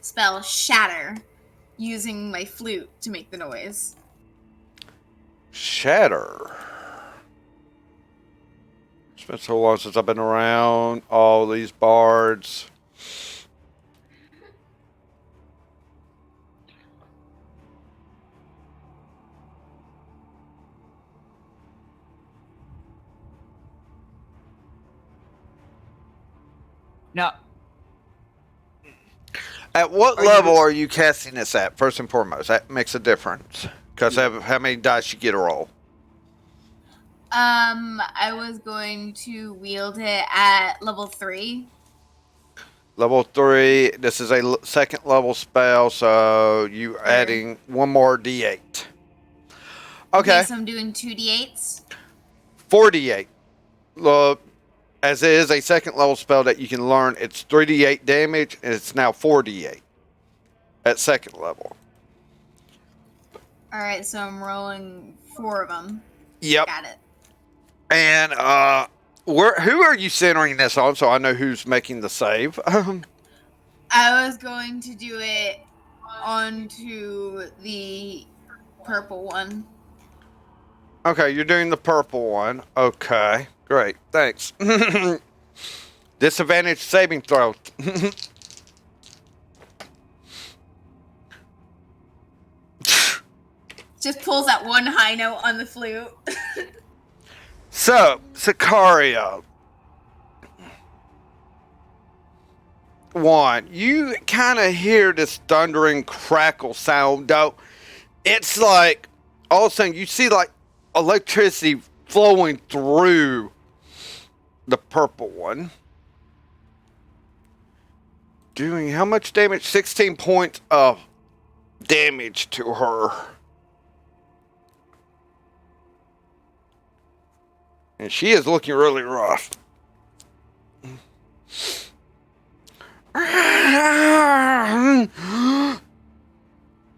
spell Shatter using my flute to make the noise. Shatter. It's been so long since I've been around all these bards. No. At what level are you casting this at, first and foremost? That makes a difference. Because of how many dice you get to roll. I was going to wield it at level 3. Level 3. This is a second level spell, so you adding one more d8. Okay. So I'm doing 2d8s. 48. As it is a second level spell that you can learn, it's 3d8 damage, and it's now 4d8 at second level. Alright, so I'm rolling 4 of them. Yep. Got it. And who are you centering this on, so I know who's making the save? I was going to do it onto the purple one. Okay, you're doing the purple one. Okay, great. Thanks. Disadvantage saving throw. just pulls that one high note on the flute. So, Sarkaria. One, you kind of hear this thundering crackle sound, though. It's like, all of a sudden, you see like electricity flowing through the purple one. Doing how much damage? 16 points of damage to her. And she is looking really rough.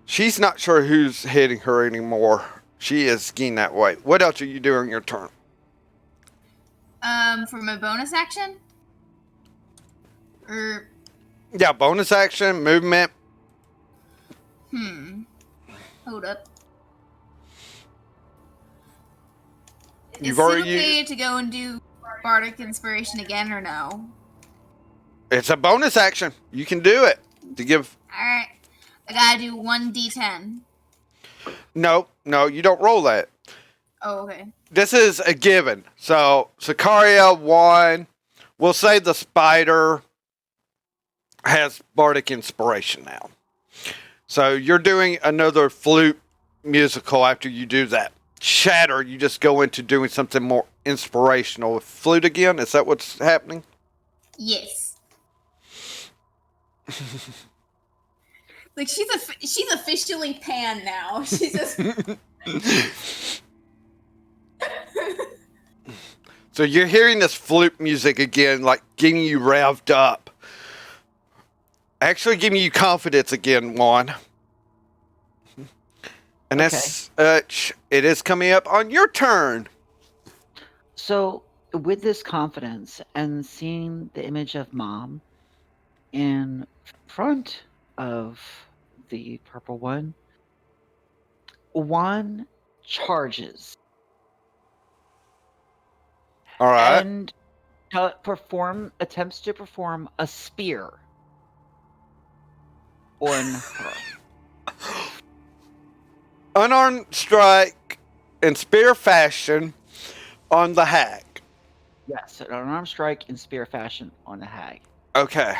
She's not sure who's hitting her anymore. She is skiing that way. What else are you doing your turn? For my bonus action? Or... Yeah, bonus action, movement. Hold up. You've Is it already okay to go and do Bardic Inspiration again, or no? It's a bonus action. You can do it. To give... Alright. I gotta do 1d10. No, you don't roll that. Oh, okay. This is a given. So, Sarkaria, 1. We'll say the spider has Bardic Inspiration now. So, you're doing another flute musical after you do that. Shatter, you just go into doing something more inspirational. With flute again? Is that what's happening? Yes. Like, she's officially Pan now. She's just... So you're hearing this flute music again, like getting you revved up. Actually giving you confidence again, Juan. And that's it is coming up on your turn. So, with this confidence and seeing the image of Mom in front of the purple one, Juan charges. All right. And attempts to perform a spear on her. Unarmed strike in spear fashion on the hag. Yes, an unarmed strike in spear fashion on the hag. Okay.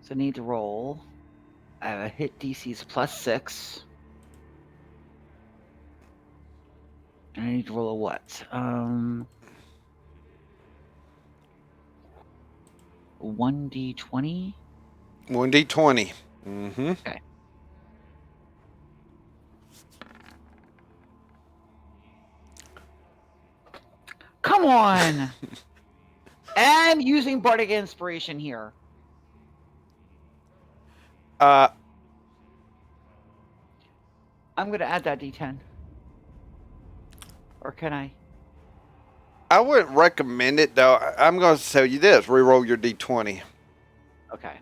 So I need to roll. I have a hit DC's +6. And I need to roll a what? 1d20? 1d20. Mm-hmm. Okay. Come on! I'm using Bardic Inspiration here. I'm going to add that d10. Or can I? I wouldn't recommend it, though. I'm going to tell you this. Reroll your d20. Okay.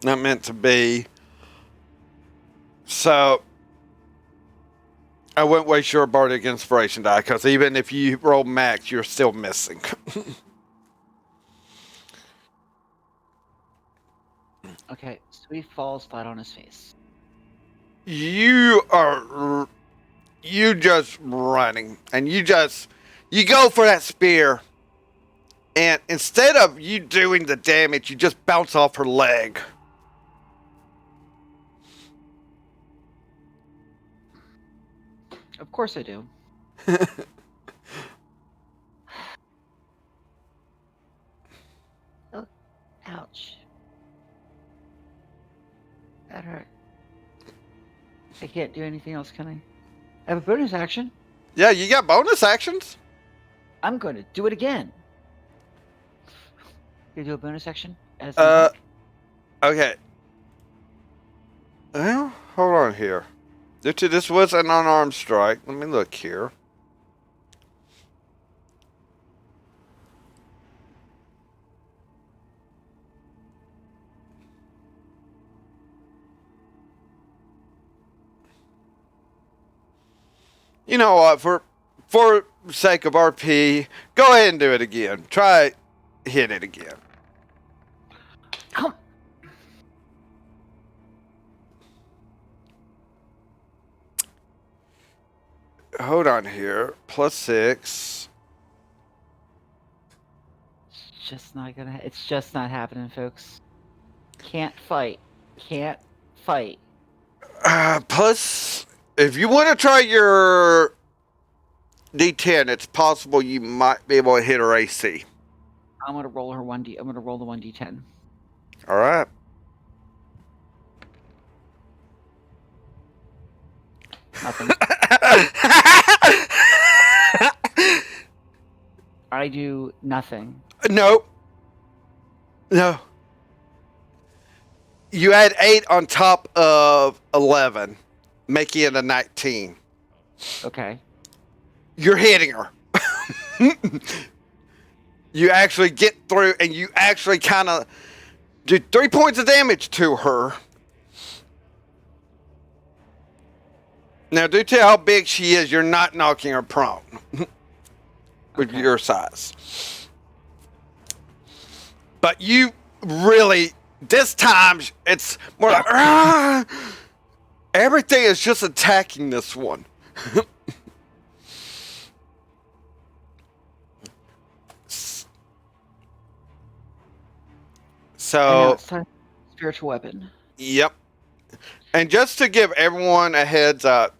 Not meant to be. So, I wouldn't waste your Bardic Inspiration die, because even if you roll max, you're still missing. Okay, so he falls flat on his face. You just running, and you go for that spear, and instead of you doing the damage, you just bounce off her leg. Of course I do. Oh, ouch. That hurt. I can't do anything else, can I? I have a bonus action. Yeah, you got bonus actions. I'm going to do it again. You do a bonus action? Okay. Well, hold on here. This was an unarmed strike. Let me look here. You know what? For sake of RP, go ahead and do it again. Try hit it again. Come. Hold on here. +6. It's just not happening, folks. Can't fight. Can't fight. Plus, if you want to try your D10, it's possible you might be able to hit her AC. I'm gonna roll her 1D. I'm gonna roll the 1D10. All right. Nothing. I do nothing. Nope. No. You add 8 on top of 11, making it a 19. Okay. You're hitting her. You actually get through, and you actually kind of do 3 points of damage to her. Now, due to how big she is, you're not knocking her prone with Okay. your size. But you really, this time, it's more like, "Ah!" Everything is just attacking this one. And now So, it's time for spiritual weapon. yep. And just to give everyone a heads up,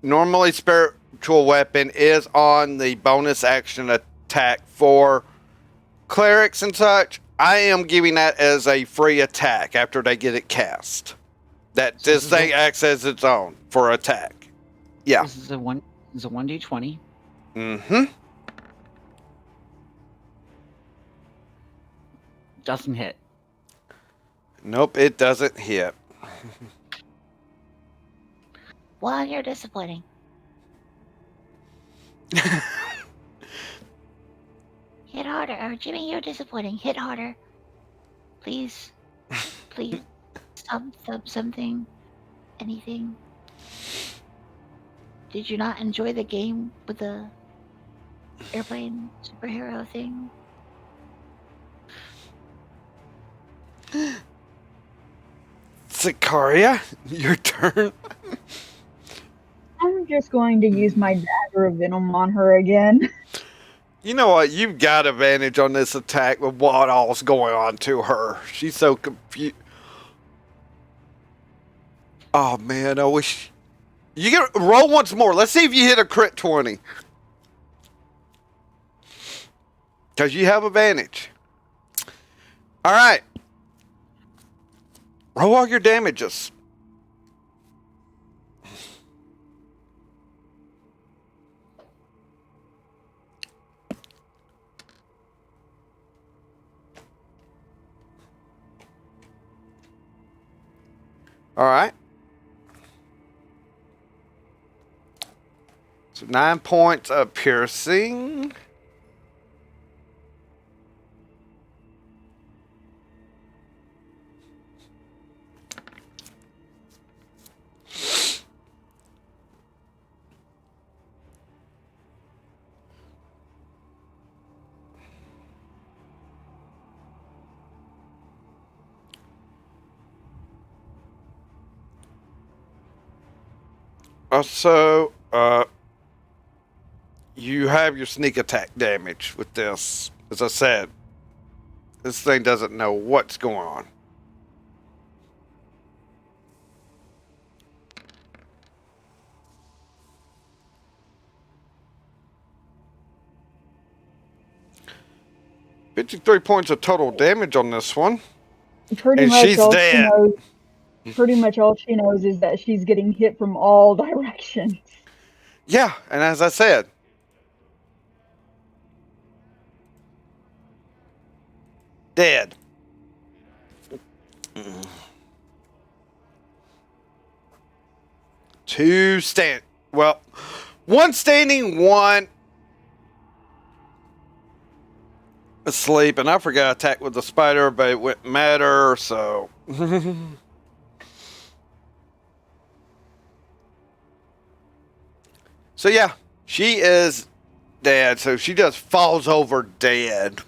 normally spiritual weapon is on the bonus action attack for clerics and such. I am giving that as a free attack after they get it cast. That So this this is thing acts as its own for attack. Yeah. This is a 1D20. Mm-hmm. Doesn't hit. Nope, it doesn't hit. Well, you're disappointing. Hit harder. Or Jimmy, you're disappointing. Hit harder. Please. Please. Something. Anything. Did you not enjoy the game with the airplane superhero thing? Sarkaria, your turn. I'm just going to use my dagger of venom on her again. You know what? You've got advantage on this attack with what all's going on to her. She's so confused. Oh man, I wish you get roll once more. Let's see if you hit a crit 20. Because you have advantage. All right. Roll all your damages. All right. So 9 points of piercing. Also, you have your sneak attack damage with this. As I said, this thing doesn't know what's going on. $53 points of total damage on this one. Pretty And much she's all dead. she knows. Pretty much all she knows is that she's getting hit from all directions. Yeah, and as I said, dead. Two stand. Well, one standing, one asleep, and I forgot to attack with the spider, but it wouldn't matter. So. So yeah, she is dead. So she just falls over dead.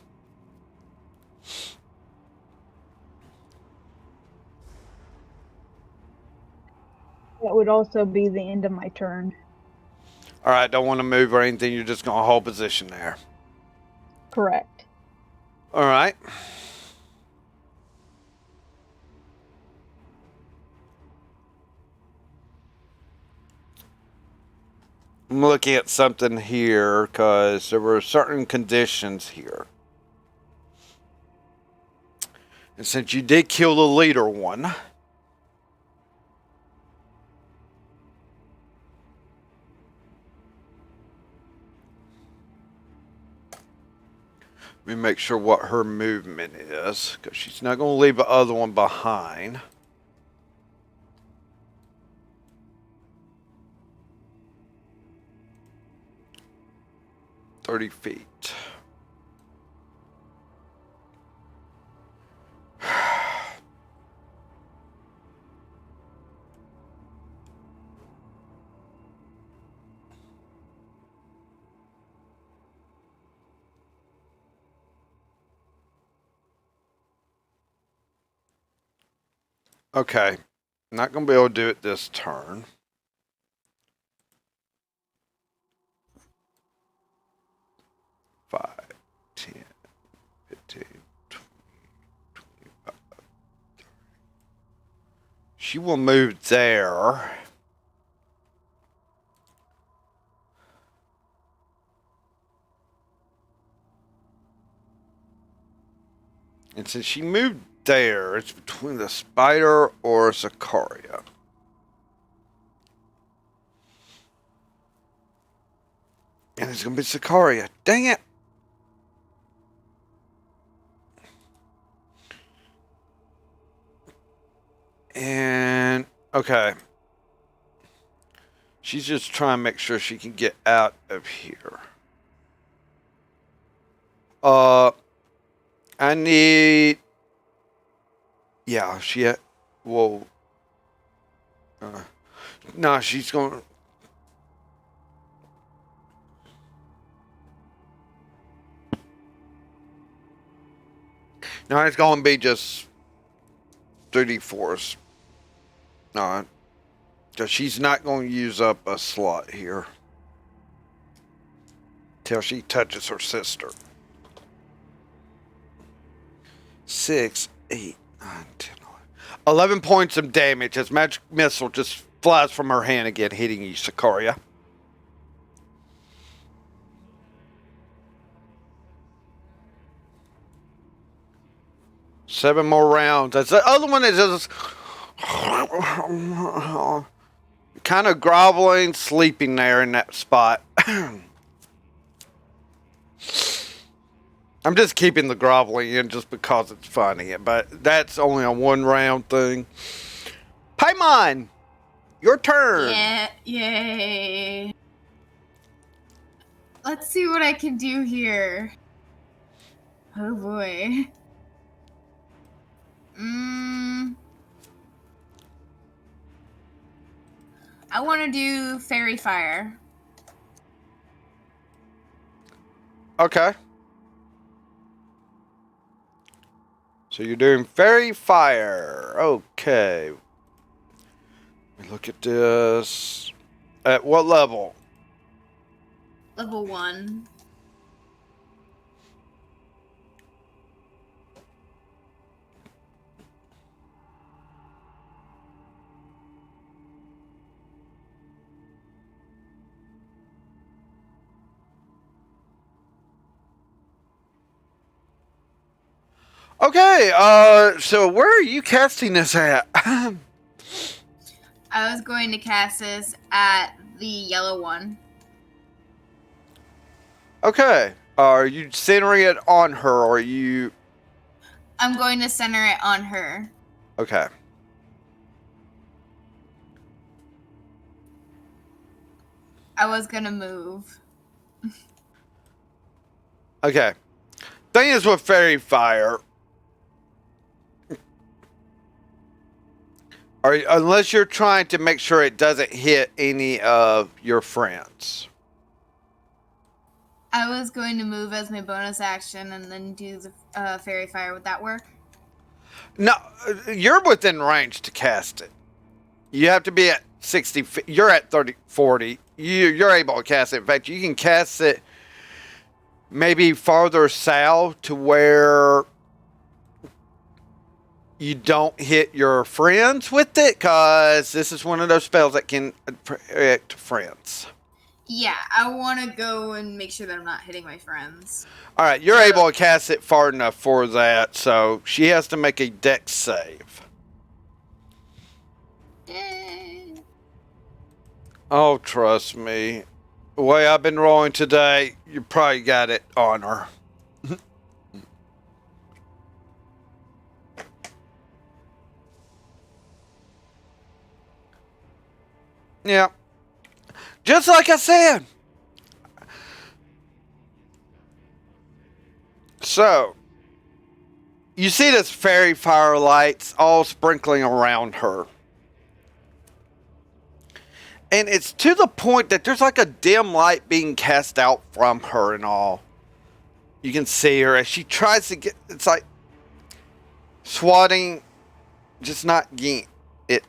That would also be the end of my turn. All right, don't want to move or anything. You're just going to hold position there. Correct. All right. I'm looking at something here because there were certain conditions here. And since you did kill the leader one, let me make sure what her movement is, because she's not going to leave the other one behind. "30 feet. Okay, not going to be able to do it this turn. Five, 10, 15, 20, 25, 30. She will move there. And since she moved there, it's between the spider or Sarkaria. And it's going to be Sarkaria. Dang it. And, okay. She's just trying to make sure she can get out of here. I need... Yeah, she... Whoa. No, she's going... No, it's going to be just 3d4s. No, because she's not going to use up a slot here till she touches her sister. 6, 8, 9, 10, 11 points of damage as magic missile just flies from her hand again, hitting you, Sarkaria. Seven more rounds. As the other one is just kind of groveling, sleeping there in that spot. I'm just keeping the groveling in just because it's funny, but that's only a one round thing. Paimon, your turn. Yeah, yay. Let's see what I can do here. Oh boy. I want to do fairy fire. Okay. So you're doing fairy fire. Okay. Let me look at this. At what level? Level 1. Okay, so where are you casting this at? I was going to cast this at the yellow one. Okay. Are you centering it on her, or are you... I'm going to center it on her. Okay. I was going to move. Okay. Thing is with fairy fire... unless you're trying to make sure it doesn't hit any of your friends. I was going to move as my bonus action and then do the fairy fire. Would that work? No, you're within range to cast it. You have to be at 60 feet. You're at 30, 40. You're able to cast it. In fact, you can cast it maybe farther south to where you don't hit your friends with it, because this is one of those spells that can affect friends. Yeah, I want to go and make sure that I'm not hitting my friends. All right, you're able to cast it far enough for that, so she has to make a dex save. Oh, trust me. The way I've been rolling today, you probably got it on her. Yeah. Just like I said. So, you see this fairy fire lights all sprinkling around her. And it's to the point that there's like a dim light being cast out from her and all. You can see her as she tries to get, it's like swatting, just not getting it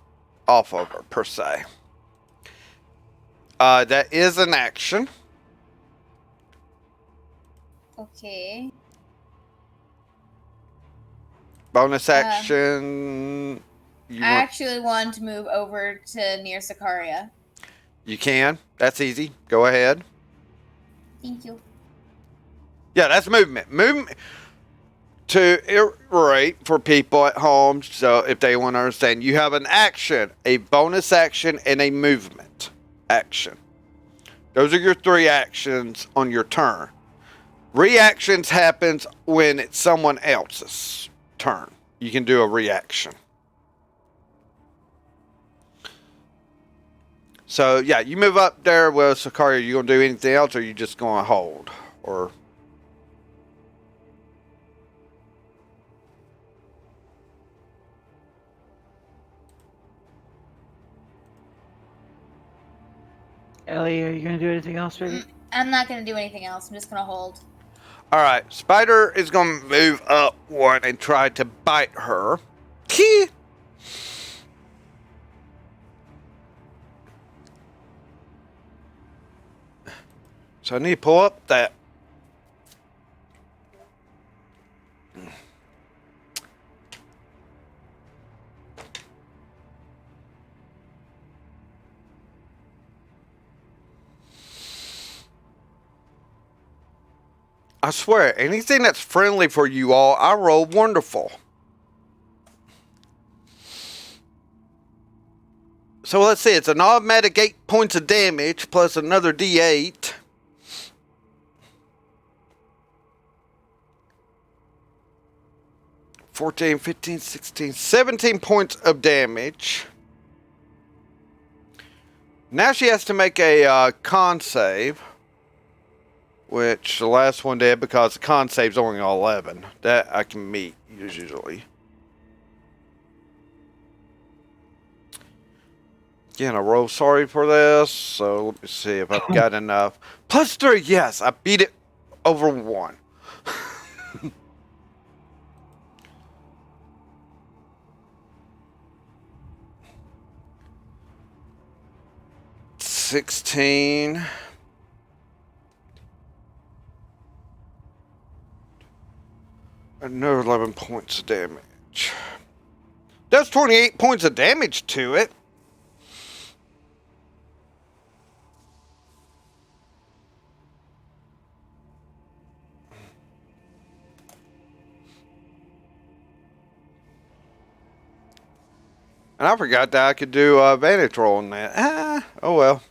off of her, per se. That is an action. Okay. Bonus action. I actually want to move over to near Sarkaria. You can. That's easy. Go ahead. Thank you. Yeah, that's movement. Movement to iterate for people at home. So if they want to understand, you have an action, a bonus action, and a movement action. Those are your 3 actions on your turn. Reactions happens when it's someone else's turn. You can do a reaction. So yeah, you move up there with Sarkaria. You gonna do anything else, or you just gonna hold? Or Ellie, are you gonna do anything else, baby? I'm not going to do anything else. I'm just going to hold. all right, Spider is gonna move up one and try to bite her. Key. So I need to pull up that. I swear, anything that's friendly for you all, I roll wonderful. So let's see, it's an automatic 8 points of damage plus another D8. $14, $15, $16, $17 points of damage. Now she has to make a con save. Which the last one did, because the con save's only 11. That I can meet usually. Again, I roll sorry for this, so let me see if I've got enough. +3, yes, I beat it over 1. $16. Another 11 points of damage. That's 28 points of damage to it. And I forgot that I could do a advantage roll on that. Oh well.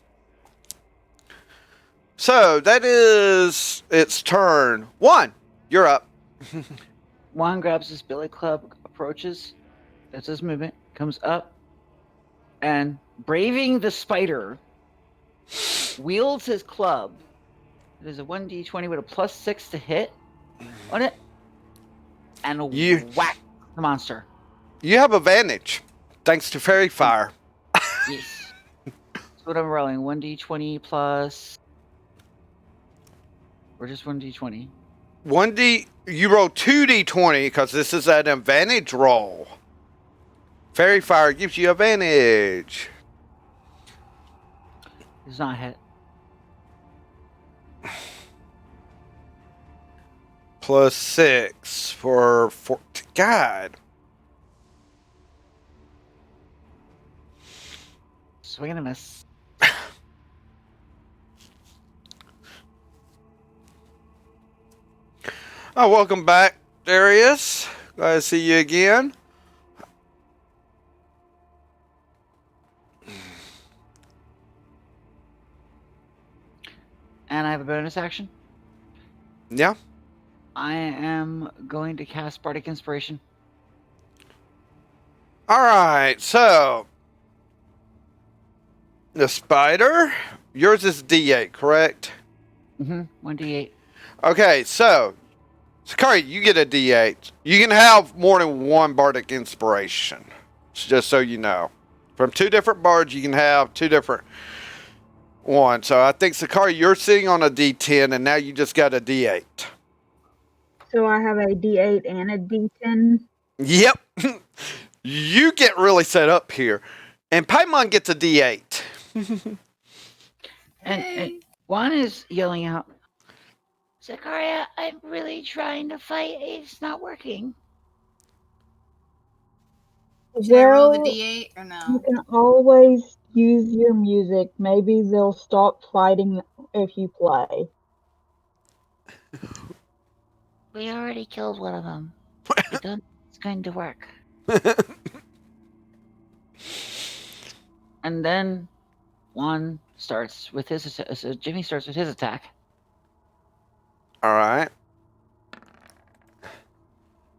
So that is its turn. 1, you're up. Juan grabs his billy club, approaches. That's his movement. Comes up. And braving the spider, wields his club. It is a 1d20 with a +6 to hit on it. And whack the monster. You have advantage. Thanks to Fairy Fire. Yes. That's what I'm rolling. 1d20 plus... Or just 1d20? 1D, you roll 2d20 because this is an advantage roll. Fairy Fire gives you advantage. He's not hit. Plus 6 for 14. God. Swing and a miss. Oh, welcome back, Darius. Glad to see you again. And I have a bonus action. Yeah. I am going to cast Bardic Inspiration. All right. So, the spider, yours is D8, correct? 1d8. Okay. So, Sarkaria, you get a D8. You can have more than one Bardic Inspiration. Just so you know. From 2 different bards, you can have 2 different ones. So, I think, Sarkaria, you're sitting on a D10, and now you just got a D8. So I have a D8 and a D10. Yep. You get really set up here. And Paimon gets a D8. And Juan is yelling out, Sarkaria, I'm really trying to fight. It's not working. Should I roll the Well, D8 or you no? can always use your music. Maybe they'll stop fighting if you play. We already killed one of them. I don't think it's going to work. and then Juan starts with his. So Jimmy starts with his attack. All right.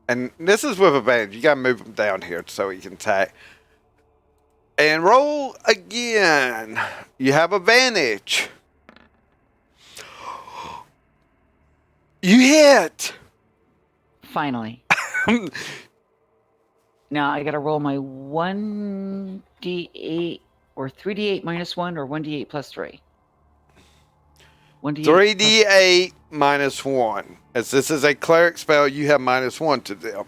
And this is with advantage. You got to move him down here so he can attack. And roll again. You have advantage. You hit. Finally. Now I gotta roll my 1d8 or 3d8 minus 1 or 1d8 plus 3. 1d8 3d8 minus 1. As this is a cleric spell, you have minus 1 to them.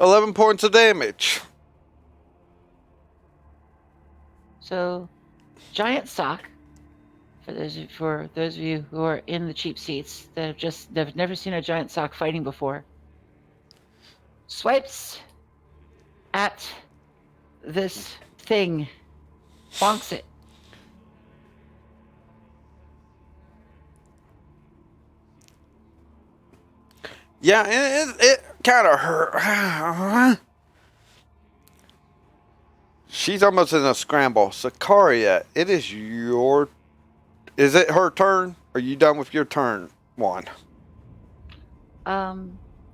11 points of damage. So, giant sock. For those of you who are in the cheap seats that have never seen a giant sock fighting before, swipes at this thing, bonks it. Yeah, it kind of hurt. She's almost in a scramble. Sarkaria, it is your... Is it her turn? Are you done with your turn, Juan? Well,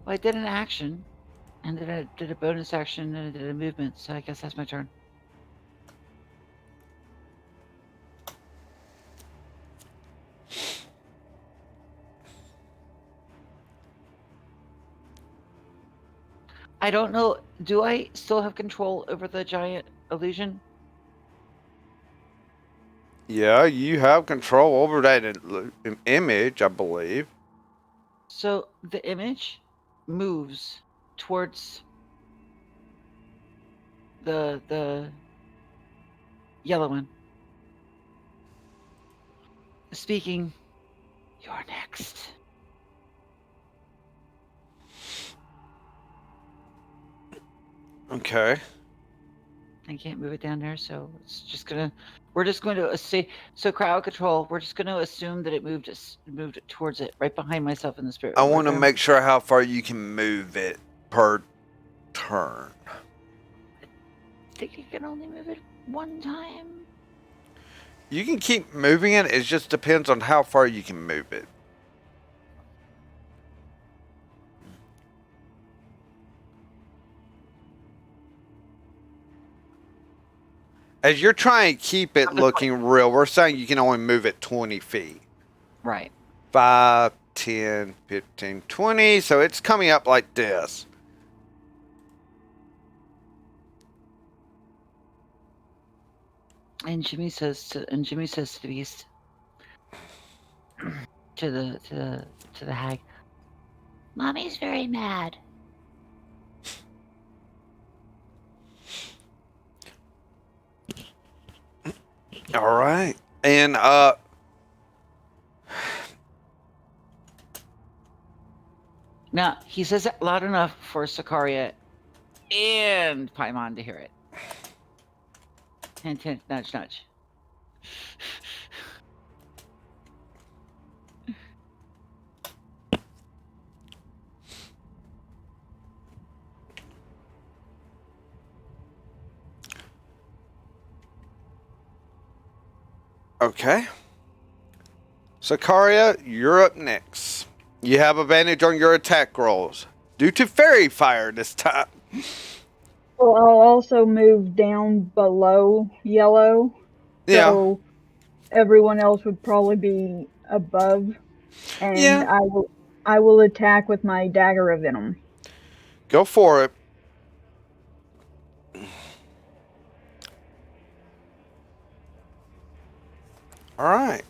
I did an action, and then I did a bonus action, and I did a movement, so I guess that's my turn. I don't know. Do I still have control over the giant illusion? Yeah, you have control over that image, I believe. So the image moves towards the yellow one. Speaking, you're next. Okay. I can't move it down there, so it's just gonna. We're just going to say so. Crowd control. We're just going to assume that it moved towards it, right behind myself in the spirit. I want to make sure how far you can move it per turn. I think you can only move it one time. You can keep moving it. It just depends on how far you can move it. As you're trying to keep it looking real, we're saying you can only move it 20 feet. Right. 5, 10, 15, 20. So it's coming up like this. And Jimmy says to the beast, to the hag, Mommy's very mad. All right. And Now, he says it loud enough for Sarkaria and Paimon to hear it. Hint, hint, nudge, nudge. okay. Sarkaria, you're up next. You have advantage on your attack rolls due to fairy fire this time. Well, I'll also move down below yellow, Yeah. so everyone else would probably be above, and Yeah. I will attack with my dagger of venom. Go for it. All right.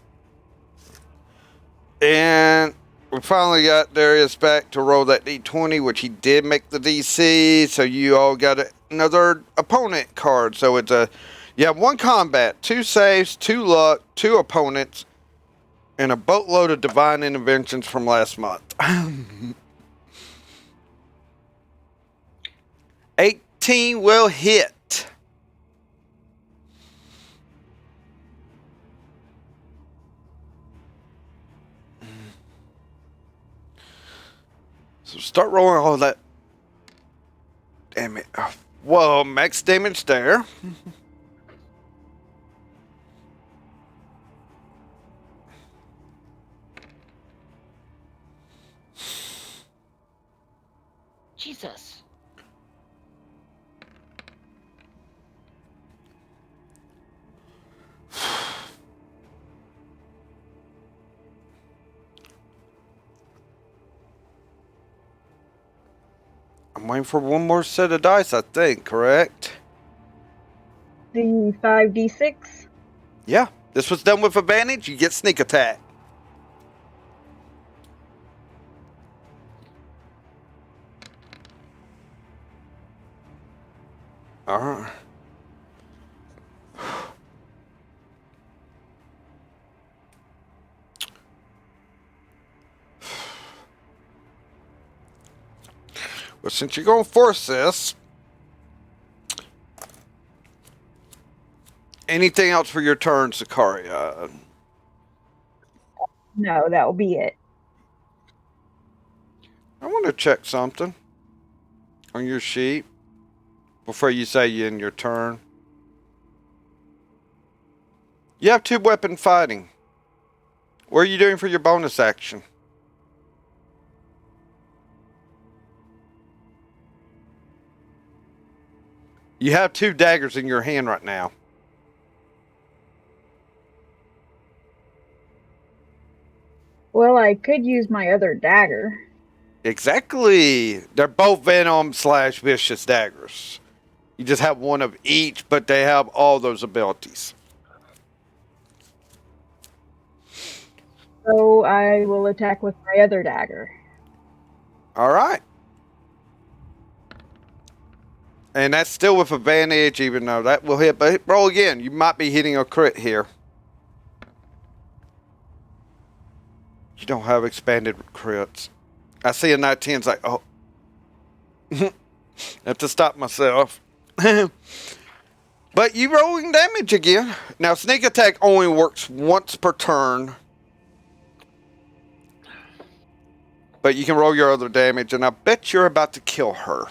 And we finally got Darius back to roll that d20, which he did make the DC. So you all got another opponent card. So it's you have 1 combat, 2 saves, 2 luck, 2 opponents, and a boatload of divine interventions from last month. 18 will hit. So start rolling all that. Damn it. Whoa, max damage there. Jesus. I'm waiting for one more set of dice, I think, correct? The 5d6. Yeah, this was done with advantage. You get sneak attack. All right. Well, since you're going to force this, anything else for your turn, Sarkaria? No, that will be it. I want to check something on your sheet before you say you end your turn. You have 2 weapon fighting. What are you doing for your bonus action? You have 2 daggers in your hand right now. Well, I could use my other dagger. Exactly. They're both venom / vicious daggers. You just have one of each, but they have all those abilities. So I will attack with my other dagger. All right. And that's still with advantage, even though that will hit. But roll again. You might be hitting a crit here. You don't have expanded crits. I see a 19. It's like, oh. I have to stop myself. But you rolling damage again. Now, sneak attack only works once per turn. But you can roll your other damage, and I bet you're about to kill her.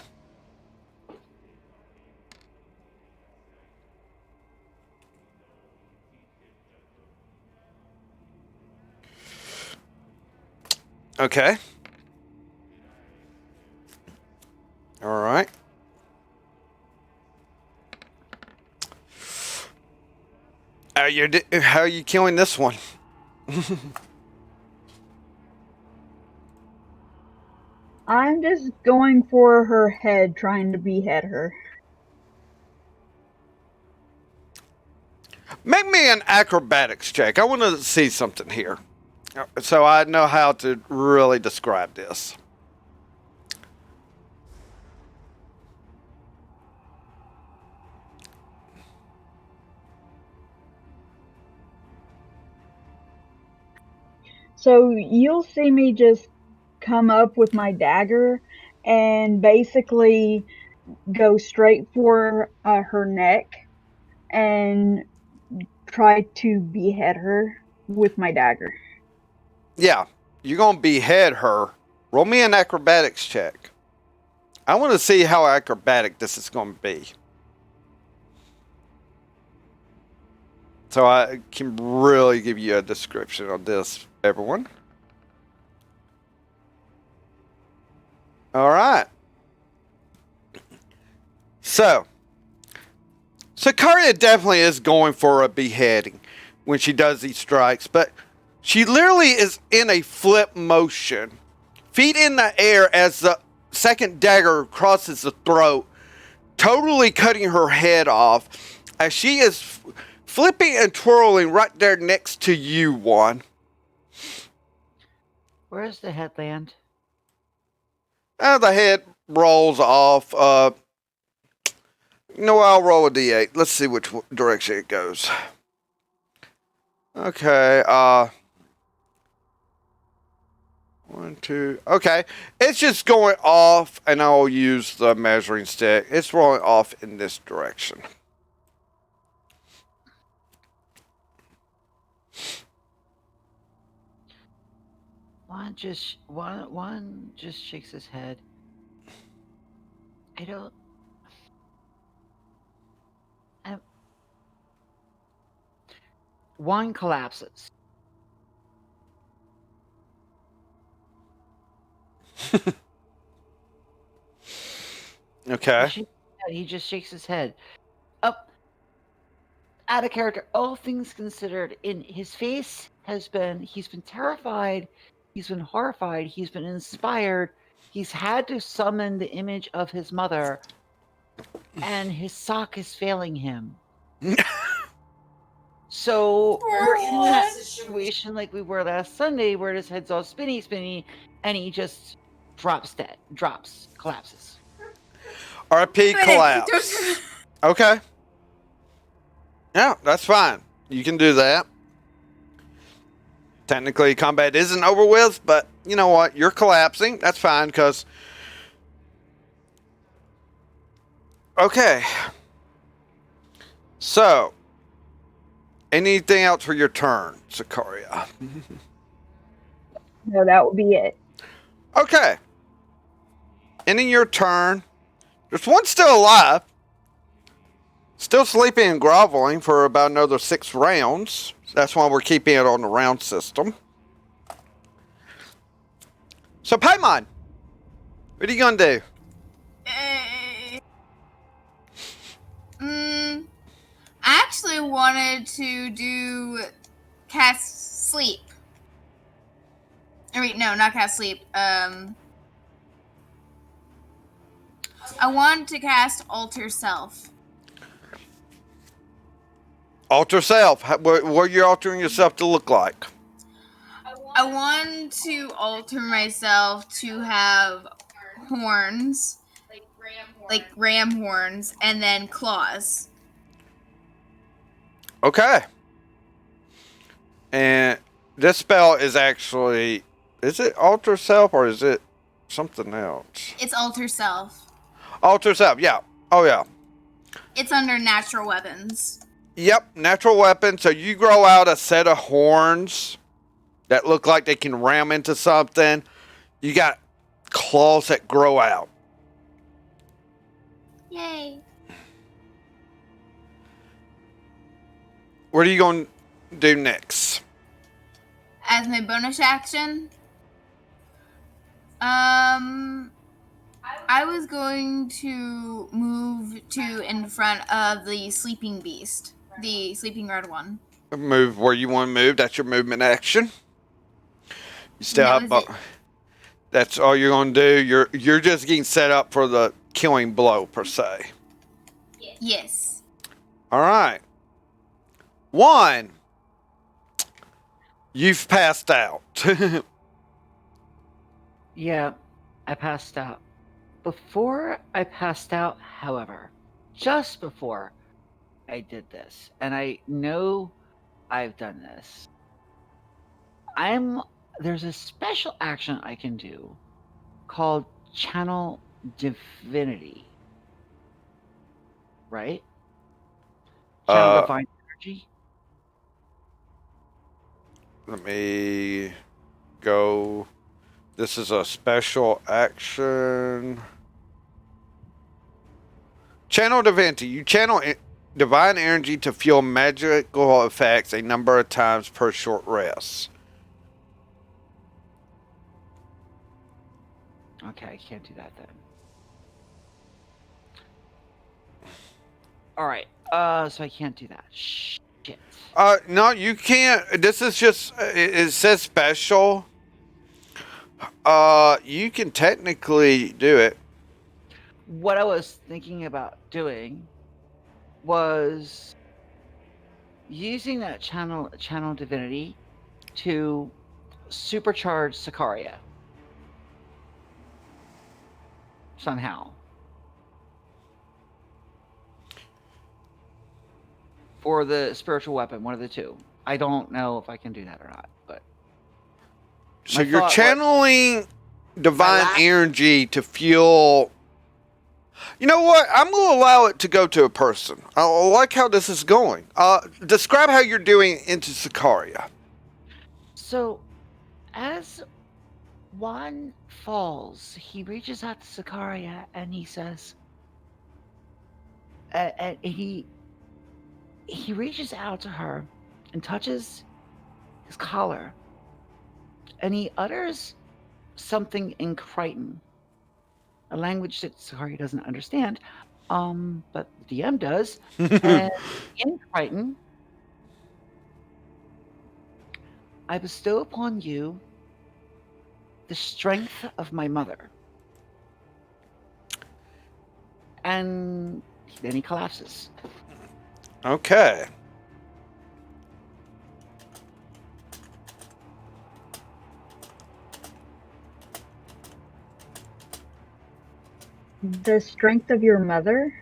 Okay. All right. How are you killing this one? I'm just going for her head, trying to behead her. Make me an acrobatics check. I want to see something here. So I know how to really describe this. So you'll see me just come up with my dagger and basically go straight for her neck and try to behead her with my dagger. Yeah, you're going to behead her. Roll me an acrobatics check. I want to see how acrobatic this is going to be. So I can really give you a description of this, everyone. All right. So, Sarkaria definitely is going for a beheading when she does these strikes, but she literally is in a flip motion, feet in the air as the second dagger crosses the throat, totally cutting her head off as she is flipping and twirling right there next to you, Juan. Where's the headland? The head rolls off. I'll roll a d8. Let's see which direction it goes. Okay, 1, 2. Okay, it's just going off, and I'll use the measuring stick. It's rolling off in this direction. One just shakes his head. One collapses. Okay. He just shakes his head. Up, out of character. All things considered, in his face he's been terrified. He's been horrified. He's been inspired. He's had to summon the image of his mother, and his sock is failing him. So we're in that situation like we were last Sunday, where his head's all spinny, and he just collapses. RP collapse. Okay. Yeah, that's fine. You can do that. Technically, combat isn't over with, but you know what? You're collapsing. That's fine, because... Okay. So, anything else for your turn, Sarkaria? No, that would be it. Okay. Ending your turn. There's one still alive. Still sleeping and groveling for about another 6 rounds. That's why we're keeping it on the round system. So, Paimon, what are you going to do? I actually wanted to cast sleep. No, not cast sleep. I wanted to cast alter self. Alter self. What are you altering yourself to look like? I want to alter myself to have horns, like ram horns, and then claws. Okay. And this spell is actually... Is it alter self or is it something else? It's alter self. Alter self, yeah. Oh, yeah. It's under natural weapons. Yep, natural weapon. So you grow out a set of horns that look like they can ram into something. You got claws that grow out. Yay. What are you going to do next? As my bonus action, I was going to move to in front of the sleeping beast, the sleeping red one. Move where you want to move. That's your movement action. You still have... That's all you're going to do. You're just getting set up for the killing blow, per se. Yes. All right. 1. You've passed out. Yeah, I passed out. Before I passed out, however, just before I did this, and I know I've done this, I'm there's a special action I can do called Channel Divinity. Right? Channel Divine Energy. Let me go. This is a special action. Channel Divinity. You channel divine energy to fuel magical effects a number of times per short rest. Okay, I can't do that then. Alright, so I can't do that. Shit. No, you can't. This is just, it says special. You can technically do it. What I was thinking about doing was using that channel divinity to supercharge Sarkaria. Somehow. For the spiritual weapon, one of the two. I don't know if I can do that or not, but so you're channeling divine energy to fuel. You know what? I'm going to allow it to go to a person. I like how this is going. Describe how you're doing into Sarkaria. So, as Juan falls, he reaches out to Sarkaria and he says, and he reaches out to her and touches his collar, and he utters something in Crichton, a language that Sarkaria doesn't understand, but the DM does. And in Crichton, I bestow upon you the strength of my mother. And then he collapses. Okay. The strength of your mother?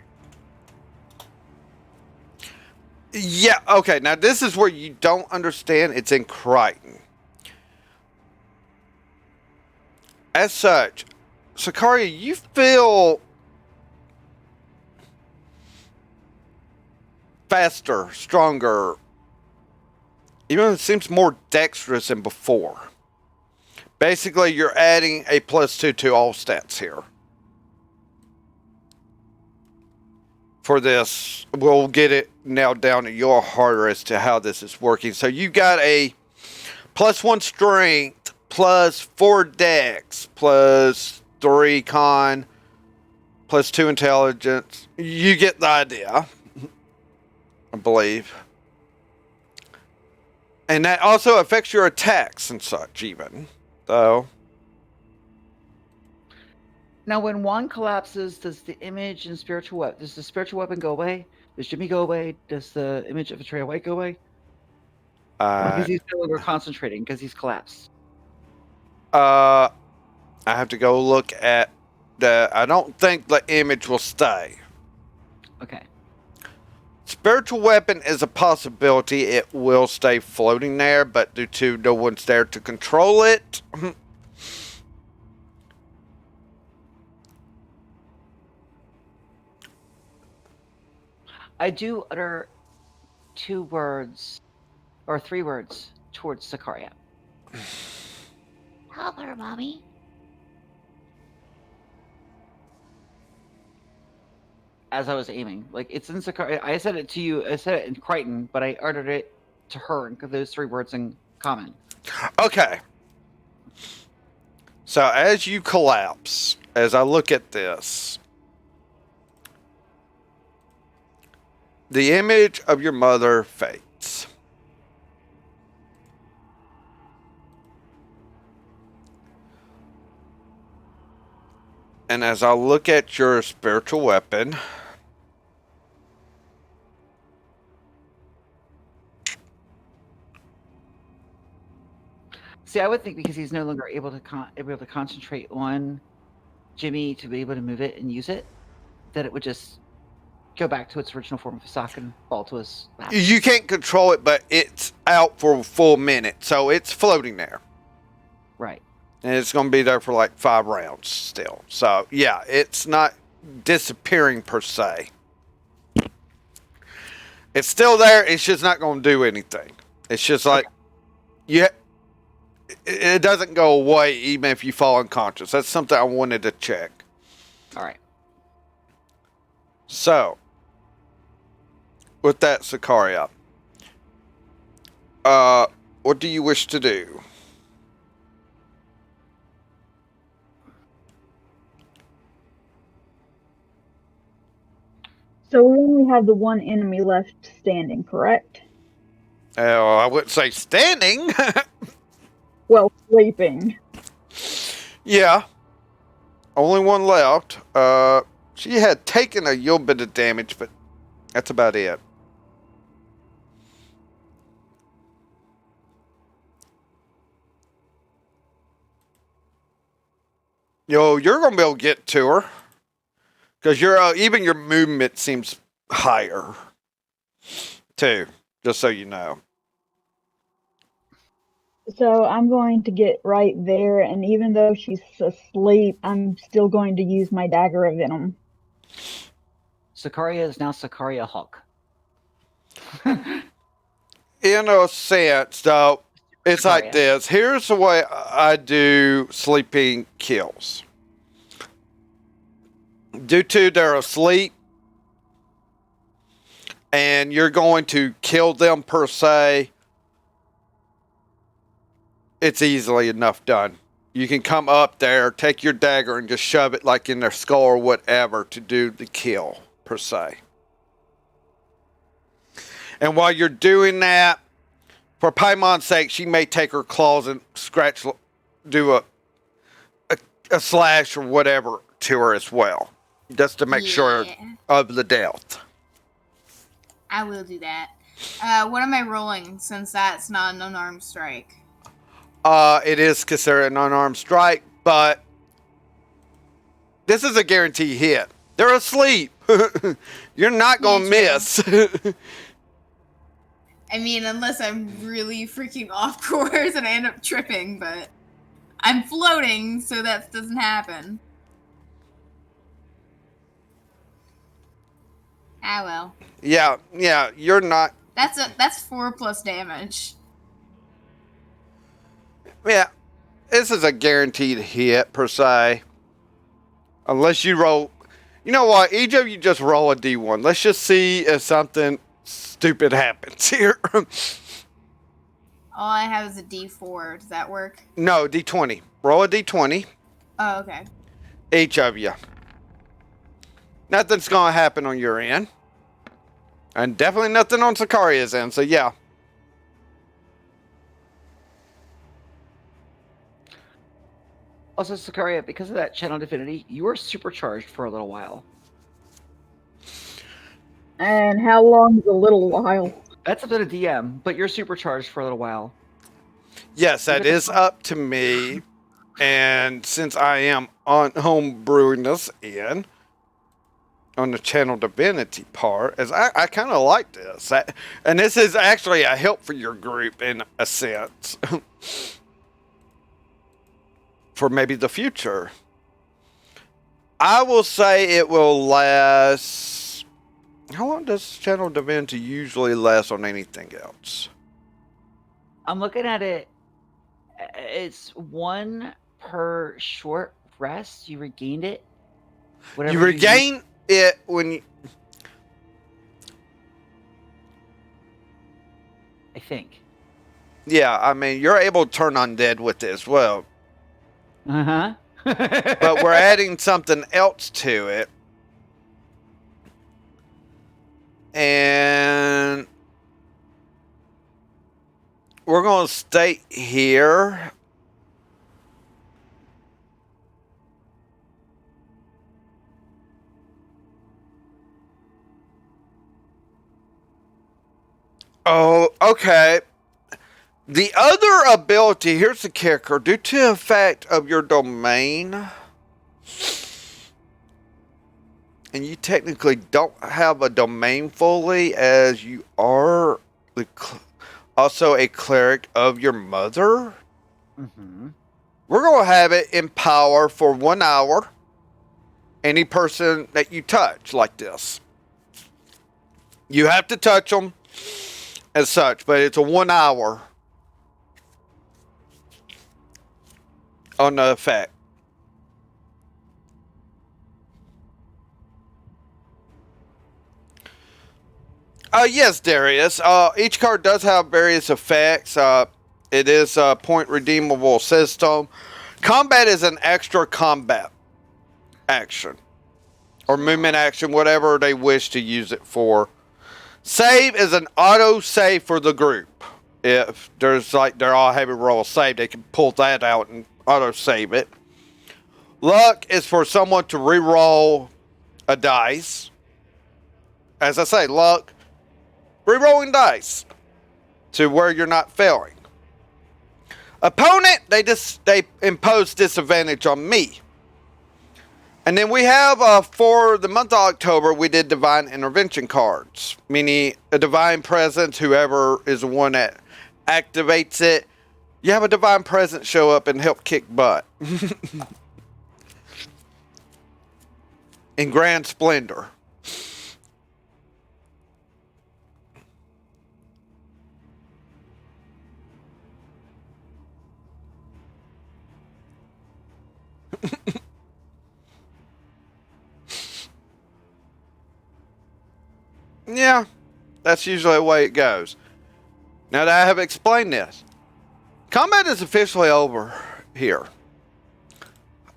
Yeah, okay. Now, this is where you don't understand. It's in Crichton. As such, Sarkaria, you feel faster, stronger, even it seems more dexterous than before. Basically, you're adding a +2 to all stats here. For this, we'll get it now down to your heart as to how this is working. So you got a +1 strength, +4 dex, +3 con, +2 intelligence. You get the idea, I believe. And that also affects your attacks and such, even though. Now, when one collapses, does the image and spiritual weapon, does the spiritual weapon go away? Does Jimmy go away? Does the image of a Trey White go away? Because he's no longer concentrating because he's collapsed. I have to go look at the. I don't think the image will stay. Okay. Spiritual weapon is a possibility. It will stay floating there, but due to no one's there to control it. I do utter 2 words, or 3 words, towards Sarkaria. Help her, Mommy. As I was aiming. Like, it's in Sarkaria. I said it to you, I said it in Crichton, but I uttered it to her, and those 3 words in common. Okay. So as you collapse, as I look at this, the image of your mother fades. And as I look at your spiritual weapon, See, I would think because he's no longer able to concentrate on Jimmy to be able to move it and use it, that it would just go back to its original form of a sock and fall to his lap. you can't control it, but it's out for a full minute, so it's floating there. Right. And it's going to be there for like 5 rounds still. So, yeah, it's not disappearing per se. It's still there. It's just not going to do anything. It's just like, yeah, it doesn't go away even if you fall unconscious. That's something I wanted to check. All right. So, with that, Sarkaria, what do you wish to do? So we only have the one enemy left standing, correct? I wouldn't say standing. Well, sleeping. Yeah. Only one left. She had taken a little bit of damage, but that's about it. You're gonna be able to get to her because even your movement seems higher too. Just so you know. So I'm going to get right there, and even though she's asleep, I'm still going to use my dagger of venom. Sarkaria is now Sarkaria Hawk. In a sense, though, it's like Sarkaria. this. Here's the way I do sleeping kills. Due to they're asleep, and you're going to kill them per se, it's easily enough done. You can come up there, take your dagger, and just shove it like in their skull or whatever to do the kill per se. And while you're doing that, for Paimon's sake, she may take her claws and scratch, do a slash or whatever to her as well, just to make sure of the death. I will do that. What am I rolling since that's not an unarmed strike? It is considered an unarmed strike, but this is a guaranteed hit. They're asleep. You're not going to miss. I mean, unless I'm really freaking off course and I end up tripping, but I'm floating, so that doesn't happen. Ah, well. Yeah, you're not. That's 4 plus damage. Yeah, this is a guaranteed hit per se. Unless you roll. You know what? Each of you just roll a d1. Let's just see if something stupid happens here. All I have is a d4. Does that work? No, d20. Roll a d20. Oh, okay. Each of you. Nothing's going to happen on your end. And definitely nothing on Sarkaria's end, so yeah. Also, Sarkaria, because of that channel divinity, you are supercharged for a little while. And how long is a little while? That's up to the DM, but you're supercharged for a little while. Yes, that is up to me. And since I am on home brewing this in, on the channel divinity part, as I kind of like this. And this is actually a help for your group in a sense. For maybe the future. I will say it will last. How long does channel divinity usually last on anything else? I'm looking at it. It's 1 per short rest. You regained it. You regain it when you. I think. Yeah, I mean, you're able to turn undead with it as well. Uh-huh. But we're adding something else to it. And we're going to state here. Oh, okay. The other ability, here's the kicker. Due to the effect of your domain, and you technically don't have a domain fully, as you are also a cleric of your mother. Mm-hmm. We're going to have it empower for 1 hour any person that you touch like this. You have to touch them as such, but it's a 1 hour on the effect. Yes, Darius. Each card does have various effects. It is a point redeemable system. Combat is an extra combat action or movement action, whatever they wish to use it for. Save is an auto save for the group. If there's like they're all having roll save, they can pull that out and auto save it. Luck is for someone to re-roll a dice. As I say, luck, re-rolling dice to where you're not failing. Opponent, they impose disadvantage on me. And then we have, for the month of October, we did Divine Intervention cards. Meaning a Divine Presence, whoever is the one that activates it, you have a Divine Presence show up and help kick butt. In grand splendor. Yeah, that's usually the way it goes. Now that I have explained this, combat is officially over here.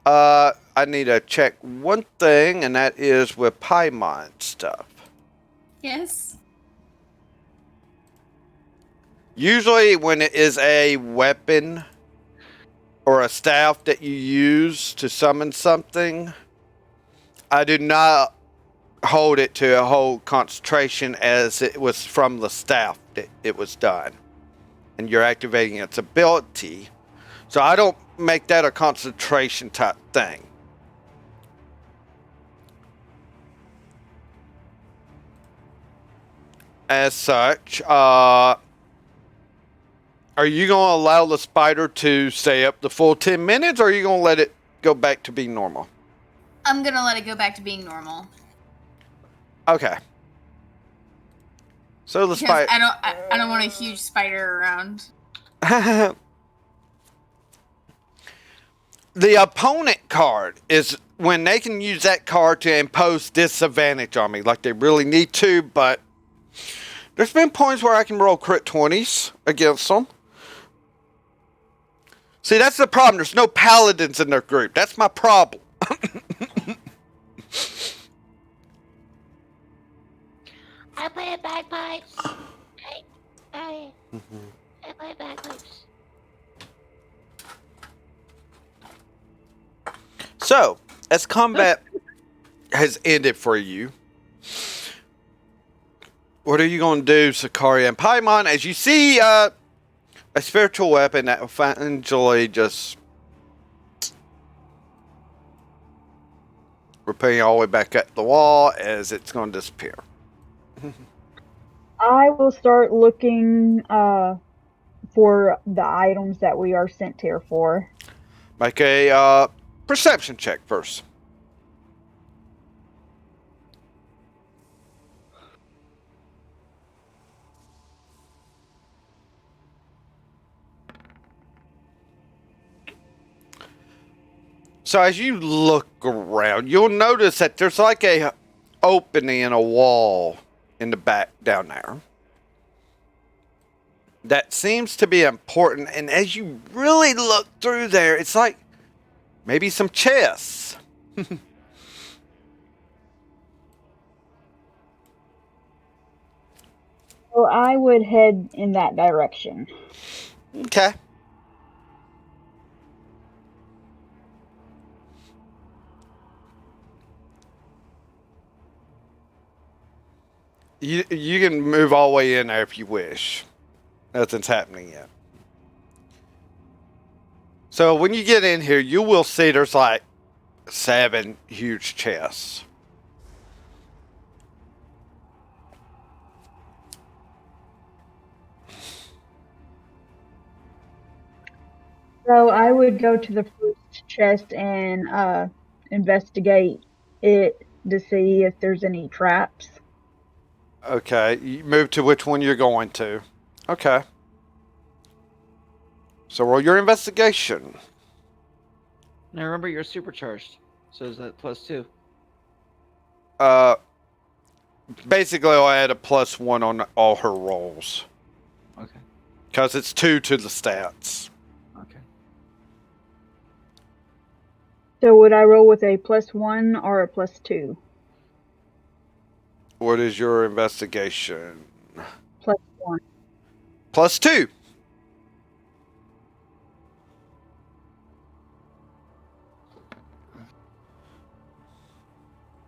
I need to check one thing, and that is with Paimon stuff. Yes. Usually when it is a weapon or a staff that you use to summon something, I do not hold it to a whole concentration as it was from the staff that it was done. And you're activating its ability. So I don't make that a concentration type thing. As such, are you going to allow the spider to stay up the full 10 minutes, or are you going to let it go back to being normal? I'm gonna let it go back to being normal. Okay. So the spider. I don't want a huge spider around. The opponent card is when they can use that card to impose disadvantage on me, like they really need to, but there's been points where I can roll crit 20s against them. See, that's the problem. There's no paladins in their group. That's my problem. I play bagpipes. I play bagpipes. So, as combat has ended for you, what are you going to do, Sarkaria and Paimon? As you see a spiritual weapon that will eventually just repeating all the way back at the wall as it's going to disappear. I will start looking for the items that we are sent here for. Make a perception check first. So as you look around, you'll notice that there's like a opening in a wall in the back down there that seems to be important. And as you really look through there, it's like maybe some chests. So I would head in that direction. Okay. You can move all the way in there if you wish. Nothing's happening yet. So when you get in here, you will see there's like 7 huge chests. So I would go to the first chest and investigate it to see if there's any traps. Okay, you move to which one you're going to. Okay. So roll your investigation. Now remember, you're supercharged, so is that +2? Uh, basically, I'll add a +1 on all her rolls. Okay. Because it's 2 to the stats. Okay. So would I roll with a +1 or a +2? What is your investigation? +1. +2.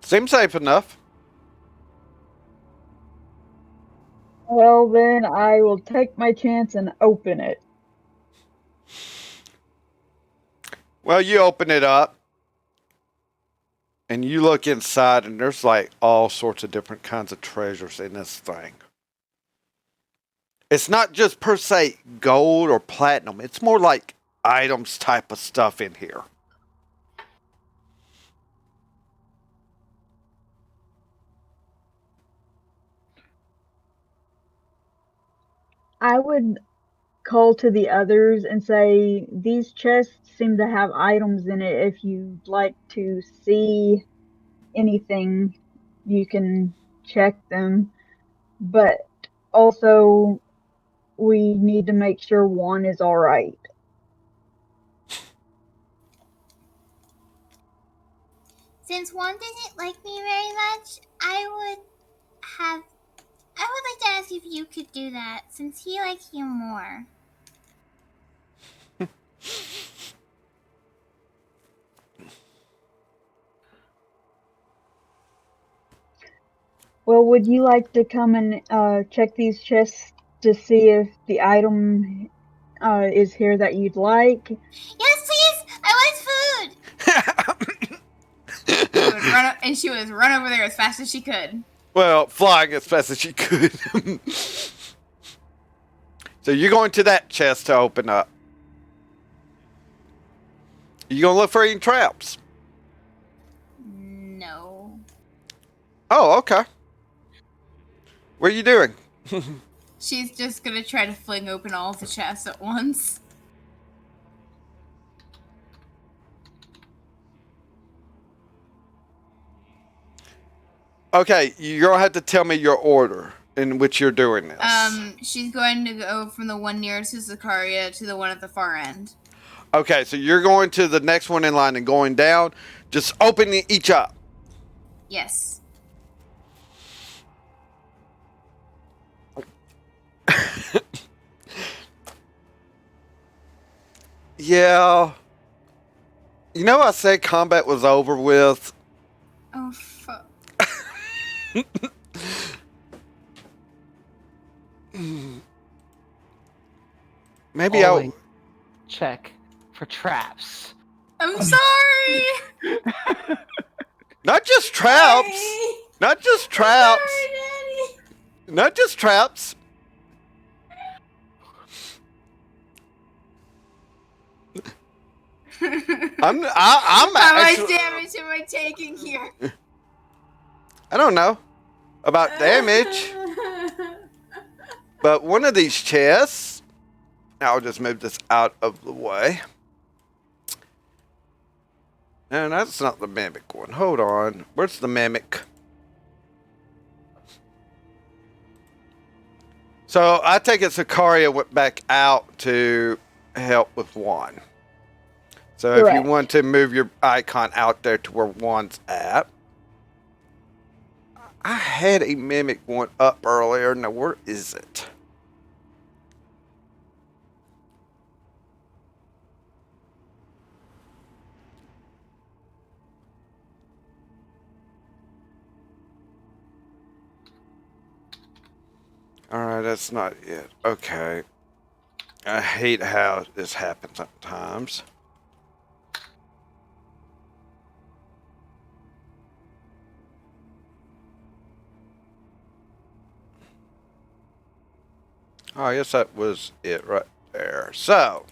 Seems safe enough. Well, then I will take my chance and open it. Well, you open it up. And you look inside, and there's like all sorts of different kinds of treasures in this thing. It's not just per se gold or platinum, it's more like items type of stuff in here. I would call to the others and say, these chests seem to have items in it. If you'd like to see anything, you can check them. But also, we need to make sure Juan is all right. Since Juan didn't like me very much, I would like to ask if you could do that, since he likes you more. Well, would you like to come and check these chests to see if the item is here that you'd like? Yes, please! I want food! She would run over there as fast as she could. Well, flying as fast as she could. So you're going to that chest to open up. You gonna look for any traps? No. Oh, okay. What are you doing? She's just gonna try to fling open all the chests at once. Okay, you're gonna have to tell me your order in which you're doing this. She's going to go from the one nearest to Sarkaria to the one at the far end. Okay, so you're going to the next one in line and going down, just opening each up. Yes. Yeah. You know, I said combat was over with. Oh, fuck. Maybe Always I'll. check for traps. I'm sorry! Not just traps. Sorry. Not just traps. Sorry, Not just traps. Daddy. I'm How much actually. damage am I taking here? I don't know about damage, but one of these chests. I'll just move this out of the way. No, that's not the mimic one. Hold on. Where's the mimic? So I take it Sarkaria went back out to help with Juan. So if you Correct. want to move your icon out there to where Juan's at. I had a mimic one up earlier. Now where is it? Alright, that's not it. Okay. I hate how this happens sometimes. Oh, I guess that was it right there. So,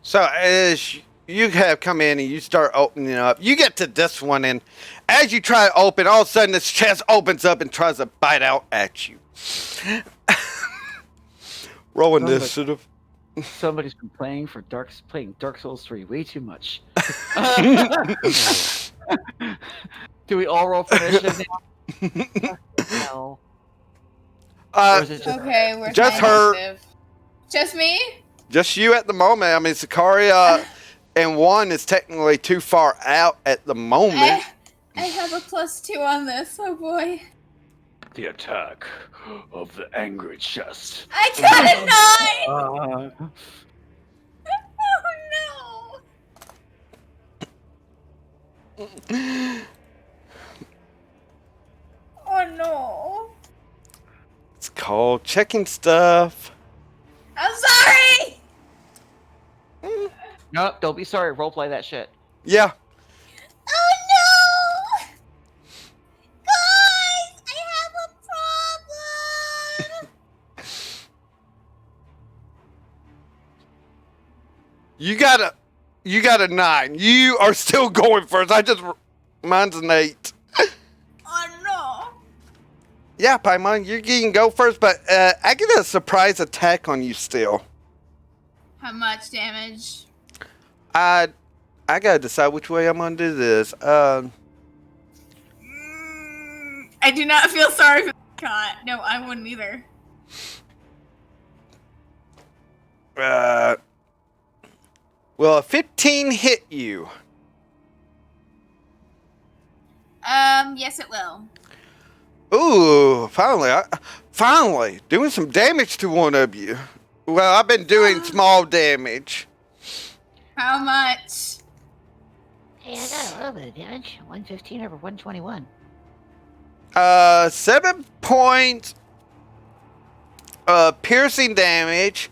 So as you have come in and you start opening up, you get to this one, and as you try to open, all of a sudden this chest opens up and tries to bite out at you. Roll initiative. Somebody's been playing Dark Souls 3 way too much. Do we all roll for initiative now? No. Or is it just Okay, we're Just her. initiative. Just me? Just you at the moment. I mean, Sarkaria and 1 is technically too far out at the moment. I have a +2 on this. Oh boy. the attack of the angry chest? I got a 9! Uh, Oh no! Oh no! It's called checking stuff. I'm sorry! no, don't be sorry. Roleplay that shit. Yeah. Oh no! Guys, I have a problem! You got a 9. You are still going first. Mine's an 8. Oh no! Yeah, Paimon, you can go first, but I get a surprise attack on you still. How much damage? I gotta decide which way I'm gonna do this. I do not feel sorry for the cat. No, I wouldn't either. Will a 15 hit you? Yes it will. Ooh, finally, doing some damage to one of you. Well, I've been doing small damage. How much? Hey, I got a little bit of damage. 115 over 121. 7 points piercing damage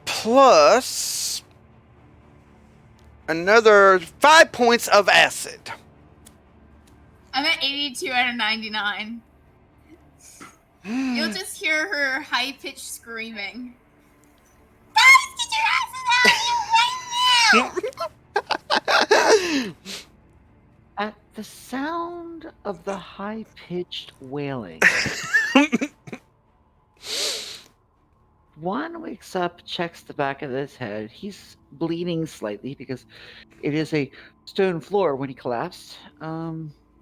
plus another 5 points of acid. I'm at 82 out of 99. You'll just hear her high-pitched screaming. Guys, get your asses out of here right now! At the sound of the high-pitched wailing, Juan wakes up, checks the back of his head. He's bleeding slightly because it is a stone floor when he collapsed.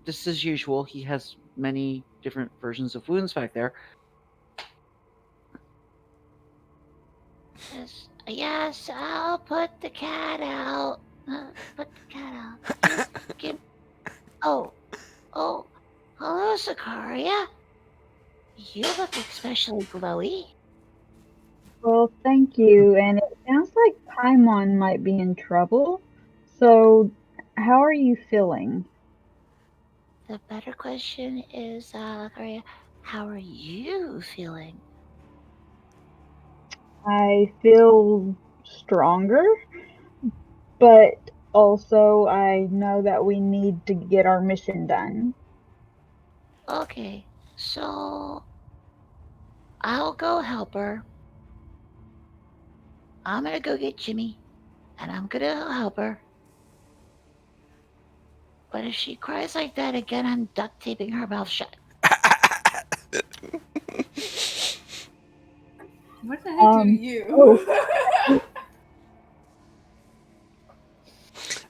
Just as usual, he has many different versions of wounds back there. Yes, I'll put the cat out. Put the cat out. Oh, hello, Sarkaria. You look especially glowy. Well, thank you. And it sounds like Paimon might be in trouble. So, how are you feeling? The better question is, Sarkaria, how are you feeling? I feel stronger, but also I know that we need to get our mission done. Okay, so I'll go help her. I'm gonna go get Jimmy, and I'm gonna help her. But if she cries like that again, I'm duct taping her mouth shut. What the heck do you? Oh.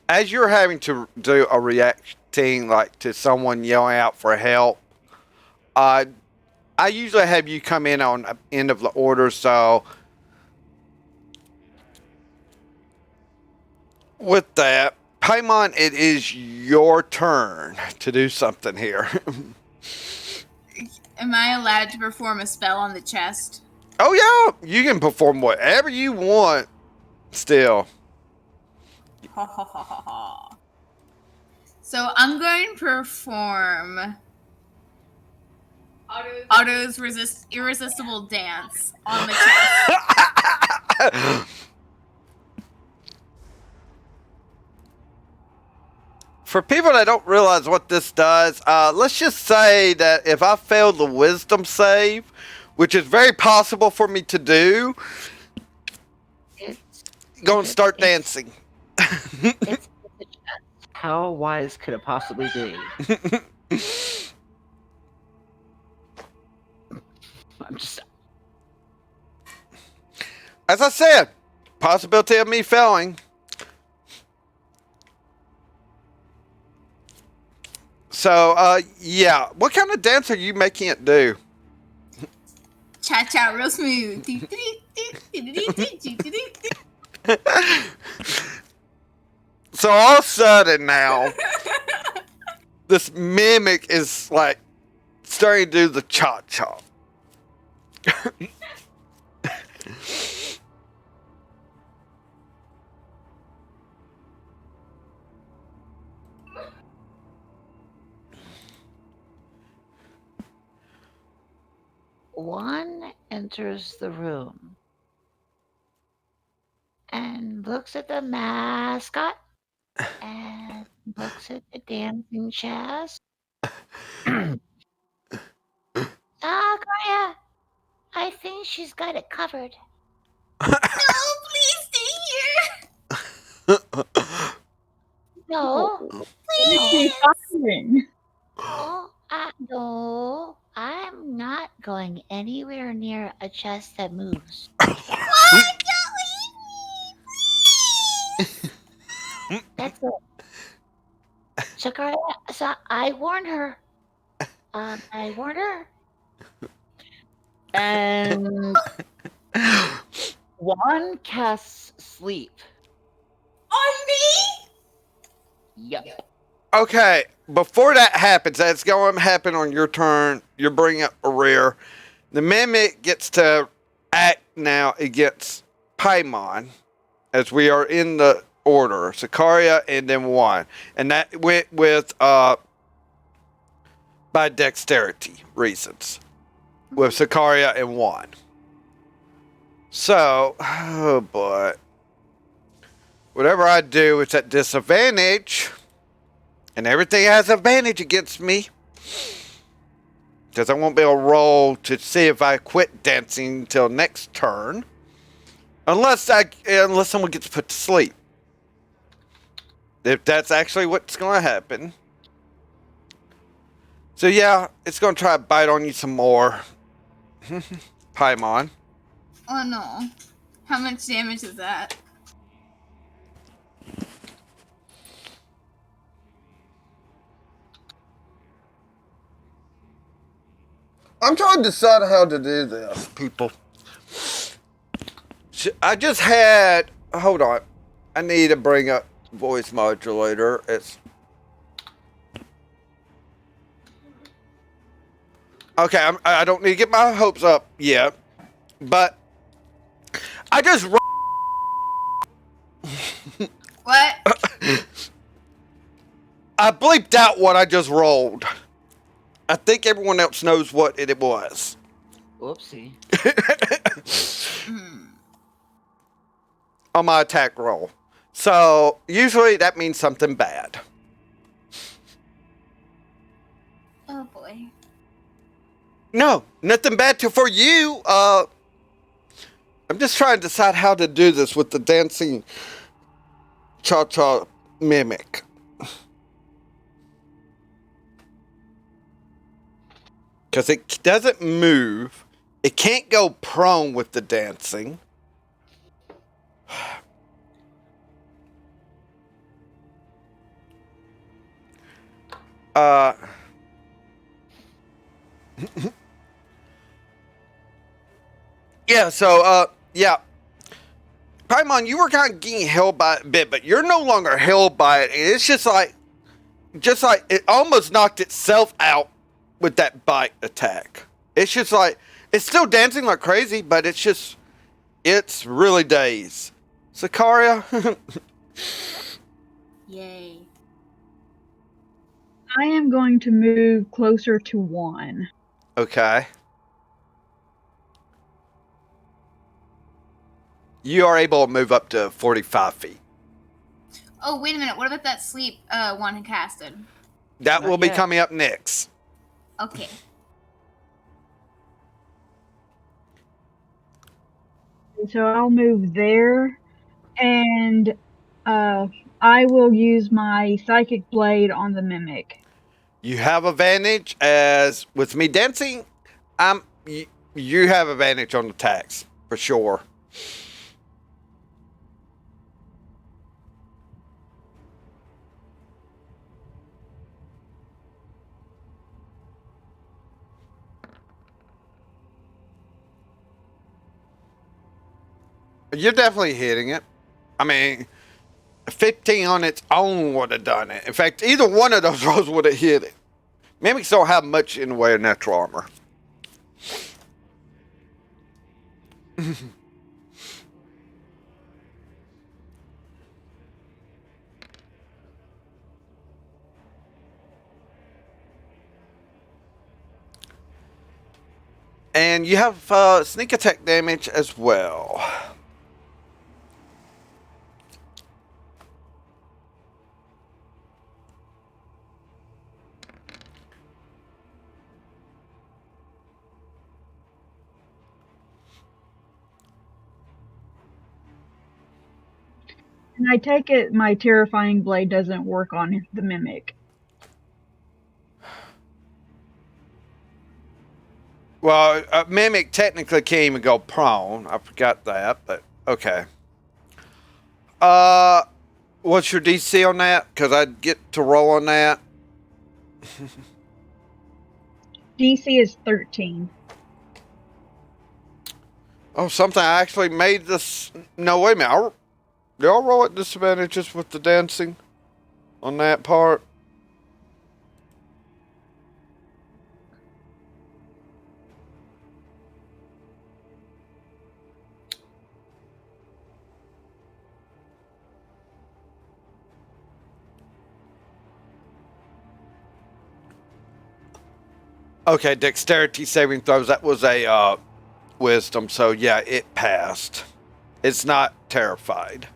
As you're having to do a reacting like to someone yelling out for help, I usually have you come in on the end of the order, so with that, Paimon, it is your turn to do something here. Am I allowed to perform a spell on the chest? Oh yeah, you can perform whatever you want still. Ha ha ha ha ha. So I'm going to perform Otto's irresistible dance on the chest. For people that don't realize what this does, let's just say that if I fail the wisdom save, which is very possible for me to do, gonna start dancing. It's how wise could it possibly be? I'm just. As I said, possibility of me failing. So, yeah. What kind of dance are you making it do? Cha cha, real smooth. So all of a sudden now, this mimic is like starting to do the cha cha. One enters the room and looks at the mascot and looks at the dancing chest. Sarkaria, I think she's got it covered. No, please stay here. No, What is she hiding? no, I'm not going anywhere near a chest that moves. Mom, don't leave me, That's it. Sarkaria, so I warned her. I warned her. And Juan casts sleep. On me? Yep. Okay, before that happens, that's going to happen on your turn. You're bringing up a rear. The mimic gets to act now against Paimon, as we are in the order. Sarkaria and then Juan. And that went with by dexterity reasons. With Sarkaria and Juan. So, oh boy. Whatever I do, it's at disadvantage. And everything has advantage against me. Because I won't be able to roll to see if I quit dancing until next turn. Unless someone gets put to sleep. If that's actually what's going to happen. So yeah, it's going to try to bite on you some more. Paimon. Oh no. How much damage is that? I'm trying to decide how to do this, people. I just had... Hold on. I need to bring up voice modulator. It's... Okay, I don't need to get my hopes up yet. But... I just... What? I bleeped out what I just rolled. I think everyone else knows what it was. Whoopsie. On my attack roll. So, usually that means something bad. Oh boy. No, nothing bad for you. I'm just trying to decide how to do this with the dancing cha-cha mimic. Because it doesn't move. It can't go prone with the dancing. Yeah, so, yeah. Paimon, you were kind of getting held by it a bit, but you're no longer held by it. And it's just like it almost knocked itself out with that bite attack. It's just like, it's still dancing like crazy, but it's really dazed. Sarkaria? Yay. I am going to move closer to Juan. Okay. You are able to move up to 45 feet. Oh, wait a minute. What about that sleep one had casted? That Not will be yet. coming up next. Okay. So I'll move there. And I will use my psychic blade on the mimic. You have advantage as with me dancing. You have advantage on attacks for sure. You're definitely hitting it. I mean, 15 on its own would have done it. In fact, either one of those rolls would have hit it. Mimics don't have much in the way of natural armor. And you have sneak attack damage as well. And I take it my terrifying blade doesn't work on the mimic. Well, a mimic technically can't even go prone. I forgot that, but okay. What's your DC on that? Because I'd get to roll on that. DC is 13. Oh, something I actually made this. No, wait a minute. Do y'all roll at disadvantages with the dancing on that part? Okay, dexterity saving throws. That was a wisdom, so yeah, it passed. It's not terrified.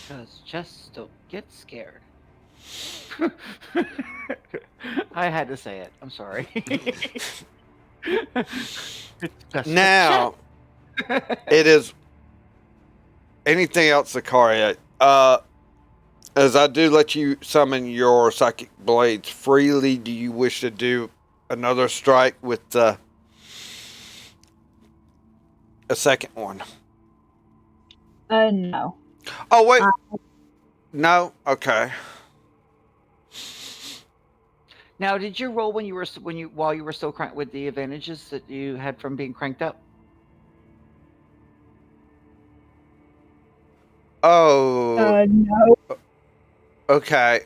Because just don't get scared. I had to say it. I'm sorry. Now, it is anything else, Sarkaria. As I do let you summon your psychic blades freely, do you wish to do another strike with a second one? No. Oh wait, no. Okay. Now, did you roll while you were still cranked with the advantages that you had from being cranked up? Oh. No. Okay.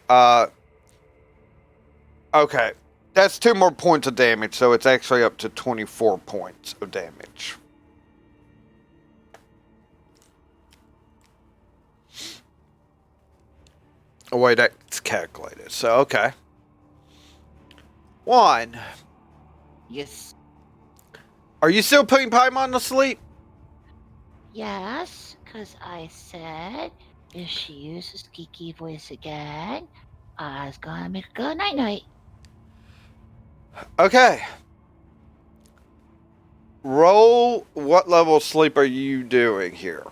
Okay. That's 2 more points of damage, so it's actually up to 24 points of damage. Oh wait, that's calculated. So okay. 1. Yes. Are you still putting Paimon to sleep? Yes, because I said if she uses geeky voice again, I was gonna make her go night-night. Okay. Roll. What level of sleep are you doing here?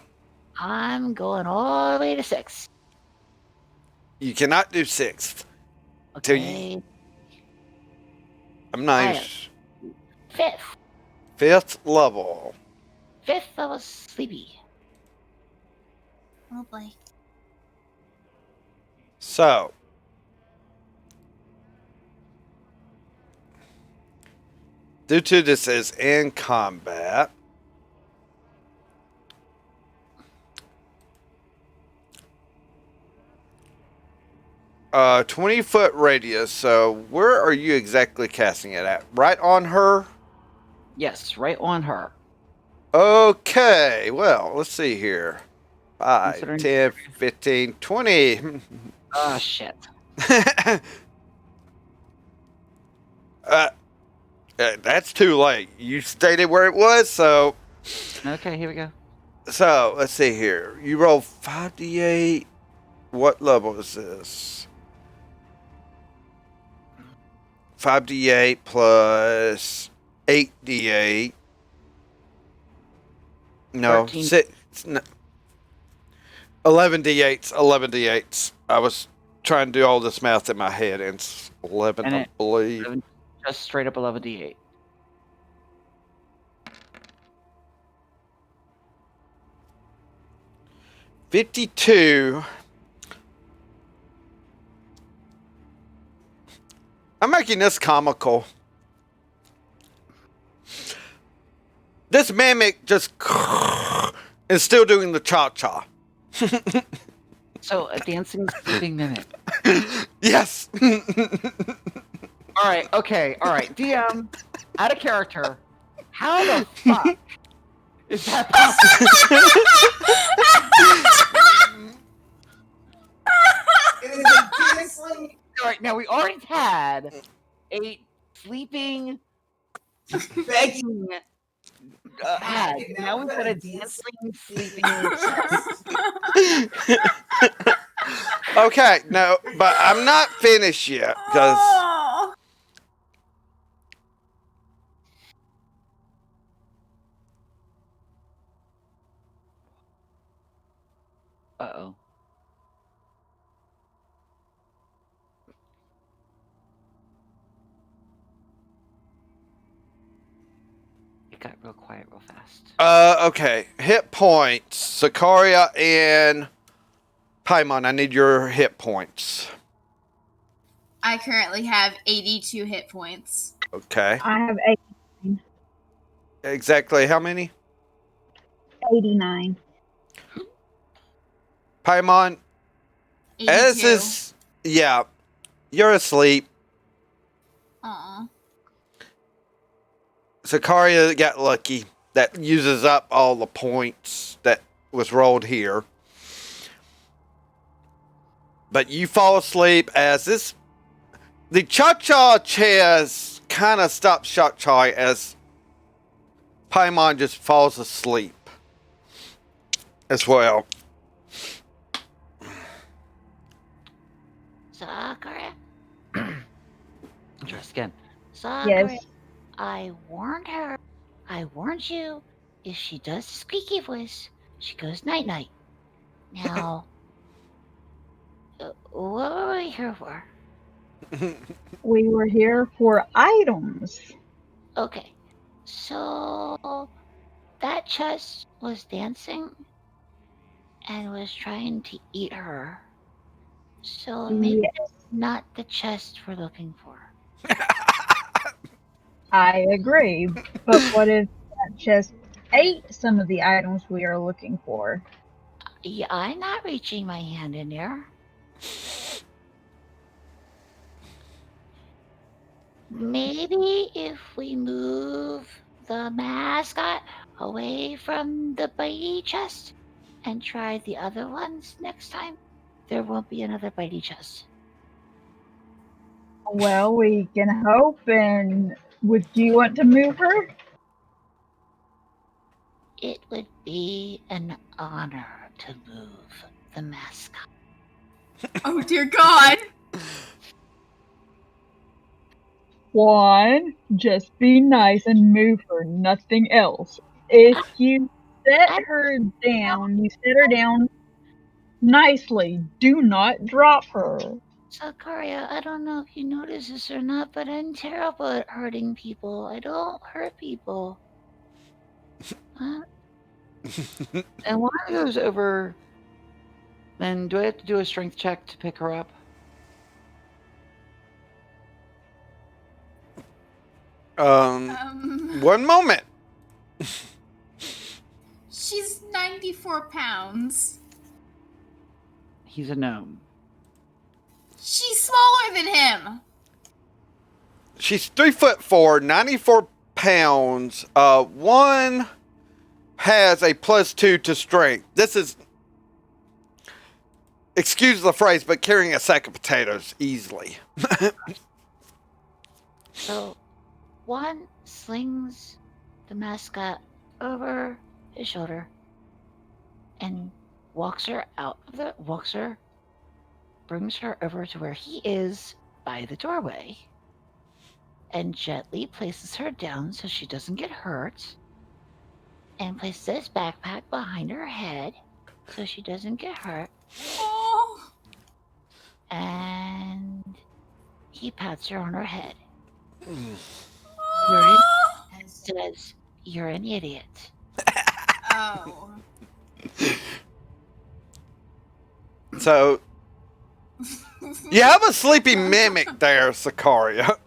I'm going all the way to 6. You cannot do 6th. Okay. I'm nice. 5th. 5th level. 5th level sleepy. Oh boy. So. Due to this is in combat. 20-foot radius. So where are you exactly casting it at? Right on her? Yes, right on her. Okay. Well, let's see here. 5, Considering- 10, 15, 20. Oh, shit. That's too late. You stated where it was, so. Okay, here we go. So, let's see here. You roll 5d8. What level is this? 5d8 plus 8d8. No, 13. 6. No, 11d8s. 11d8s. I was trying to do all this math in my head, and it's 11, And I it- believe. Just straight up 11d8. $52. I'm making this comical. This mimic just is still doing the cha-cha. So a dancing sleeping mimic. Yes. All right, okay, all right. DM, out of character. How the fuck is that possible? All right, now we already had a sleeping, begging hag. Now we've got a dancing, sleeping. Okay, no, but I'm not finished yet because Oh. Uh-oh. It got real quiet real fast. okay. Hit points. Sarkaria and Paimon, I need your hit points. I currently have 82 hit points. Okay. I have Exactly how many? 89. Paimon, 82. as is, yeah, you're asleep. Aw. Sarkaria got lucky. That uses up all the points that was rolled here. But you fall asleep as this. The cha-cha chairs kind of stops cha-cha as Paimon just falls asleep as well. Sakura, Try again. Sakura, Yes. I warned her. I warned you. If she does the squeaky voice, she goes night night. Now, what were we here for? We were here for items. Okay, so that chest was dancing and was trying to eat her. So maybe Yes, it's not the chest we're looking for. I agree. But what if that chest ate some of the items we are looking for? Yeah, I'm not reaching my hand in there. Maybe if we move the mascot away from the bitey chest and try the other ones next time, there won't be another bitey chest. Well, we can hope. And would you want to move her? It would be an honor to move the mascot. Oh dear God. One, just be nice and move her, nothing else. If you set her down, you set her down nicely. Do not drop her. Sarkaria, I don't know if you notice this or not, but I'm terrible at hurting people. I don't hurt people. And one goes over. Then do I have to do a strength check to pick her up? One moment. She's 94 pounds. He's a gnome. She's smaller than him. She's 3'4", 94 pounds. One has a +2 to strength. This is, excuse the phrase, but carrying a sack of potatoes easily. So, one slings the mascot over his shoulder and brings her over to where he is by the doorway. and gently places her down so she doesn't get hurt, and places his backpack behind her head so she doesn't get hurt, Oh. and he pats her on her head Oh. and says, "You're an idiot." Oh. So you have a sleeping mimic there, Sarkaria.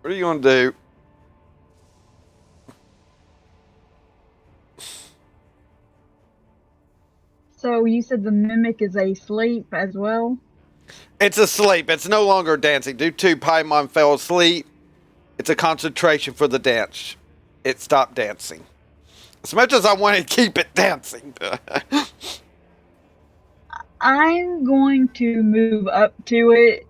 What are you gonna do? So you said the mimic is asleep as well? It's asleep. It's no longer dancing. Due to Paimon fell asleep, it's a concentration for the dance. It stopped dancing. As much as I want to keep it dancing. I'm going to move up to it.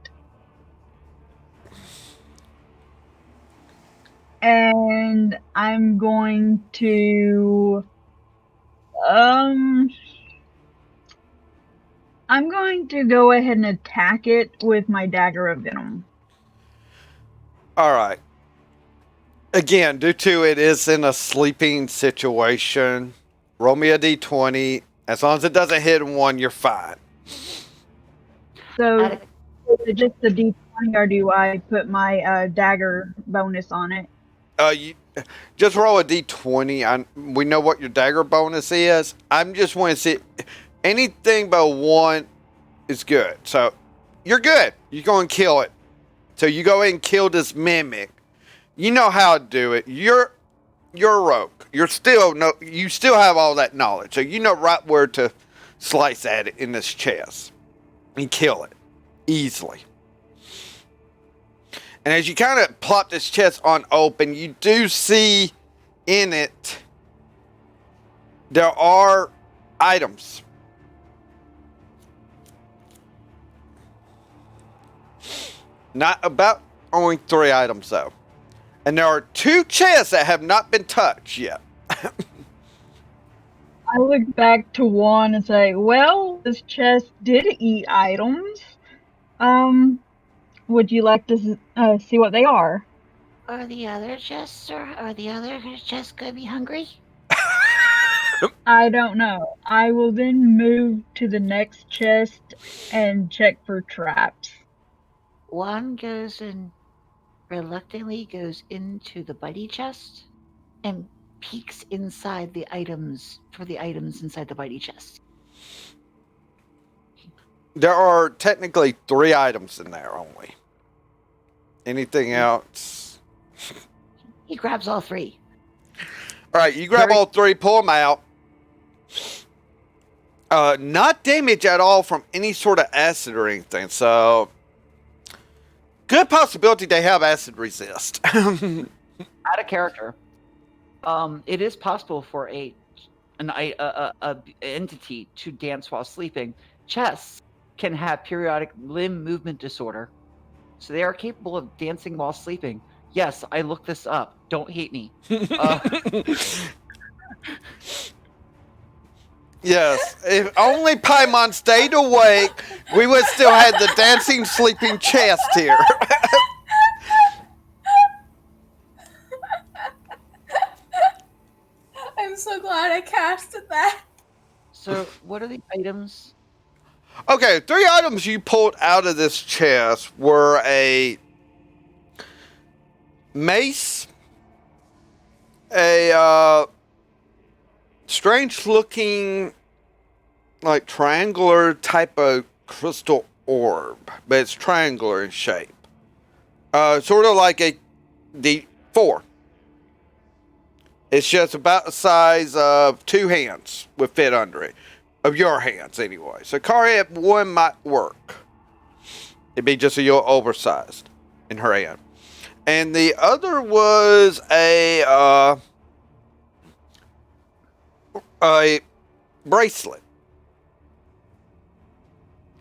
And I'm going to go ahead and attack it with my dagger of venom. Alright. Again, due to it is in a sleeping situation, roll me a d20. As long as it doesn't hit one, you're fine. So is it just the d20, or do I put my dagger bonus on it? You just roll a d20. We know what your dagger bonus is. I'm just want to see anything but one is good. So you're good. You're going to kill it. So you go ahead and kill this mimic. You know how to do it. You're a rogue. You still have all that knowledge. So you know right where to slice at it in this chest and kill it easily. And as you kind of plop this chest on open, you do see in it there are items. Not about only 3 items though. And there are 2 chests that have not been touched yet. I look back to Juan and say, well, this chest did eat items. Would you like to see what they are? Are the other chests going to be hungry? I don't know. I will then move to the next chest and check for traps. One goes and reluctantly goes into the bitey chest and peeks inside the items inside the bitey chest. There are technically 3 items in there only. Anything else? He grabs all 3. All right, you grab all 3, pull them out. Not damage at all from any sort of acid or anything. So, good possibility they have acid resist. Out of character. It is possible for an entity to dance while sleeping. Chests can have periodic limb movement disorder, so they are capable of dancing while sleeping. Yes, I looked this up. Don't hate me. Yes, if only Paimon stayed awake, we would still have the dancing, sleeping chest here. I'm so glad I casted that. So, what are the items? Okay, 3 items you pulled out of this chest were a mace, a strange-looking, like triangular type of crystal orb, but it's triangular in shape. Sort of like a D4. It's just about the size of 2 hands would fit under it. Of your hands, anyway. So, Kari, one might work. It'd be just a little oversized in her hand. And the other was a bracelet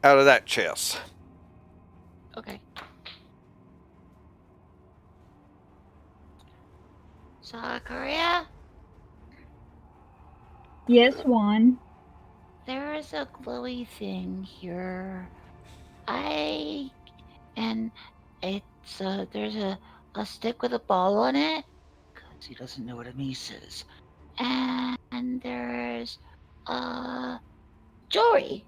out of that chest. Okay. Sarkaria, Yes, Juan. there is a glowy thing here. It's there's a stick with a ball on it, 'cause he doesn't know what a mace is. And there's jewelry.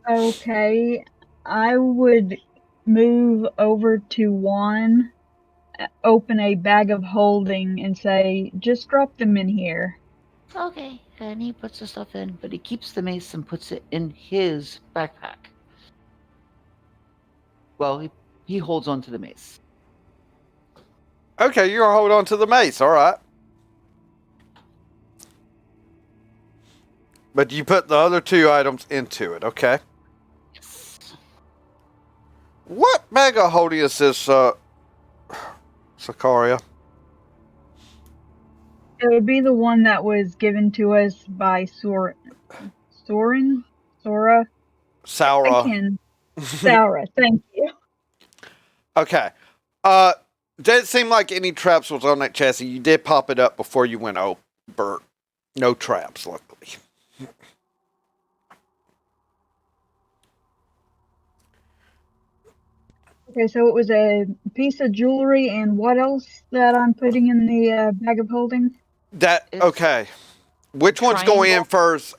Okay, I would move over to Juan, open a bag of holding, and say, "Just drop them in here." Okay, and he puts the stuff in, but he keeps the mace and puts it in his backpack. Well, he holds on to the mace. Okay, you're gonna hold on to the mace, all right. But you put the other two items into it, okay? Yes. What bag of holding is this, Sarkaria? It would be the one that was given to us by Soren? Sora? I Saura. can. Sarah, thank you. Okay. Didn't seem like any traps was on that chassis. You did pop it up before you went over. No traps, luckily. Okay, so it was a piece of jewelry and what else that I'm putting in the bag of holding? Okay. Which one's going in first?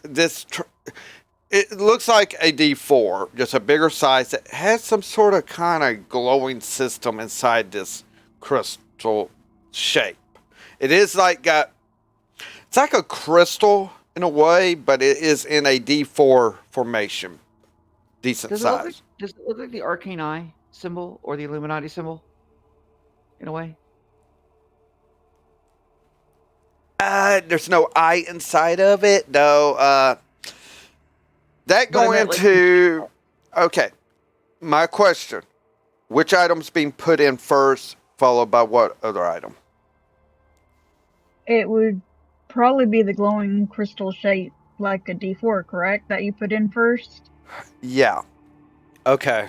It looks like a D4, just a bigger size. It has some sort of kind of glowing system inside this crystal shape. It is like it's like a crystal in a way, but it is in a D4 formation. Decent size. Does it look like the Arcane Eye symbol or the Illuminati symbol? In a way? There's no eye inside of it, though. That going into... Okay. My question. Which item's being put in first, followed by what other item? It would probably be the glowing crystal shape like a D4, correct? That you put in first? Yeah. Okay.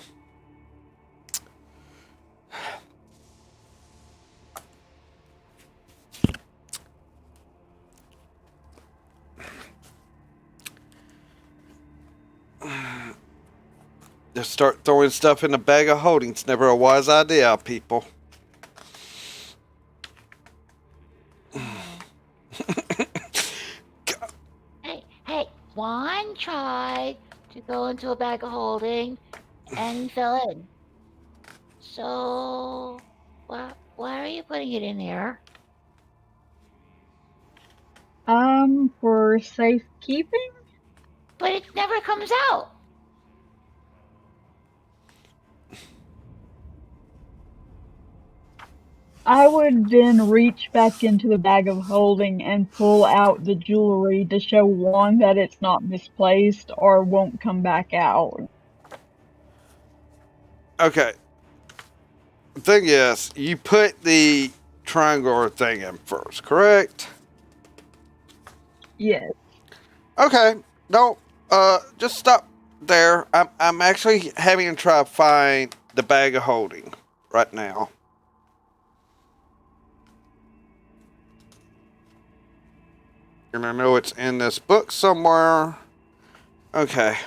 Just start throwing stuff in a bag of holding. It's never a wise idea, people. Hey, Juan tried to go into a bag of holding, and he fell in. So, why are you putting it in there? For safekeeping? But it never comes out. I would then reach back into the bag of holding and pull out the jewelry to show Juan that it's not misplaced or won't come back out. Okay. The thing is, you put the triangular thing in first, correct? Yes. Okay. No, just stop there. I'm actually having to try to find the bag of holding right now. And I know it's in this book somewhere. Okay.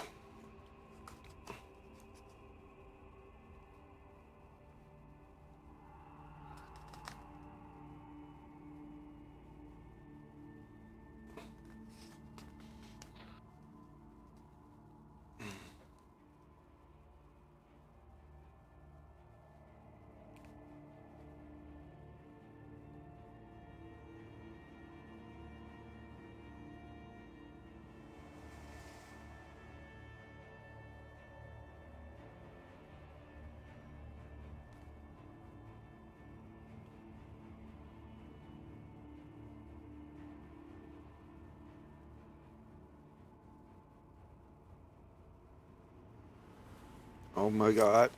Oh my god.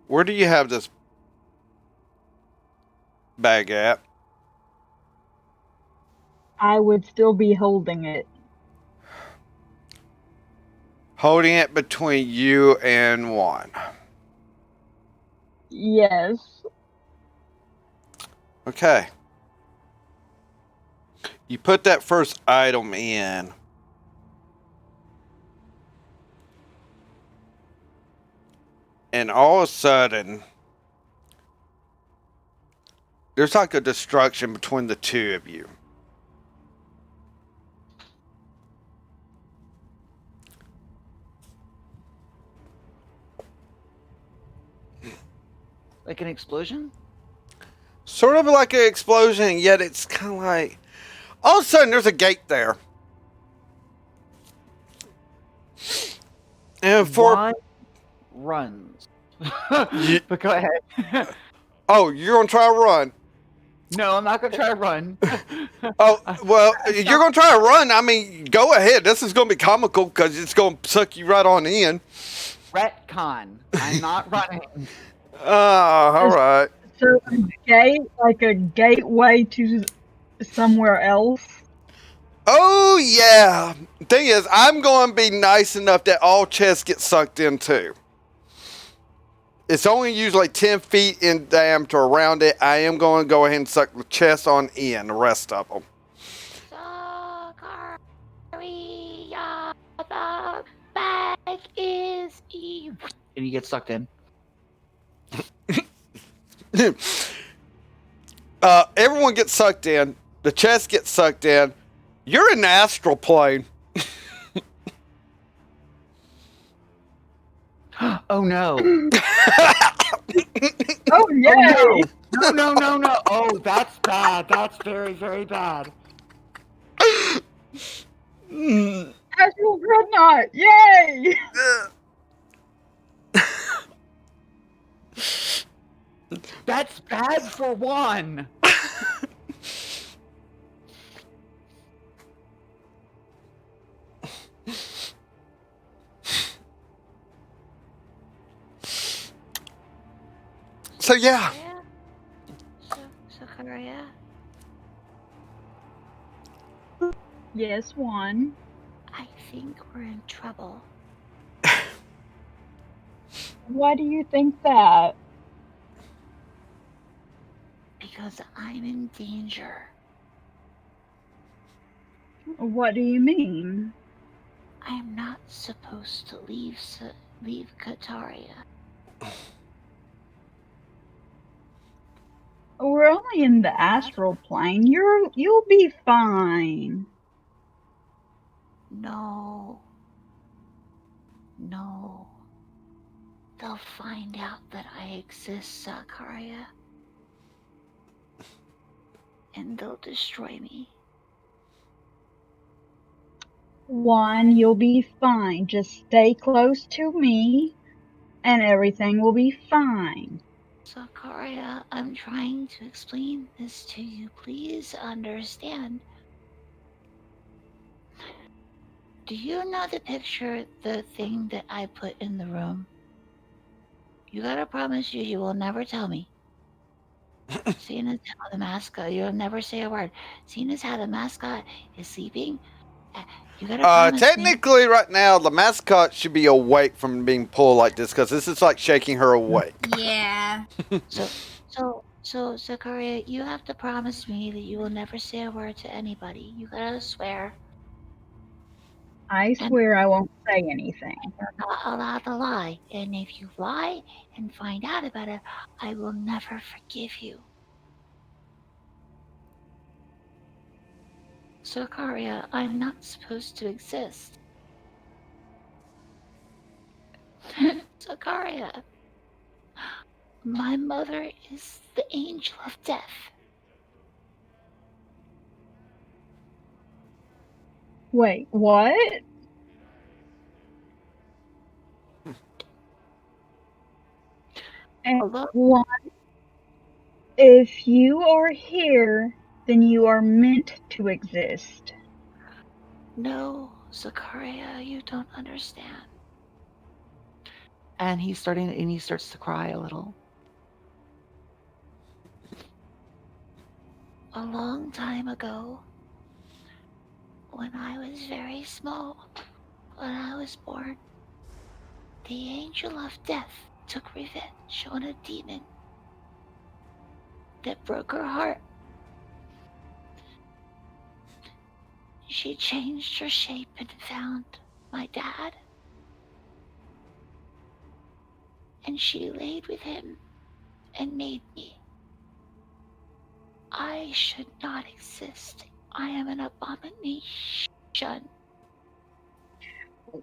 Where do you have this bag at? I would still be holding it. Holding it between you and Juan. Yes. Okay. You put that first item in. And all of a sudden, there's like a destruction between the two of you. Like an explosion? Sort of like an explosion, yet it's kind of like all of a sudden there's a gate there. And for One runs. But go ahead. oh, you're gonna try to run. No, I'm not gonna try to run. Oh well, you're gonna try to run. I mean, go ahead. This is gonna be comical because it's gonna suck you right on in. Retcon. I'm not running. All right. So a gate, like a gateway to somewhere else. Oh yeah. Thing is, I'm going to be nice enough that all chests get sucked in too. It's only usually 10 feet in diameter around it. I am going to go ahead and suck the chest on in, the rest of them. Sarkaria, the bag is evil. And you get sucked in. Everyone gets sucked in. The chest gets sucked in. You're in the astral plane. Oh no. Oh yay! No. Oh, that's bad. That's very, very bad. Astral Dreadnought! Yay! That's bad for one. So yeah. Sarkaria, Yes, one. I think we're in trouble. Why do you think that? Because I'm in danger. What do you mean? I'm not supposed to leave Kataria. We're only in the astral plane. You'll be fine. No. They'll find out that I exist, Sarkaria. And they'll destroy me. One, you'll be fine. Just stay close to me, and everything will be fine. Sarkaria, I'm trying to explain this to you. Please understand. Do you know the picture, the thing that I put in the room? You gotta promise you will never tell me. Seeing as how the mascot, you'll never say a word. Seeing as how the mascot is sleeping, you gotta promise me. Technically, right now, the mascot should be awake from being pulled like this because this is like shaking her awake. Yeah. So, Sarkaria, you have to promise me that you will never say a word to anybody. You gotta swear. I swear I won't say anything. You're not allowed to lie. And if you lie and find out about it, I will never forgive you. Sarkaria, I'm not supposed to exist. Sarkaria, my mother is the angel of death. Wait, what? And Hello? one, if you are here, then you are meant to exist. No, Sarkaria, you don't understand. And he starts to cry a little. A long time ago, when I was very small, when I was born, the angel of death took revenge on a demon that broke her heart. She changed her shape and found my dad. And she laid with him and made me. I should not exist. I am an abomination.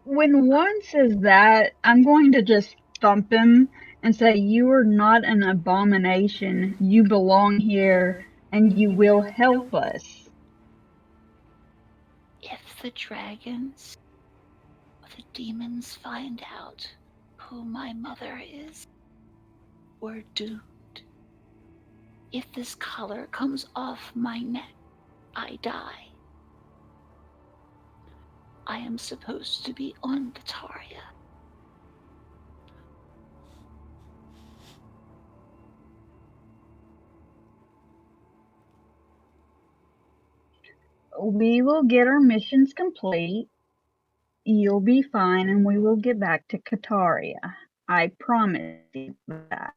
When Juan says that, I'm going to just thump him and say, "You are not an abomination. You belong here, and you will help us." If the dragons or the demons find out who my mother is, we're doomed. If this collar comes off my neck, I die. I am supposed to be on Kataria. We will get our missions complete. You'll be fine, and we will get back to Kataria. I promise you that.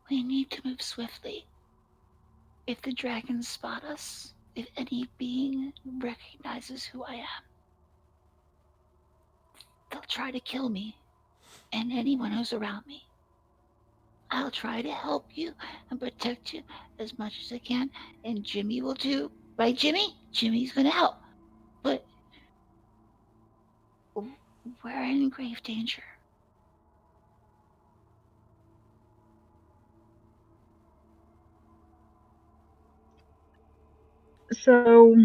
We need to move swiftly. If the dragons spot us, if any being recognizes who I am, they'll try to kill me and anyone who's around me. I'll try to help you and protect you as much as I can, and Jimmy will too. Right, Jimmy? Jimmy's gonna help. But we're in grave danger. So,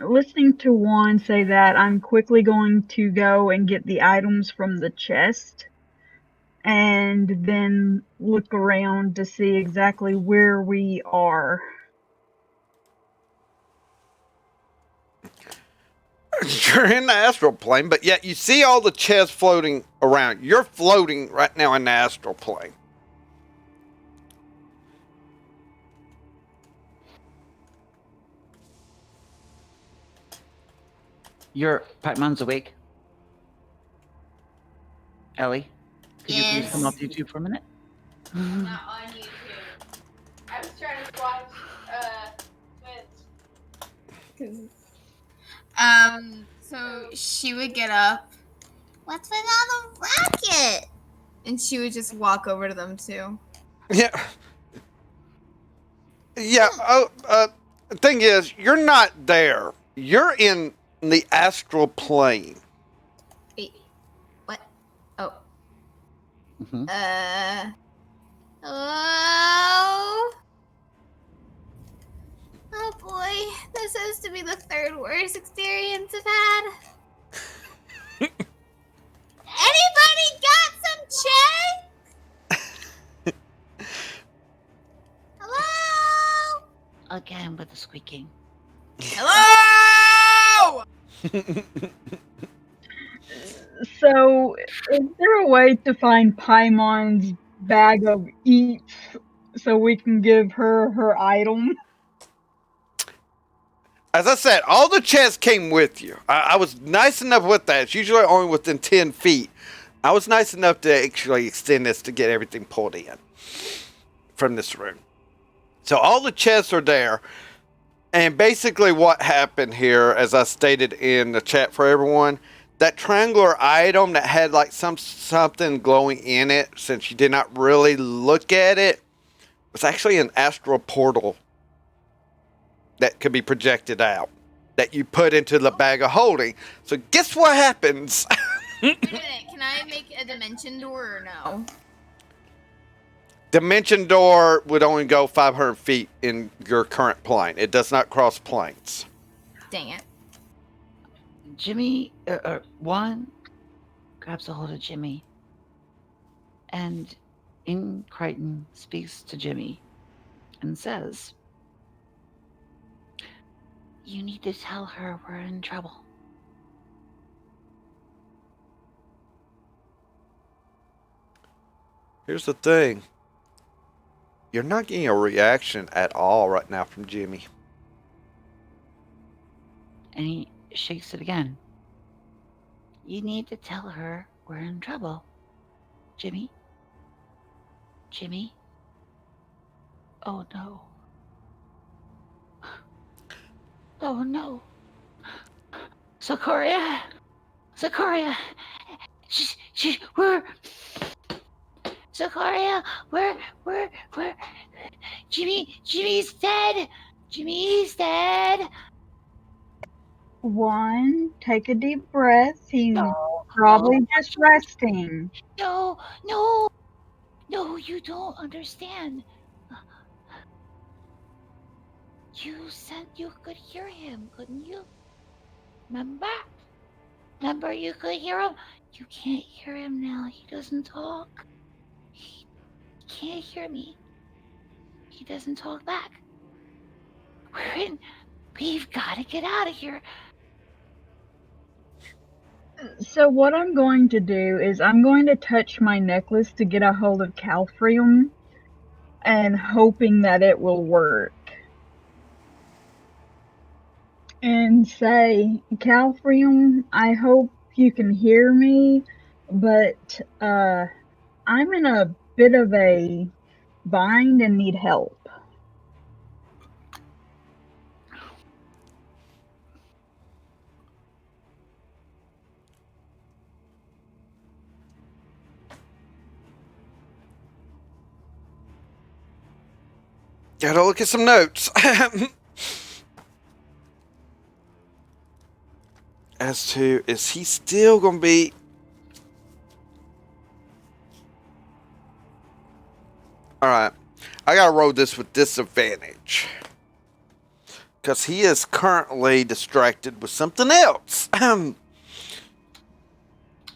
listening to Juan say that, I'm quickly going to go and get the items from the chest and then look around to see exactly where we are. You're in the astral plane, but yet you see all the chests floating around. You're floating right now in the astral plane. Your Patman's awake. Ellie, could you please come off YouTube for a minute? Not on YouTube. I was trying to watch Twitch. So she would get up What's with all the racket? and she would just walk over to them too. Yeah. Yeah. The thing is, you're not there. You're in the astral plane. Wait, what? Oh. Mhm. Oh. Oh boy, this has to be the third worst experience I've had. Anybody got some Che? Hello? Again with the squeaking. Hello! So, is there a way to find Paimon's bag of eats so we can give her her item? As I said, all the chests came with you. I was nice enough with that. It's usually only within 10 feet. I was nice enough to actually extend this to get everything pulled in from this room. So all the chests are there. And basically what happened here, as I stated in the chat for everyone, that triangular item that had like something glowing in it, since you did not really look at it, was actually an astral portal that could be projected out that you put into the bag of holding. So guess what happens? Wait a minute, can I make a dimension door or no? Dimension door would only go 500 feet in your current plane. It does not cross planes. Dang it. Jimmy, Juan grabs a hold of Jimmy, and in Crichton speaks to Jimmy and says, "You need to tell her we're in trouble." Here's the thing. You're not getting a reaction at all right now from Jimmy. And he shakes it again. "You need to tell her we're in trouble. Jimmy? Jimmy?" Oh no. Oh no. Sarkaria! Sarkaria! We're... Sarkaria! Where? Jimmy's dead! Jimmy's dead! One, take a deep breath. He's No! probably just resting. No! No, you don't understand. You said you could hear him, couldn't you? Remember? Remember you could hear him? You can't hear him now. He doesn't talk. He can't hear me. He doesn't talk back. We've got to get out of here. So what I'm going to do is I'm going to touch my necklace to get a hold of Calfrium and hoping that it will work. And say, Calfrium, I hope you can hear me, but I'm in a bit of a bind and need help. Gotta look at some notes. As to, is he still gonna be... Alright. I gotta roll this with disadvantage. Because he is currently distracted with something else.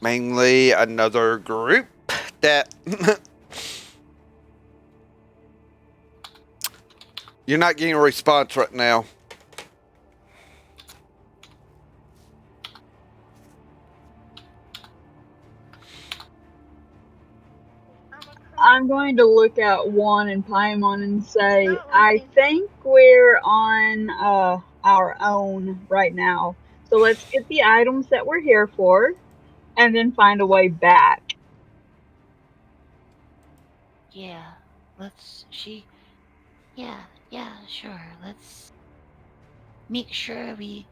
Mainly another group that... You're not getting a response right now. I'm going to look at Juan and Paimon and say, I think we're on our own right now. So let's get the items that we're here for and then find a way back. Yeah, sure. Let's make sure we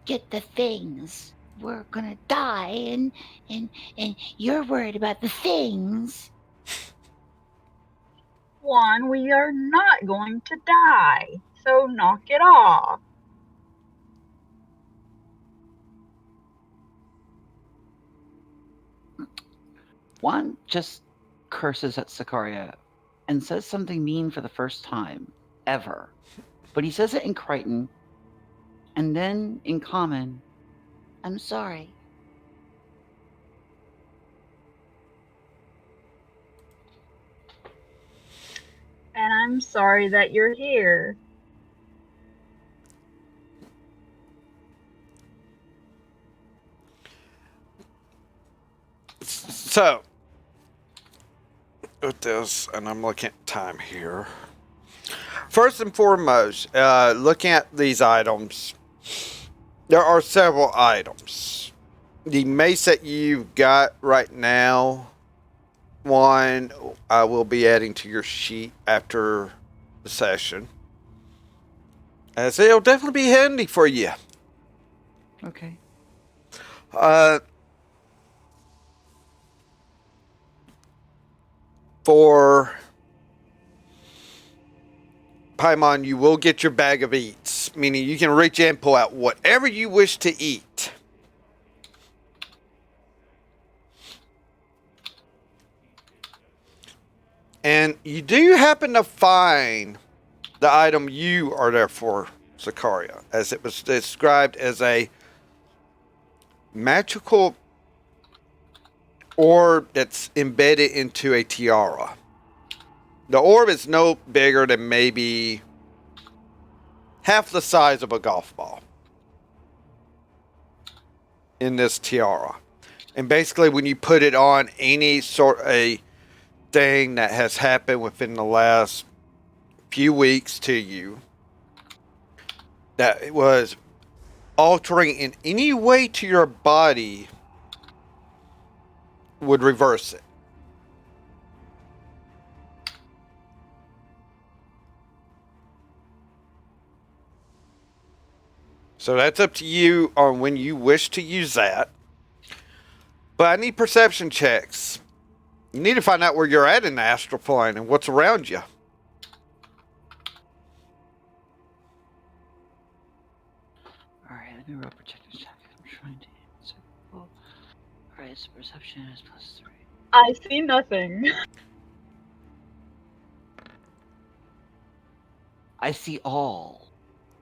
get the things. We're gonna die, and you're worried about the things. Juan, we are not going to die. So knock it off. Juan just curses at Sarkaria and says something mean for the first time ever. But he says it in Crichton and then in Common. I'm sorry. And I'm sorry that you're here. So, with this, and I'm looking at time here. First and foremost, looking at these items, there are several items. The mace that you've got right now, one I will be adding to your sheet after the session, as it'll definitely be handy for you. Okay. For Paimon, you will get your bag of eats, meaning you can reach in and pull out whatever you wish to eat. And you do happen to find the item you are there for, Sarkaria, as it was described as a magical orb that's embedded into a tiara. The orb is no bigger than maybe half the size of a golf ball in this tiara. And basically when you put it on any sort of a thing that has happened within the last few weeks to you that it was altering in any way to your body would reverse it. So that's up to you on when you wish to use that. But I need perception checks. You need to find out where you're at in the astral plane and what's around you. Alright, let me roll protective check. I'm trying to answer. Alright, so perception is +3. I see nothing. I see all.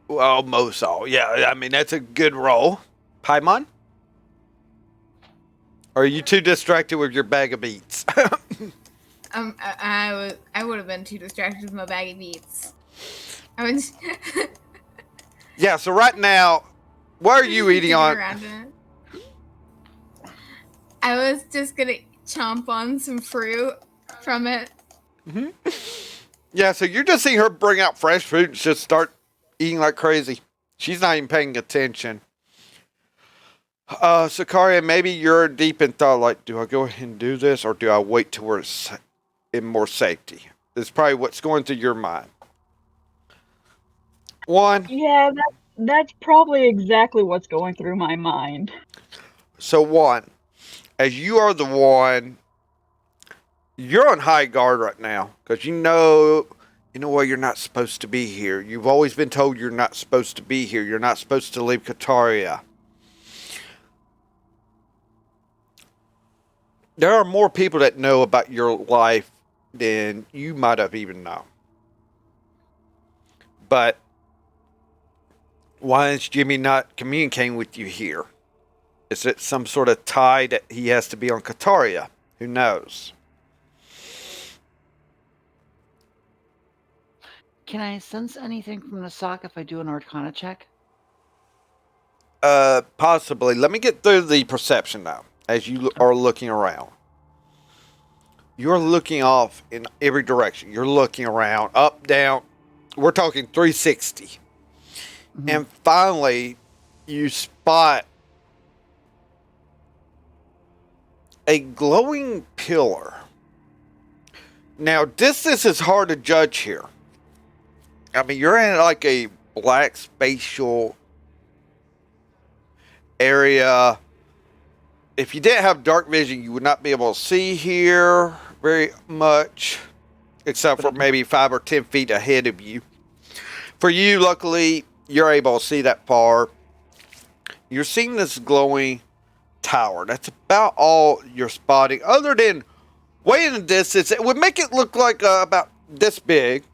Well, almost all. Yeah, I mean, that's a good roll. Paimon? Or are you too distracted with your bag of beats? I would have been too distracted with my bag of beats. I was Yeah, so right now, what are you eating on? around it. I was just gonna chomp on some fruit from it. Yeah, so you're just seeing her bring out fresh fruit and just start eating like crazy. She's not even paying attention. Sarkaria, maybe you're deep in thought, like, do I go ahead and do this, or do I wait till we're in more safety? That's probably what's going through your mind. One. Yeah, that's probably exactly what's going through my mind. So one, as you are the one, you're on high guard right now because you know what, you're not supposed to be here. You've always been told you're not supposed to be here. You're not supposed to leave Kataria. There are more people that know about your life than you might have even known. But why is Jimmy not communicating with you here? Is it some sort of tie that he has to be on Kataria? Who knows? Can I sense anything from the sock if I do an Arcana check? Possibly. Let me get through the perception now. As you are looking around, you're looking off in every direction. You're looking around, up, down. We're talking 360. Mm-hmm. And finally, you spot a glowing pillar. Now, distance is hard to judge here. I mean, you're in like a black spatial area. If you didn't have dark vision, you would not be able to see here very much, except for maybe 5 or 10 feet ahead of you. For you, luckily, you're able to see that far. You're seeing this glowing tower. That's about all you're spotting, other than way in the distance. It would make it look like about this big.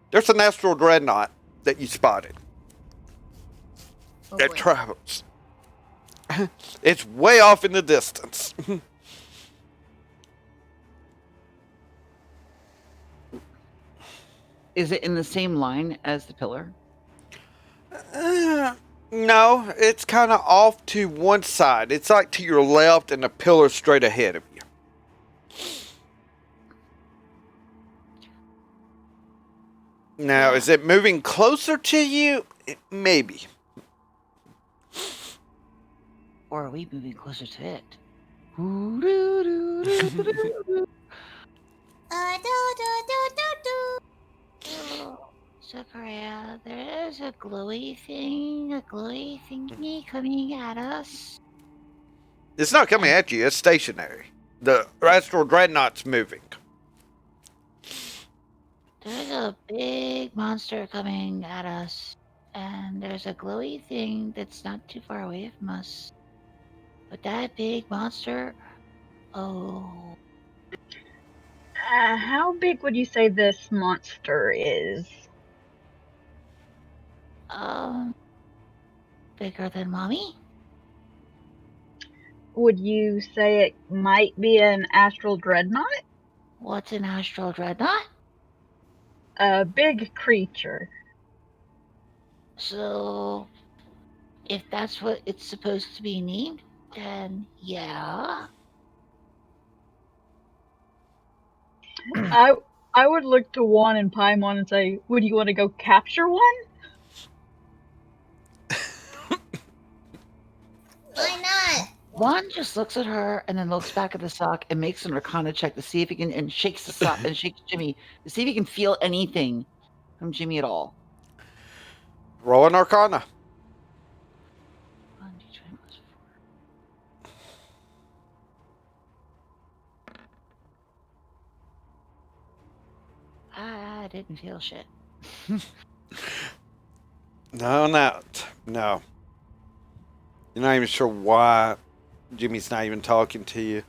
There's an astral dreadnought that you spotted that travels. It's way off in the distance. Is it in the same line as the pillar? No, it's kind of off to one side. It's like to your left and the pillar straight ahead of you. Now, is it moving closer to you? Maybe. Or are we moving closer to it? Sarkaria, there is a glowy thingy coming at us. It's not coming at you. It's stationary. The astral dreadnought's moving. There's a big monster coming at us, and there's a glowy thing that's not too far away from us. But that big monster, oh. How big would you say this monster is? Bigger than Mommy? Would you say it might be an astral dreadnought? What's an astral dreadnought? A big creature. So, if that's what it's supposed to be named, then yeah. I would look to Juan and Paimon and say, would you want to go capture one? Why not? Juan just looks at her and then looks back at the sock and makes an Arcana check to see if he can, and shakes the sock and shakes Jimmy to see if he can feel anything from Jimmy at all. Roll an Arcana. I didn't feel shit. No. You're not even sure why Jimmy's not even talking to you.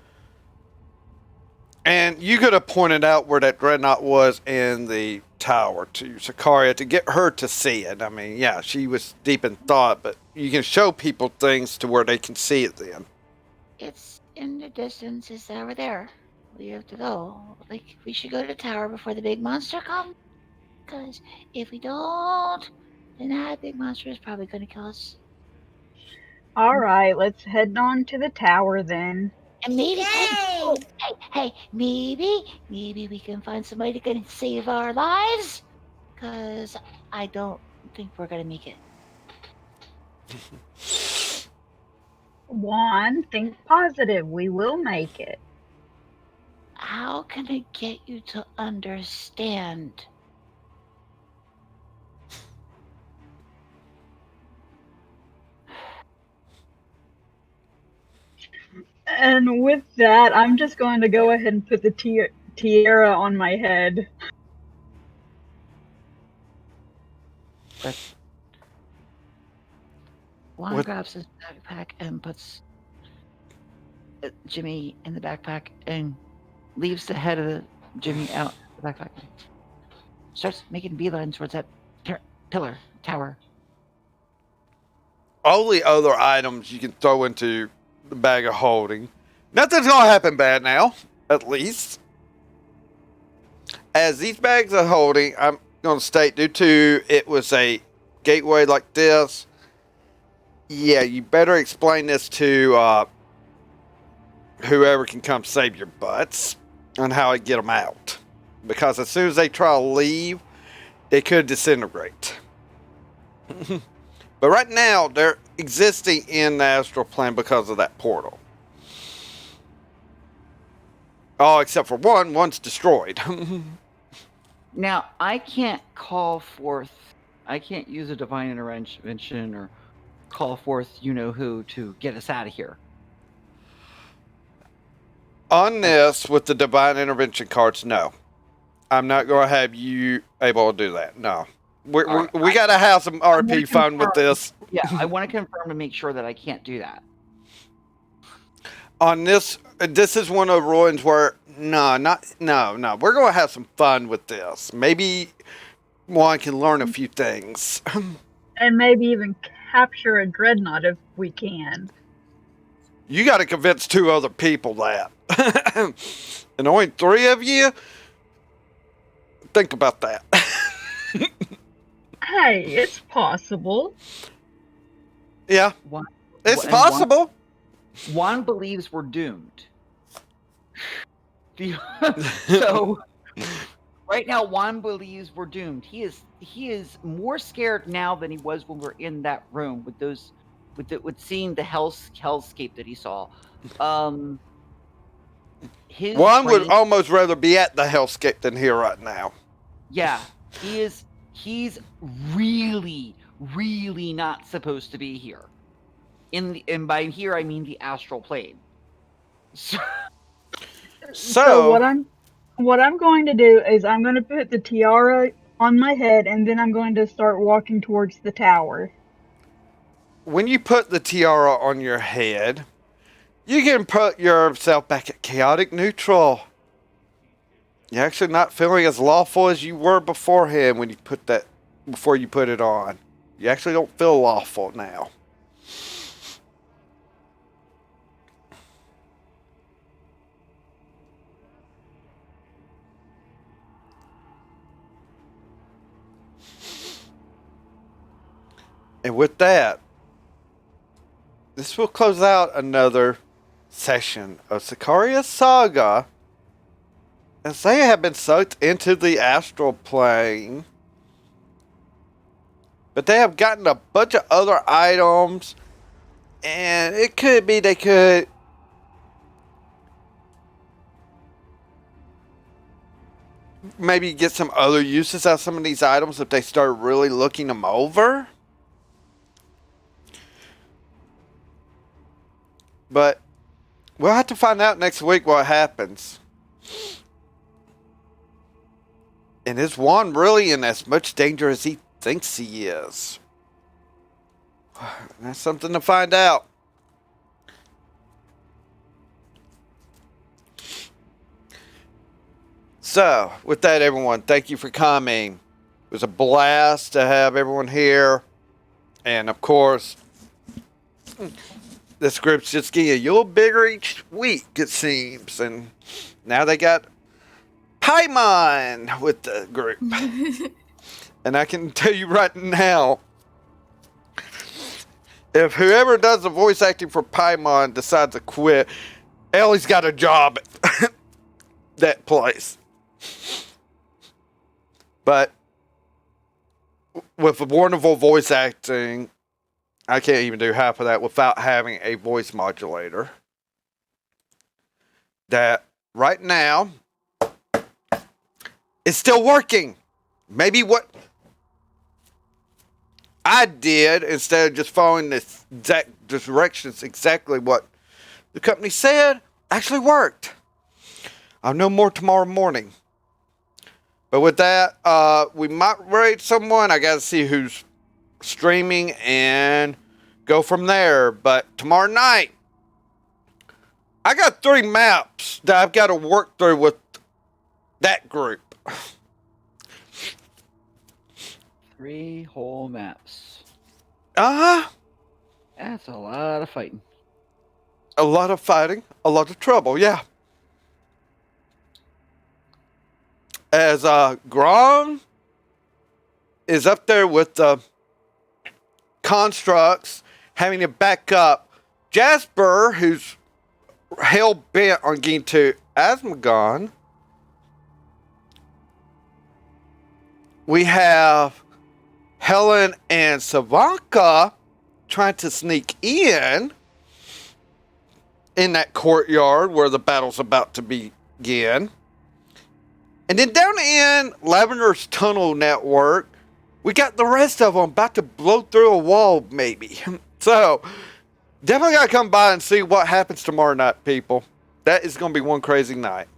And you could have pointed out where that dreadnought was in the tower to Sarkaria to get her to see it. I mean, yeah, she was deep in thought, but you can show people things to where they can see it then. It's in the distance. It's over there. We have to go. Like, we should go to the tower before the big monster comes. Because if we don't, then that big monster is probably going to kill us. Alright, let's head on to the tower then. And maybe, Yay! maybe we can find somebody that can save our lives. Because I don't think we're going to make it. Juan, think positive. We will make it. How can I get you to understand? And with that, I'm just going to go ahead and put the tiara on my head. Juan What- grabs his backpack and puts Jimmy in the backpack and leaves the head of Jimmy out the backpack. Starts making beeline towards that pillar tower. All the other items you can throw into the bag of holding. Nothing's going to happen bad now, at least. As these bags of holding, I'm going to state, due to it was a gateway like this, yeah, you better explain this to whoever can come save your butts on how to get them out. Because as soon as they try to leave, they could disintegrate. But right now, they're existing in the astral plane because of that portal. Oh, except for one. One's destroyed. Now, I can't use a divine intervention or call forth you-know-who to get us out of here. On this, with the divine intervention cards, no. I'm not going to have you able to do that. No. We got to have some RP fun with this. Yeah, I want to confirm to make sure that I can't do that. On this is one of the ruins where no. We're going to have some fun with this. Maybe one can learn a few things. And maybe even capture a dreadnought if we can. You got to convince 2 other people that. And only 3 of you? Think about that. Hey, it's possible. Yeah, Juan, it's and possible. Juan believes we're doomed. So right now, Juan believes we're doomed. He is more scared now than he was when we were in that room with seeing the hellscape that he saw. His One would brain- almost rather be at the hellscape than here right now. Yeah, he's really not supposed to be here. And by here I mean the astral plane. So what I'm going to do is I'm going to put the tiara on my head and then I'm going to start walking towards the tower. When you put the tiara on your head, you can put yourself back at chaotic neutral. You're actually not feeling as lawful as you were beforehand when you before you put it on. You actually don't feel lawful now. And with that, this will close out another session of Sarkaria Saga, as they have been sucked into the astral plane. But they have gotten a bunch of other items, and it could be they could maybe get some other uses out of some of these items if they start really looking them over. But we'll have to find out next week what happens. And is Juan really in as much danger as he thinks he is? That's something to find out. So, with that, everyone, thank you for coming. It was a blast to have everyone here. And, of course, this group's just getting a little bigger each week, it seems. And now they got Paimon with the group. And I can tell you right now, if whoever does the voice acting for Paimon decides to quit, Ellie's got a job at that place. But with the wonderful voice acting, I can't even do half of that without having a voice modulator. That right now is still working. Maybe what I did, instead of just following the exact directions, exactly what the company said, actually worked. I'll know more tomorrow morning. But with that, we might rate someone. I gotta see who's streaming and go from there. But tomorrow night, I got 3 maps that I've got to work through with that group. 3 whole maps. Uh-huh. That's a lot of fighting. A lot of fighting, a lot of trouble, yeah. As Grom is up there with the constructs, having to back up Jasper, who's hell-bent on getting to Asmogon. We have Helen and Sylvanca trying to sneak in that courtyard where the battle's about to begin. And then down in Lavender's tunnel network, we got the rest of them about to blow through a wall, maybe. So, definitely got to come by and see what happens tomorrow night, people. That is going to be one crazy night.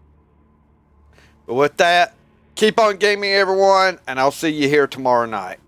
But with that, keep on gaming, everyone, and I'll see you here tomorrow night.